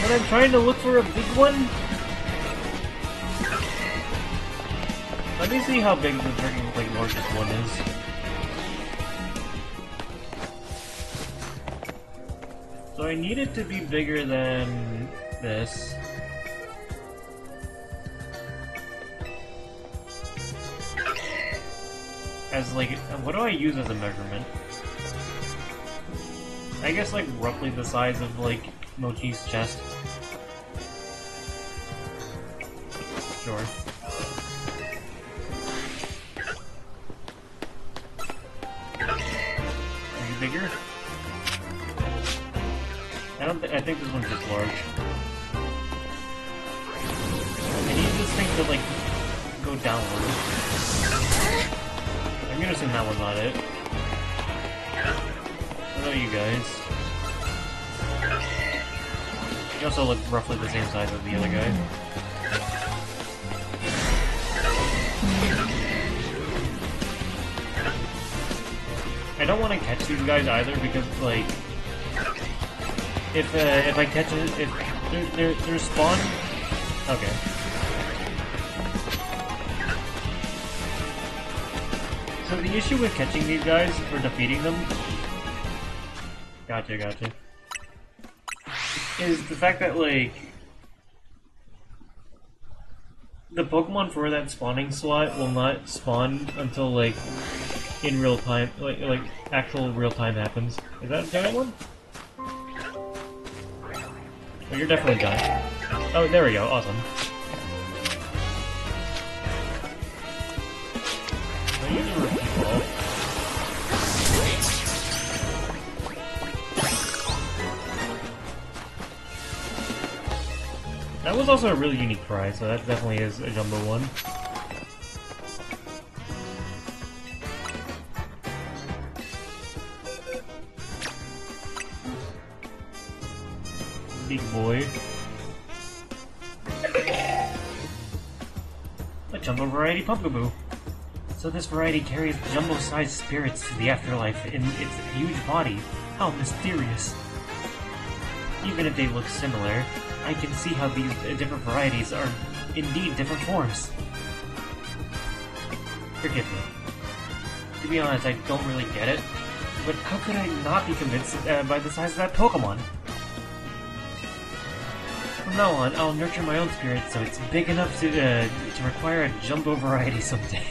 Speaker 1: But I'm trying to look for a big one? Let me see how big the freaking like largest one is. So I need it to be bigger than this. As like, what do I use as a measurement? I guess like roughly the size of like Mochi's chest. Sure. Are you bigger? I think this one's just large. I need this thing to like go downward. I'm gonna assume that one's not it. What about you guys? You also look roughly the same size as the other guy. I don't want to catch these guys either because, like, if I catch it, if they're spawn. Okay. So the issue with catching these guys or defeating them, gotcha, is the fact that like the Pokemon for that spawning slot will not spawn until like in real time, like actual real time happens. Is that a giant one? Oh, you're definitely giant. Oh, there we go. Awesome. I use a repeat ball. That was also a really unique prize, so that definitely is a jumbo one. Big boy. A jumbo variety Pumpkaboo. So this variety carries jumbo-sized spirits to the afterlife in its huge body. How mysterious. Even if they look similar, I can see how these different varieties are indeed different forms. Forgive me. To be honest, I don't really get it, but how could I not be convinced by the size of that Pokemon? From now on, I'll nurture my own spirit so it's big enough to require a jumbo variety someday.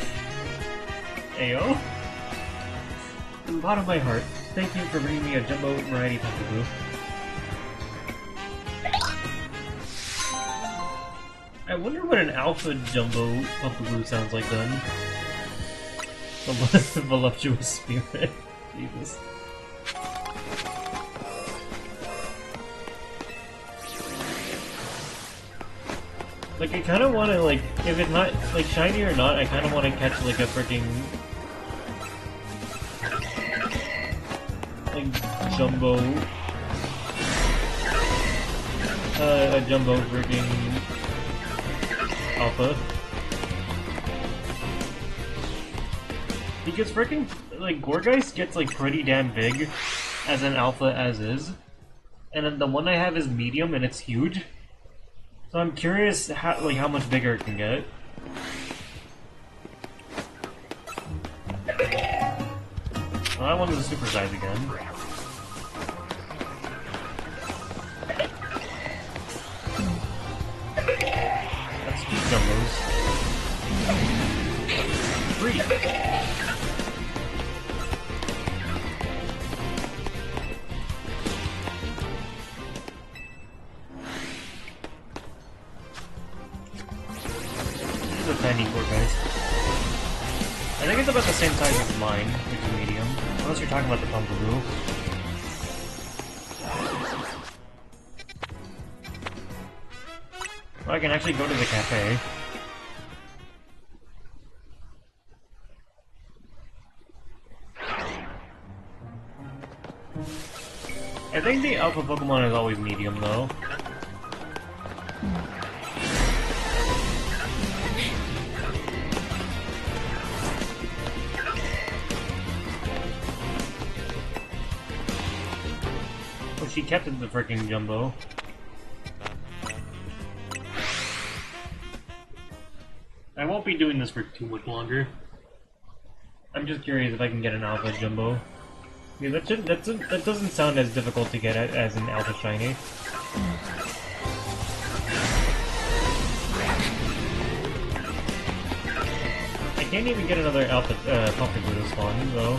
Speaker 1: Ayo? From the bottom of my heart, thank you for bringing me a jumbo variety Pumpkaboo. I wonder what an alpha jumbo Pumpkaboo sounds like then. A voluptuous spirit. Jesus. Like, I kinda wanna, like, if it's not, like, shiny or not, I kinda wanna catch, like, a freaking... like, jumbo... a jumbo freaking... alpha. Because freaking, like, Gourgeist gets, like, pretty damn big as an alpha as is. And then the one I have is medium and it's huge. So I'm curious how much bigger it can get. Well, that one is a super size again. That's two jumbos. Three. This is a tiny Gourgeist. I think it's about the same size as mine, which is medium. Unless you're talking about the Pumpkaboo. Well, I can actually go to the cafe. I think the alpha Pokemon is always medium, though. Well, she kept it the freaking jumbo. I won't be doing this for too much longer. I'm just curious if I can get an alpha jumbo. Yeah, that doesn't sound as difficult to get as an alpha shiny. I can't even get another alpha Pumpkaboo to spawn, though.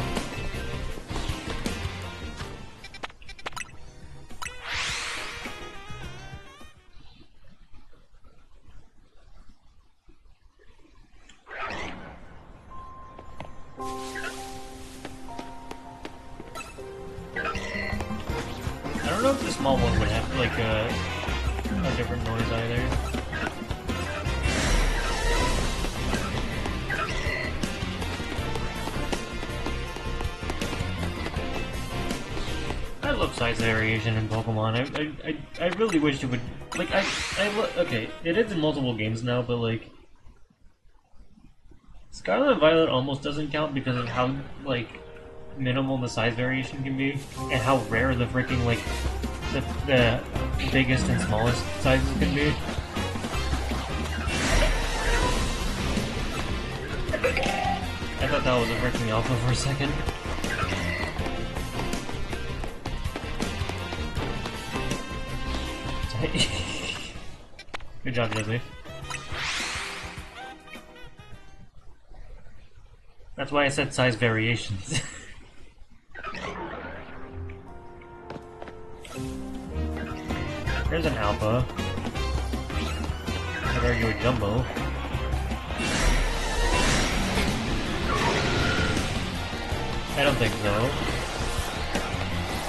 Speaker 1: I don't know if the small one would have, like, a different noise either. I love size variation in Pokemon. I really wish it would, like, okay, it is in multiple games now, but, like, Scarlet and Violet almost doesn't count because of how, like, minimal the size variation can be, and how rare the freaking, like, the biggest and smallest sizes can be. I thought that was a freaking alpha for a second. Good job, Jesse. That's why I said size variations. There's an alpha. I'd argue a jumbo. I don't think so.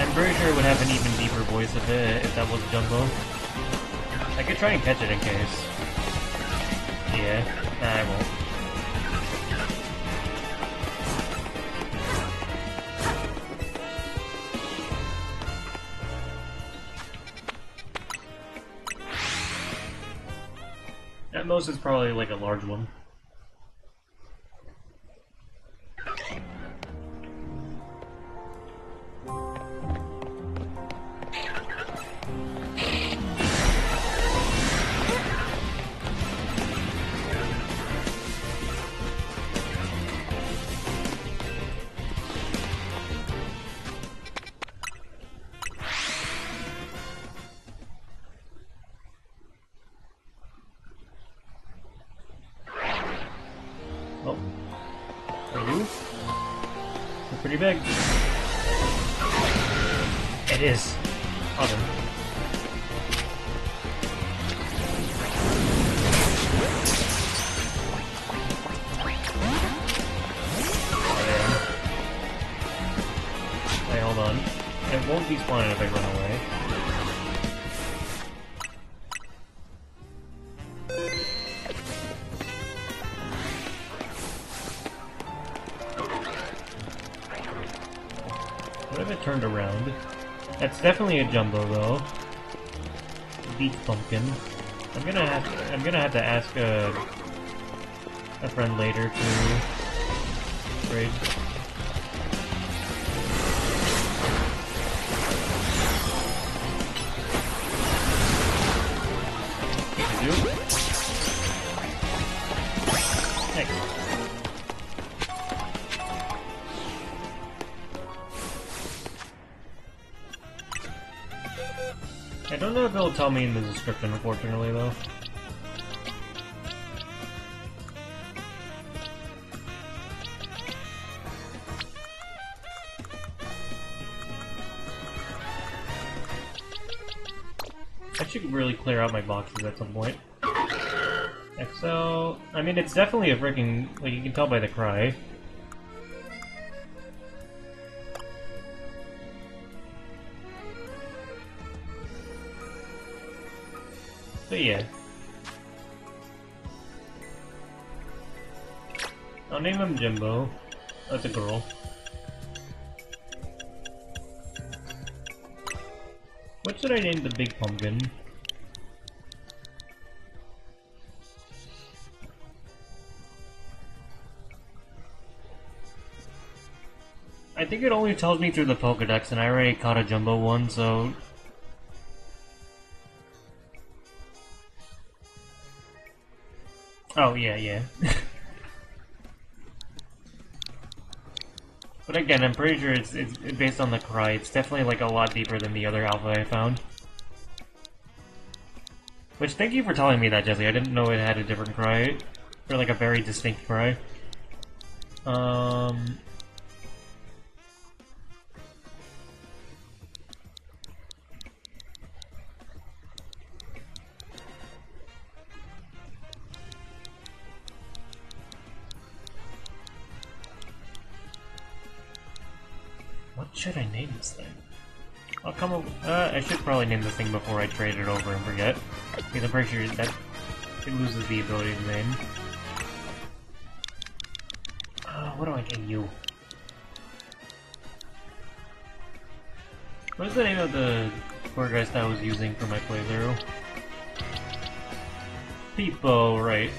Speaker 1: I'm pretty sure it would have an even deeper voice if that was jumbo. I could try and catch it in case. Yeah, nah, I won't. At most, it's probably like a large one. Oh. Are you? You're pretty big. It is. Awesome. Wait, hold on. It won't be spawning if I run away. What if it turned around? That's definitely a jumbo though. Beach pumpkin. I'm gonna have to ask a friend later to trade. I don't know if it'll tell me in the description, unfortunately, though. I should really clear out my boxes at some point. XL... I mean, it's definitely a freaking... like, you can tell by the cry. But yeah. I'll name him Jimbo. That's a girl. What should I name the big pumpkin? I think it only tells me through the Pokedex, and I already caught a jumbo one, so... Oh, yeah. But again, I'm pretty sure it's based on the cry. It's definitely like a lot deeper than the other alpha I found. Which, thank you for telling me that, Jesse. I didn't know it had a different cry. Or like a very distinct cry. What should I name this thing? I'll come up. I should probably name this thing before I trade it over and forget. Because I'm pretty sure that it loses the ability to name. What do I name you? What is the name of the poor guy that I was using for my playthrough? Peepo, right.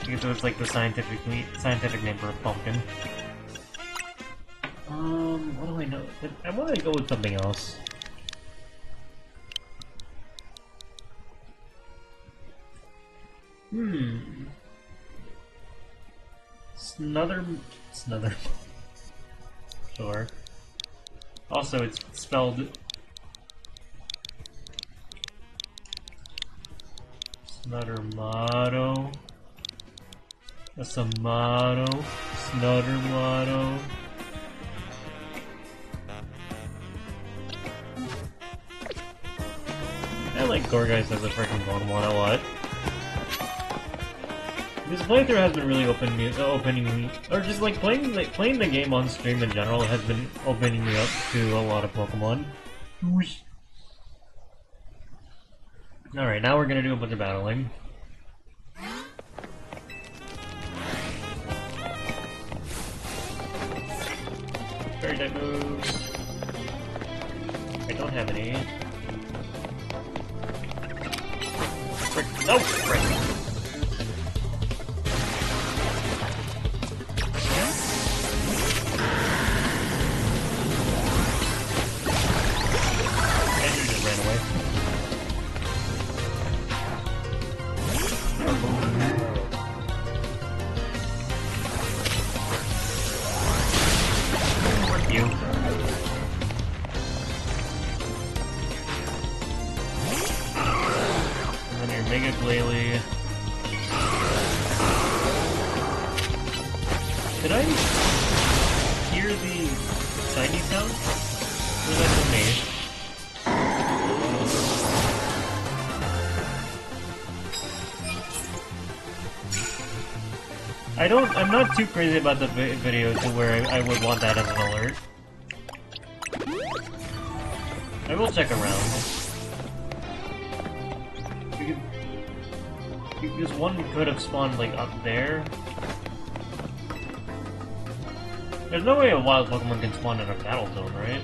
Speaker 1: Because it was like the scientific name for a pumpkin. What do I know? I want to go with something else. Snother. Sure. Also, it's spelled Snuttermotto. A Samato, Snuttermato. I like Gorgeist as a freaking Pokemon a lot. This playthrough has been really opening me, or just like playing the game on stream in general has been opening me up to a lot of Pokemon. Alright, now we're gonna do a bunch of battling. Fairy type moves. I don't have any. Frick. No! Frick! Andrew just ran away. You. And then your Mega Glalie. Did I hear the shiny sound? Or was that just me? I'm not too crazy about the video to where I would want that as an alert. I will check around. Because one could have spawned, like, up there. There's no way a wild Pokemon can spawn in a battle zone, right?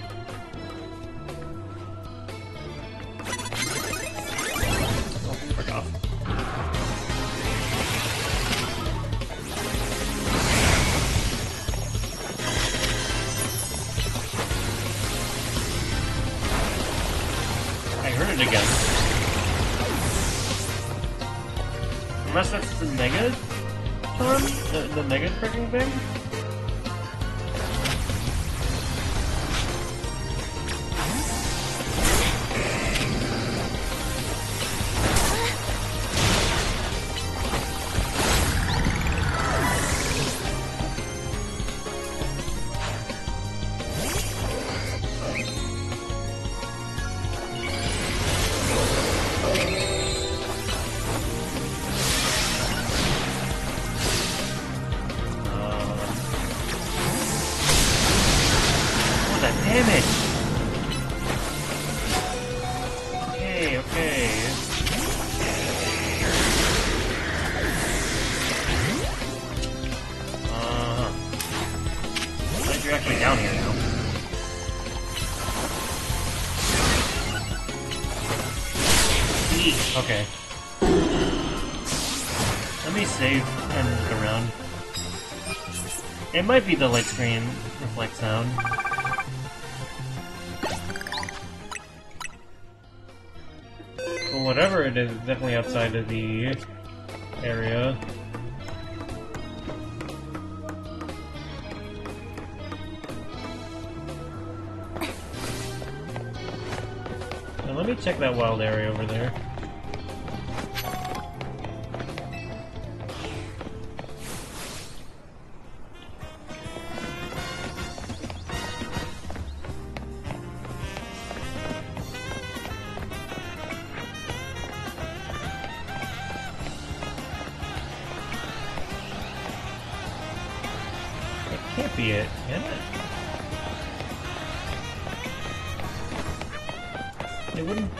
Speaker 1: Oh, frick off. I heard it again. Unless that's the Mega Charm? The Mega freaking thing? Damage! Okay, okay. Glad you're actually down here now. Eek. Okay. Let me save and look around. It might be the light screen reflect sound. Whatever it is, it's definitely outside of the area. Now let me check that wild area over there. Can't be it, can it? It wouldn't...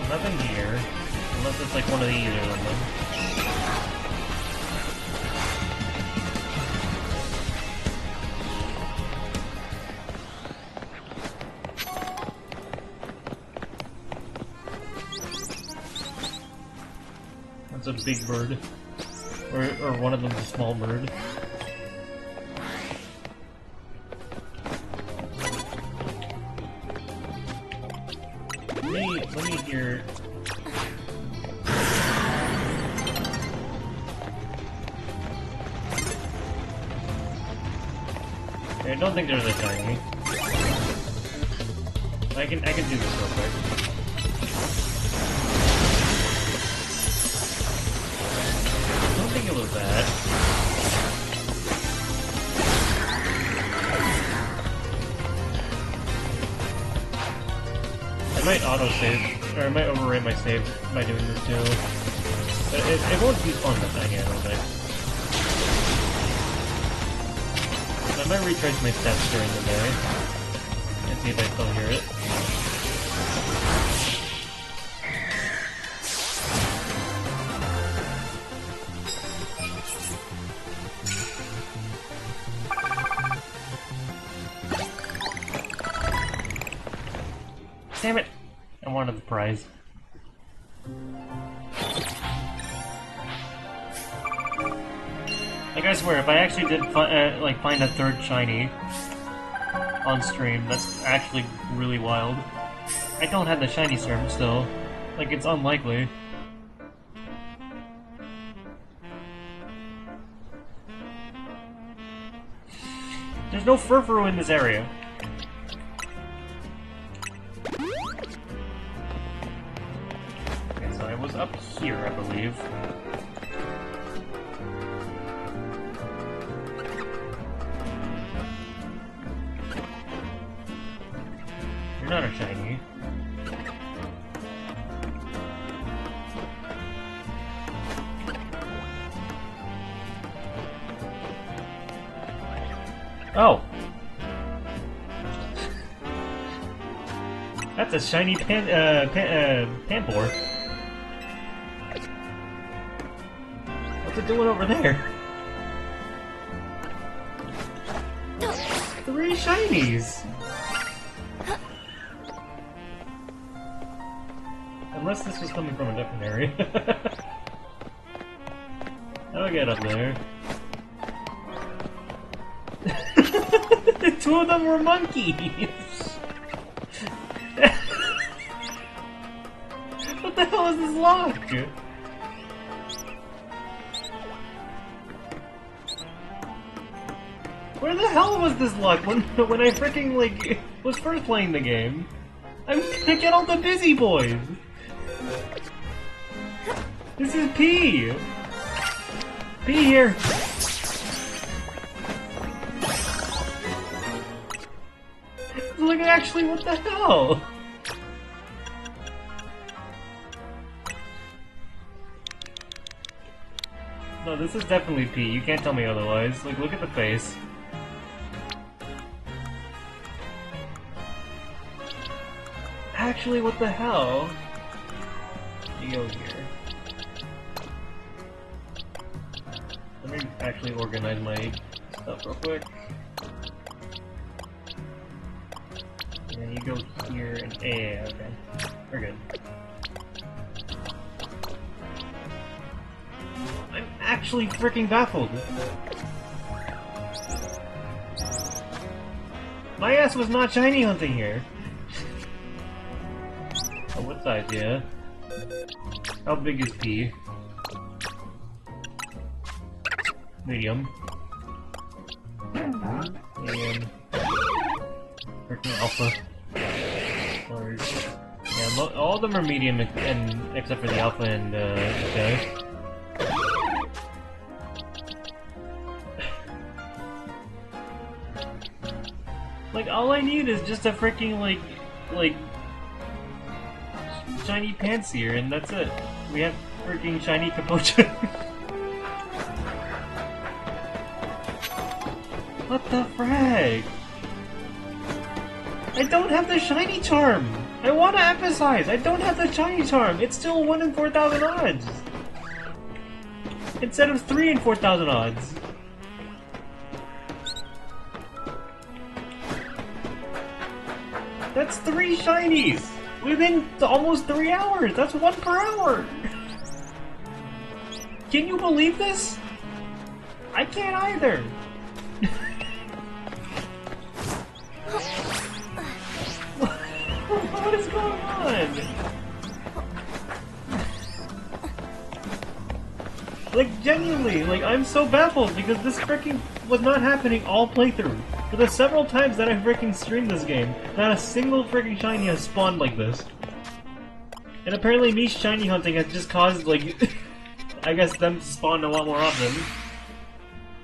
Speaker 1: Nothing here, unless it's like one of these or something. That's a big bird. Or one of them's a small bird. let me hear. I don't think there's a shiny. I can do this real quick. I don't think it was that. I might auto-save, or I might overwrite my save by doing this too. But it won't be fun to find, I don't think. I might retrace my steps during the day and see if I still hear it. Damn it! I wanted the prize. Like, I swear, if I actually did find a third shiny on stream, that's actually really wild. I don't have the shiny serum still. Like, it's unlikely. There's no Furfuru in this area. Okay, so I was up here, I believe. You're not a shiny. Oh! That's a shiny Panpour. What's it doing over there? 3 shinies! Unless this was coming from a different area. How do I get up there? 2 of them were monkeys! What the hell is this lock? Where the hell was this lock when I freaking, like, was first playing the game? I'm gonna get all the busy boys! This is P! P here! Like, actually, what the hell? No, this is definitely P. You can't tell me otherwise. Like, look at the face. Actually, what the hell? You go here. Let me actually organize my stuff real quick. And then you go here and yeah, okay. We're good. I'm actually freaking baffled. My ass was not shiny hunting here. Oh, what size, yeah? How big is P? Medium. Medium. Freaking alpha. Large. Yeah, all of them are medium, and except for the alpha and okay. Like, all I need is just a freaking like shiny Panseer, and that's it. We have freaking shiny Capuchin. What the frag? I don't have the shiny charm! I want to emphasize, I don't have the shiny charm! It's still 1 in 4,000 odds! Instead of 3 in 4,000 odds! That's 3 shinies! Within almost 3 hours! That's 1 per hour! Can you believe this? I can't either! What is going on? on! Like, genuinely, like, I'm so baffled because this freaking was not happening all playthrough. For the several times that I freaking streamed this game, not a single freaking shiny has spawned like this. And apparently me shiny hunting has just caused, like, I guess them to spawn a lot more often.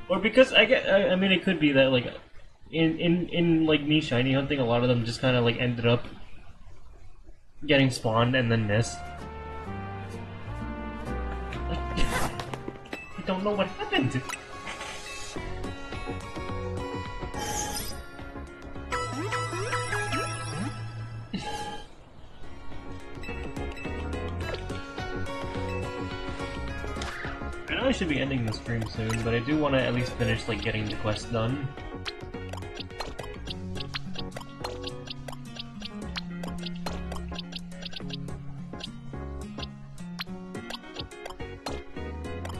Speaker 1: Or because, I mean, it could be that, like, in like, me shiny hunting, a lot of them just kind of, like, ended up getting spawned and then missed. I don't know what happened. I know I should be ending the stream soon, but I do want to at least finish, like, getting the quest done.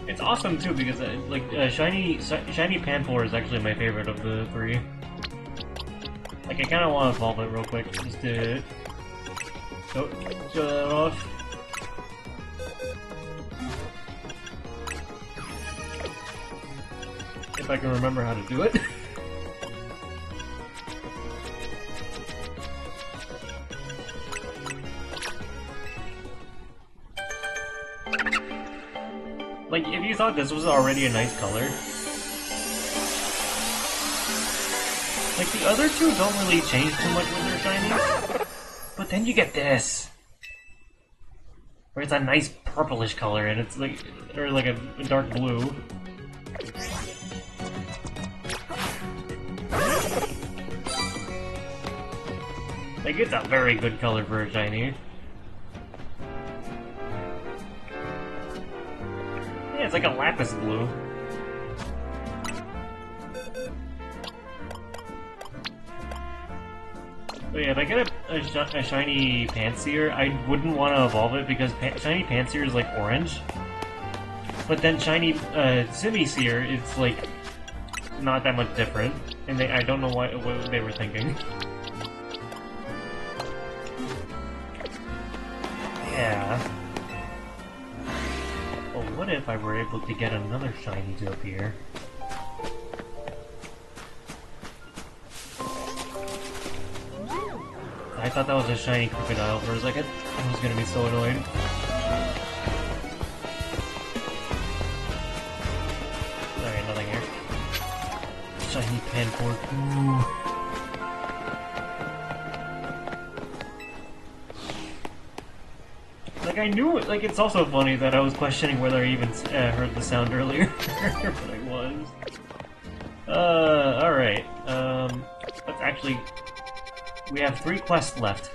Speaker 1: It's awesome too because shiny Panpour is actually my favorite of the three. Like I kind of want to evolve it real quick just to show that off. If I can remember how to do it. Like, if you thought this was already a nice color... Like, the other two don't really change too much with their shinies. But then you get this! Where it's a nice purplish color, and it's like... or like a dark blue. Like, it's a very good color for a shiny. Yeah, it's like a lapis blue. But yeah, if I get a shiny Pansear, I wouldn't want to evolve it because shiny Pansear is like orange. But then shiny Simisear, it's like not that much different, and I don't know what they were thinking. Yeah. Well, what if I were able to get another shiny to appear? I thought that was a shiny crocodile for a second. I was gonna be so annoyed. Alright, nothing here. Shiny Panpour. Ooh. Like, I knew it. Like, it's also funny that I was questioning whether I even heard the sound earlier. But I was. Alright. Let's actually... We have 3 quests left.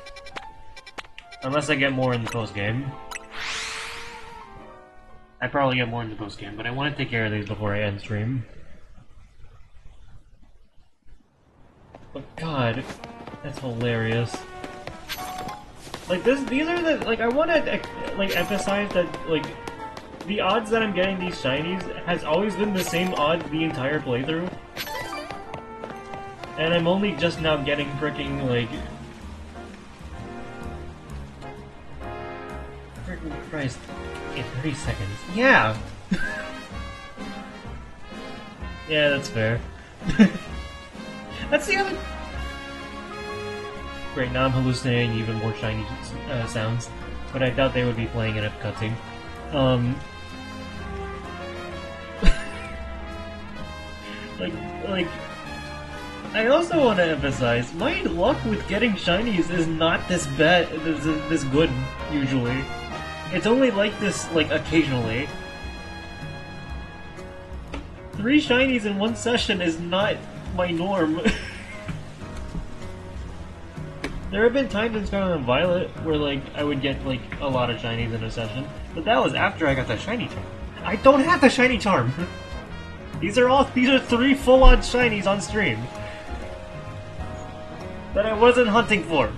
Speaker 1: Unless I get more in the post-game. I probably get more in the post-game, but I want to take care of these before I end stream. But god, that's hilarious. Like these are the, like, I want to, like, emphasize that, like, the odds that I'm getting these shinies has always been the same odds the entire playthrough. And I'm only just now getting freaking, like... Freaking Christ. In 30 seconds. Yeah! Yeah, that's fair. That's the other... Great, now I'm hallucinating even more shiny sounds. But I doubt they would be playing in a cutscene. Like... I also want to emphasize, my luck with getting shinies is not this bad, this good, usually. It's only like this, like, occasionally. 3 shinies in one session is not my norm. There have been times in Scarlet and Violet where, like, I would get, like, a lot of shinies in a session, but that was after I got the shiny charm. I don't have the shiny charm! These are 3 full-on shinies on stream. That I wasn't hunting for.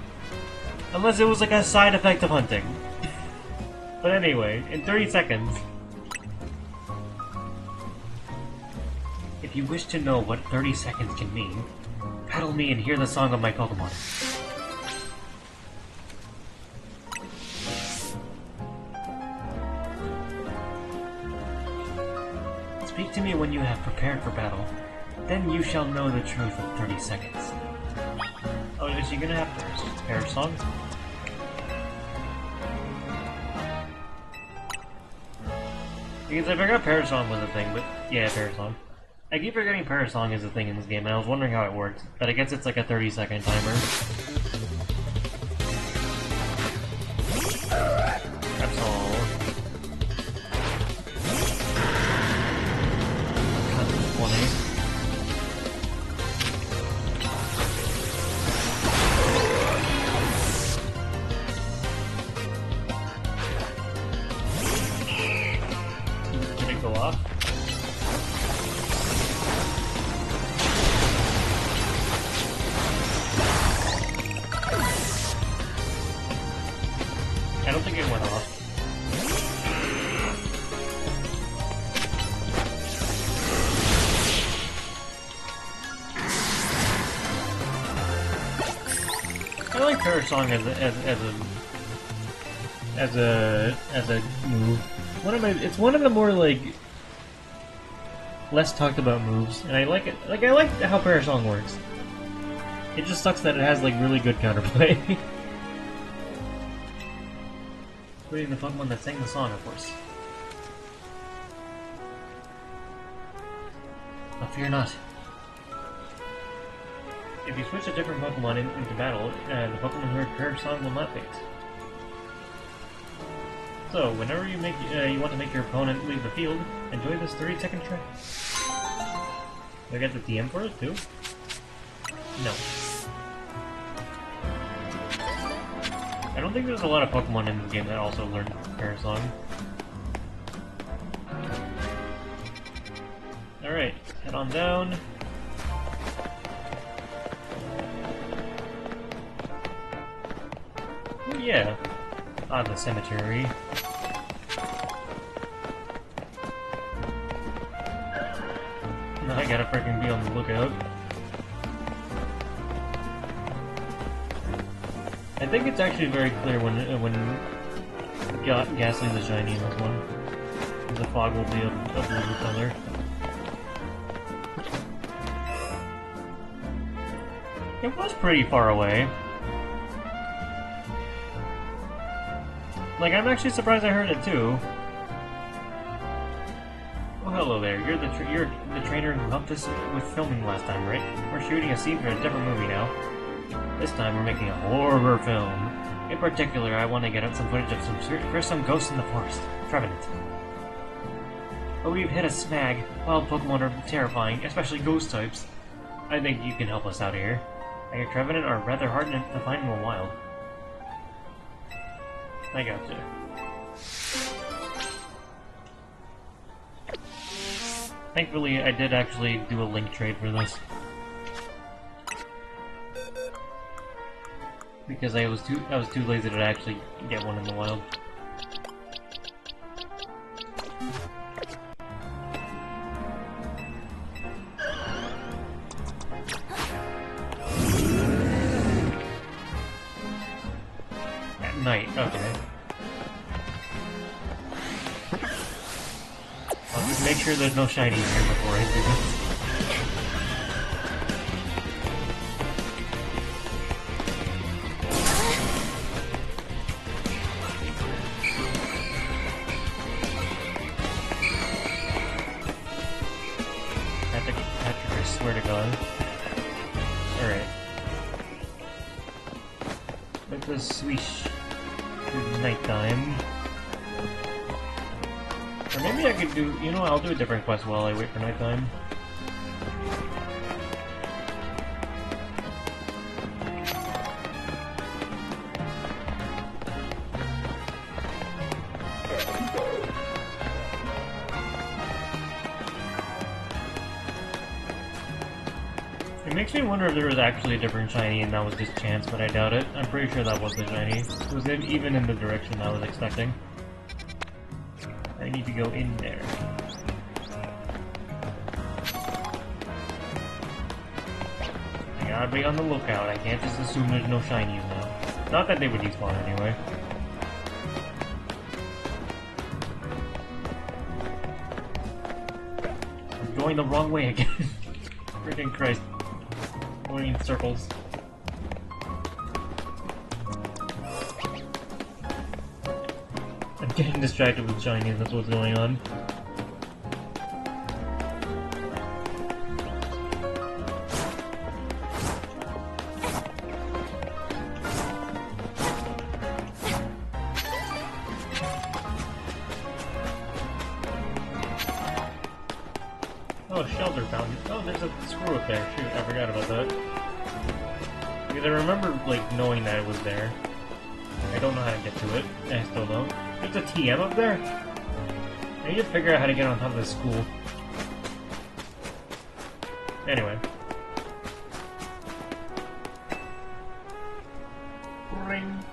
Speaker 1: Unless it was like a side effect of hunting. But anyway, in 30 seconds. If you wish to know what 30 seconds can mean, paddle me and hear the song of my Pokemon. Speak to me when you have prepared for battle. Then you shall know the truth in 30 seconds. Oh, is she gonna have her song? Because I forgot Parasong was a thing, but yeah, Parasong. I keep forgetting Parasong is a thing in this game, and I was wondering how it worked. But I guess it's like a 30-second timer. That's all. That's 20. Did it go off? I don't think it went off. I like Parasong as a move. It's one of the more like less talked about moves, and I like it. Like I like how Parasong works. It just sucks that it has like really good counterplay. Including the Pokemon that sang the song, of course. But fear not. If you switch a different Pokemon into battle, the Pokemon who heard Parasong will not fade. So, whenever you want to make your opponent leave the field, enjoy this 30-second track. Do I get the TM for it too? No. I don't think there's a lot of Pokemon in this game that also learn Parasong. Alright, head on down. Oh yeah, the cemetery. Now I gotta freaking be on the lookout. I think it's actually very clear when Ghastly's a shiny in this one. The fog will be a blue color. It was pretty far away. Like, I'm actually surprised I heard it too. Oh, hello there. You're the trainer who helped us with filming last time, right? We're shooting a scene for a different movie now. This time we're making a horror film. In particular, I want to get out some footage of some gruesome ghosts in the forest. Trevenant. But we've hit a snag. Wild Pokemon are terrifying, especially ghost types. I think you can help us out here. I hear Trevenant are rather hard to find in the wild. I gotcha. Thankfully, I did actually do a link trade for this. Because I was too lazy to actually get one in the wild. At night, okay. I'll just make sure there's no shinies here before I do this. Patrick, I swear to God. Alright. Let this swish through nighttime. Or maybe I could do, you know, I'll do a different quest while I wait for nighttime. It makes me wonder if there was actually a different shiny and that was just chance, but I doubt it. I'm pretty sure that was the shiny. It was even in the direction I was expecting. I need to go in there. I gotta be on the lookout. I can't just assume there's no shinies now. Not that they would despawn anyway. going the wrong way again. Freaking Christ. Going in circles. I'm getting distracted with shinies, that's what's going on. Oh, shelter found. Oh, there's a screw up there. Shoot, I forgot about that. Because I remember, like, knowing that it was there. I don't know how to get to it. I still don't. There's a TM up there? I need to figure out how to get on top of this school. Anyway. Ring.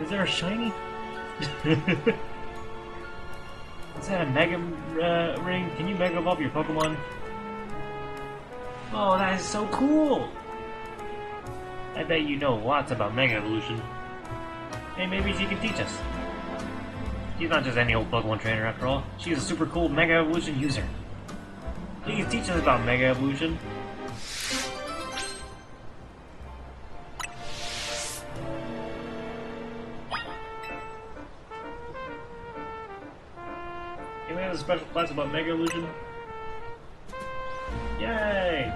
Speaker 1: Is there a shiny? Is that a Mega Ring? Can you Mega Evolve your Pokemon? Oh, that is so cool! I bet you know lots about Mega Evolution. Hey, maybe she can teach us. She's not just any old Pokemon trainer after all. She's a super cool Mega Evolution user. Please teach us about Mega Evolution. Can we have a special class about Mega Evolution? Yay!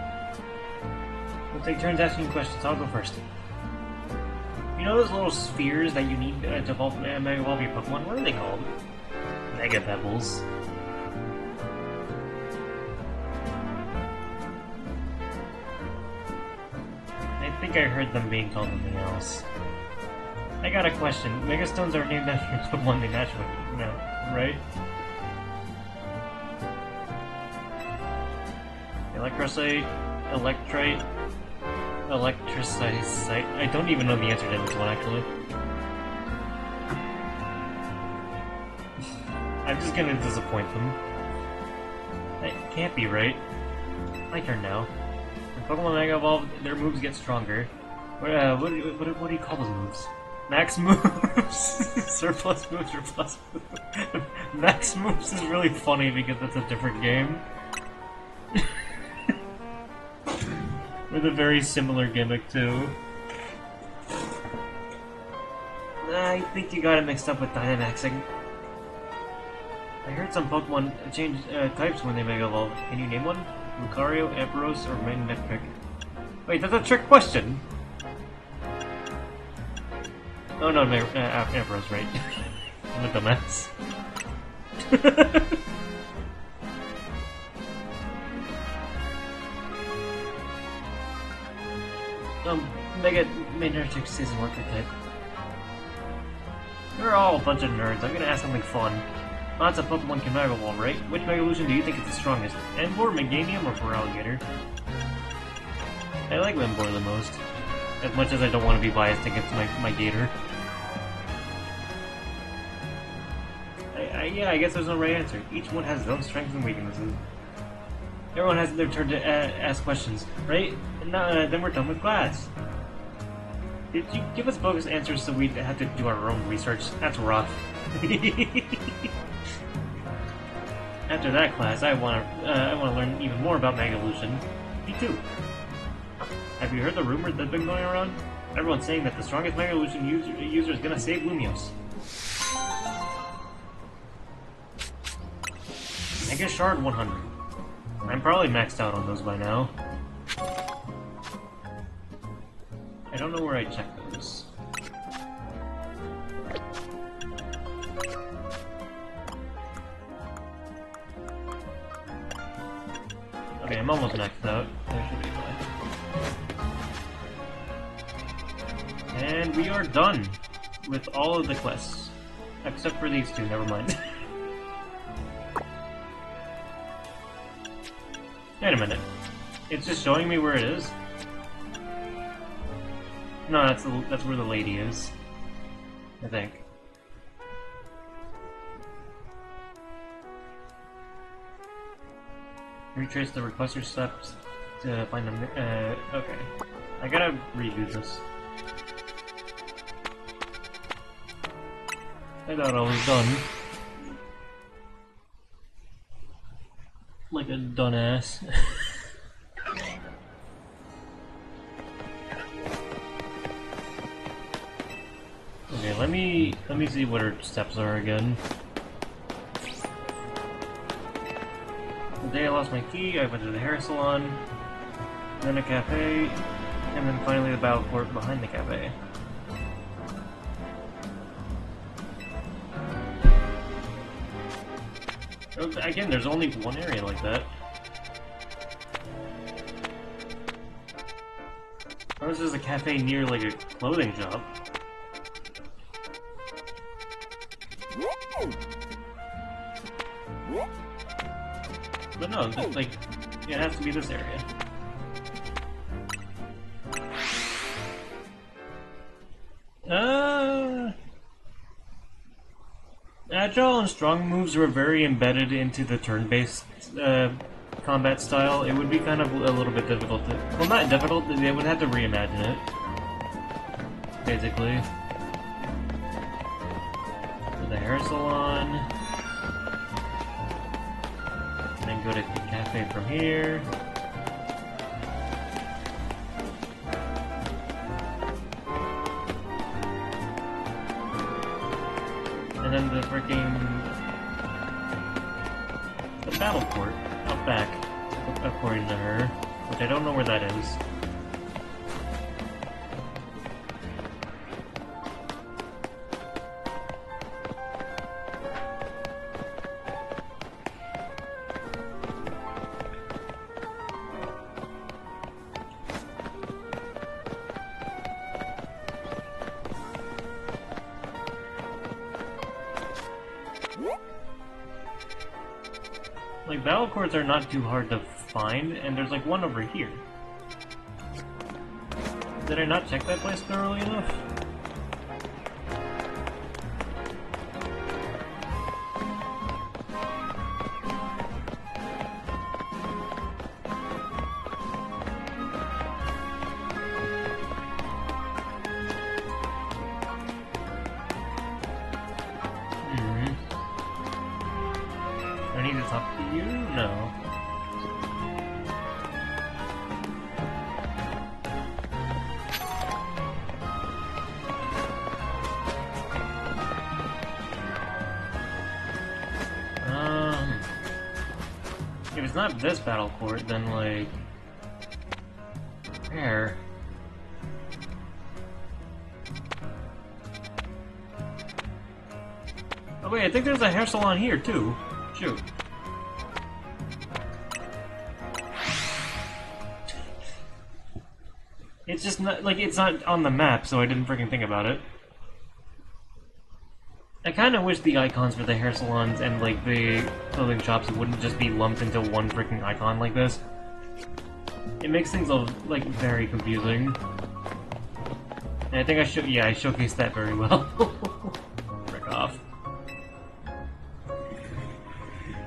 Speaker 1: We'll take turns asking questions. I'll go first. You know those little spheres that you need to evolve, Mega Evolve your Pokemon? What are they called? Mega Pebbles. I think I heard them being called something else. I got a question. Mega Stones are named after Pokemon they match with, no, right? Electrocyte, Electrite, Electricite. I don't even know the answer to this one, actually. I'm just gonna disappoint them. That can't be right. My turn now. When Pokemon Mega Evolve, their moves get stronger. What do you call those moves? Max moves! Surplus moves or plus moves? Max moves is really funny because that's a different game. With a very similar gimmick, too. I think you got it mixed up with Dynamaxing. I heard some Pokemon change types when they Mega Evolve. Can you name one? Lucario, Ampharos, or Magnetric? Wait, that's a trick question! Oh no, Ampharos, right. I'm a dumbass. Mega Magnetric is an electric type. We're all a bunch of nerds. I'm gonna ask something fun. Lots of Pokemon can Mega Evolve, right? Which Mega Evolution do you think is the strongest? Emboar, Meganium, or Feraligatr? I like Emboar the most. As much as I don't want to be biased against my Gator. Yeah, I guess there's no right answer. Each one has its own strengths and weaknesses. Everyone has their turn to ask questions, right? And then we're done with class. Did you give us bogus answers so we'd have to do our own research? That's rough. After that class, I want to learn even more about Mega Evolution. Me too. Have you heard the rumors that's been going around? Everyone's saying that the strongest Mega Evolution user is gonna save Lumios. Mega Shard 100. I'm probably maxed out on those by now. I don't know where I checked those. Okay, I'm almost maxed out. That should be fine. And we are done with all of the quests. Except for these two, never mind. Wait a minute. It's just showing me where it is? No, that's where the lady is. I think. Retrace the requester steps to find them. Okay. I gotta redo this. I thought I was done. like a dunnass. Okay, let me see what her steps are again. The day I lost my key, I went to the hair salon, then a cafe, and then finally the battle court behind the cafe. Again, there's only one area like that. Or this is a cafe near like a clothing shop. But no, like, it has to be this area. Agile and strong moves were very embedded into the turn-based combat style. It would be kind of a little bit difficult to... Well, not difficult, they would have to reimagine it. Basically. The hair salon. And then go to the cafe from here. And then the freaking... the battle court out back, according to her, which I don't know where that is. Like, battle courts are not too hard to find, and there's like one over here. Did I not check that place thoroughly enough? Do I need to talk to you? No. If it's not this battle court, then like... where? Oh wait, I think there's a hair salon here too. Shoot. It's just not, like, it's not on the map, so I didn't freaking think about it. I kinda wish the icons for the hair salons and, like, the clothing shops wouldn't just be lumped into one freaking icon like this. It makes things, like, very confusing. And I think I showcased that very well. Frick off.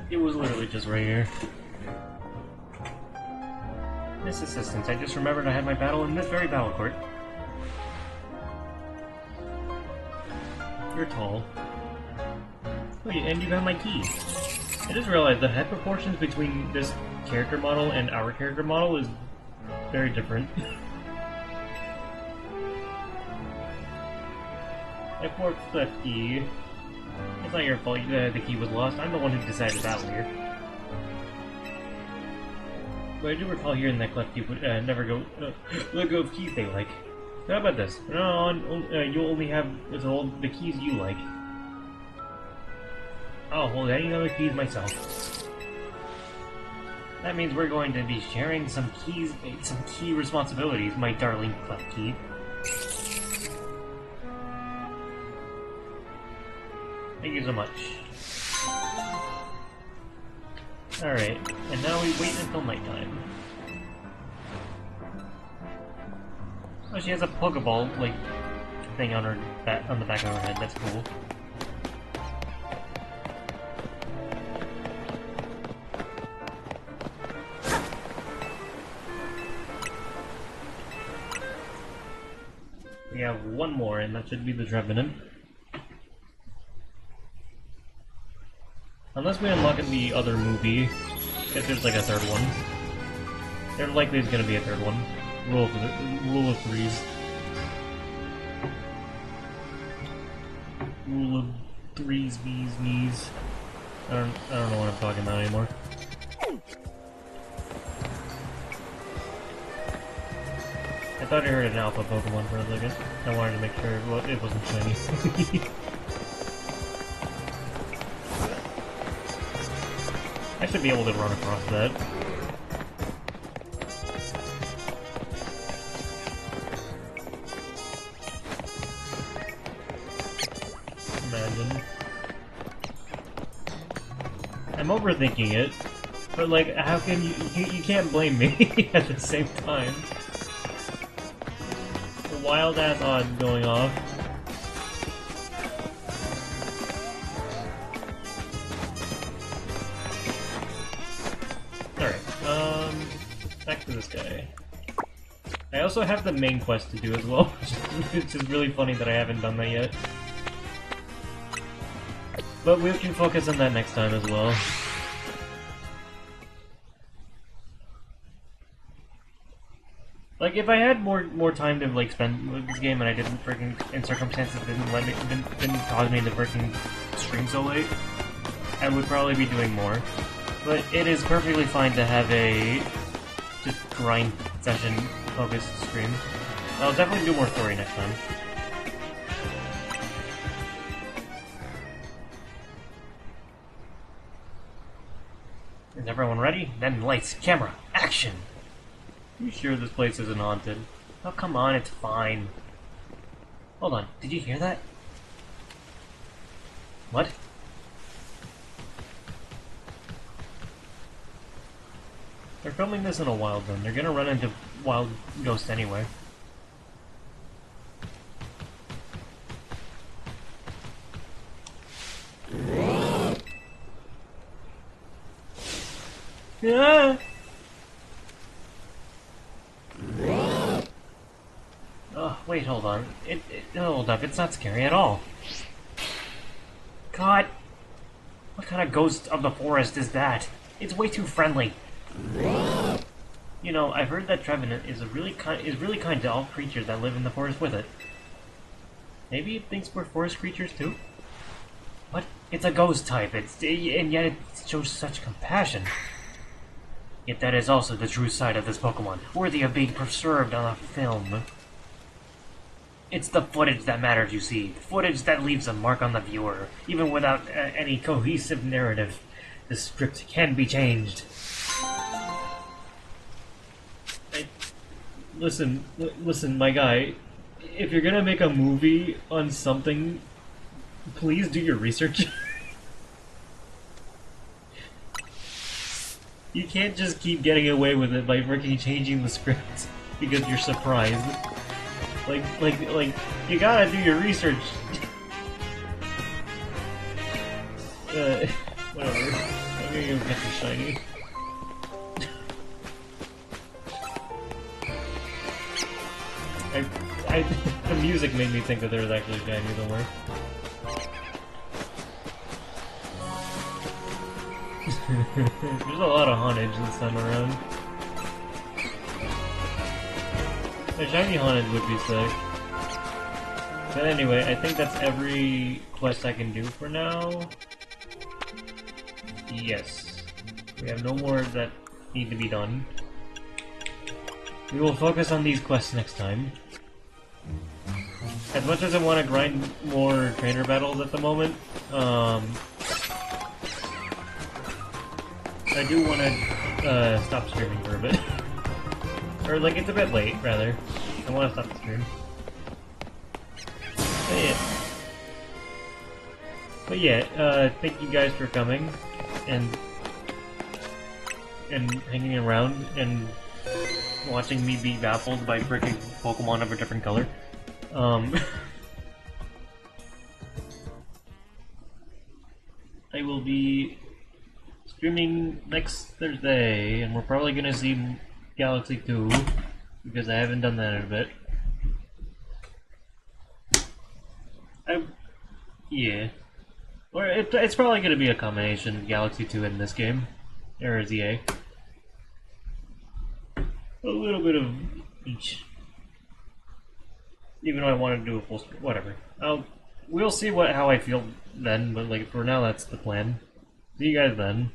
Speaker 1: It was literally just right here. Miss Assistance, I just remembered I had my battle in this very battle court. You're tall. Oh, and you got my key. I just realized the head proportions between this character model and our character model is very different. F450. It's not your fault the key was lost. I'm the one who decided that later. But I do recall hearing that cleft key would never go let go of keys they like. How about this? No, you'll only have to hold the keys you like. I'll hold any other keys myself. That means we're going to be sharing some key responsibilities, my darling cleft key. Thank you so much. Alright, and now we wait until nighttime. Oh, she has a Pokeball, like, thing on on the back of her head. That's cool. We have one more, and that should be the Trevenant. Unless we unlock in the other movie, if there's like a third one. There likely is gonna be a third one. Rule of threes. Rule of threes, bees, knees. I don't know what I'm talking about anymore. I thought I heard an alpha Pokemon for a second. I wanted to make sure it wasn't shiny. I should be able to run across that. Imagine. I'm overthinking it, but like, how can you can't blame me at the same time. A wild ass odd going off. Alright, back to this guy. I also have the main quest to do as well, which is really funny that I haven't done that yet. But we can focus on that next time as well. Like, if I had more time to like spend with this game and I didn't freaking, and circumstances didn't cause me to freaking stream so late, I would probably be doing more. But it is perfectly fine to have a just grind session focused stream. I'll definitely do more story next time. Is everyone ready? Then lights, camera, action! You sure this place isn't haunted? Oh, come on, it's fine. Hold on, did you hear that? What? They're filming this in a wild zone. They're gonna run into wild ghosts anyway. Yeah. Oh, wait, hold on. Hold up, it's not scary at all. God! What kind of ghost of the forest is that? It's way too friendly. You know, I've heard that Trevenant is really kind to all creatures that live in the forest with it. Maybe it thinks we're forest creatures too? What? It's a ghost type, and yet it shows such compassion. Yet that is also the true side of this Pokemon, worthy of being preserved on a film. It's the footage that matters, you see. The footage that leaves a mark on the viewer. Even without any cohesive narrative, the script can be changed. Listen, my guy. If you're gonna make a movie on something, please do your research. You can't just keep getting away with it by freaking changing the script because you're surprised. Like, you gotta do your research. Whatever. I'm gonna go get the shiny. The music made me think that there was actually a shiny somewhere. There's a lot of hauntage this time around. A shiny hauntage would be sick. But anyway, I think that's every quest I can do for now. Yes. We have no more that need to be done. We will focus on these quests next time. As much as I want to grind more trainer battles at the moment, I do want to stop streaming for a bit. Or, like, it's a bit late, rather. I want to stop the stream. But yeah, thank you guys for coming, and hanging around, and watching me be baffled by freaking Pokemon of a different color. I will be streaming next Thursday, and we're probably gonna see Galaxy 2, because I haven't done that in a bit. Yeah. Or it's probably gonna be a combination of Galaxy 2 and this game. Or is he A? A little bit of each. Even though I wanted to do a full screen. Whatever. We'll see how I feel then, but like for now that's the plan. See you guys then.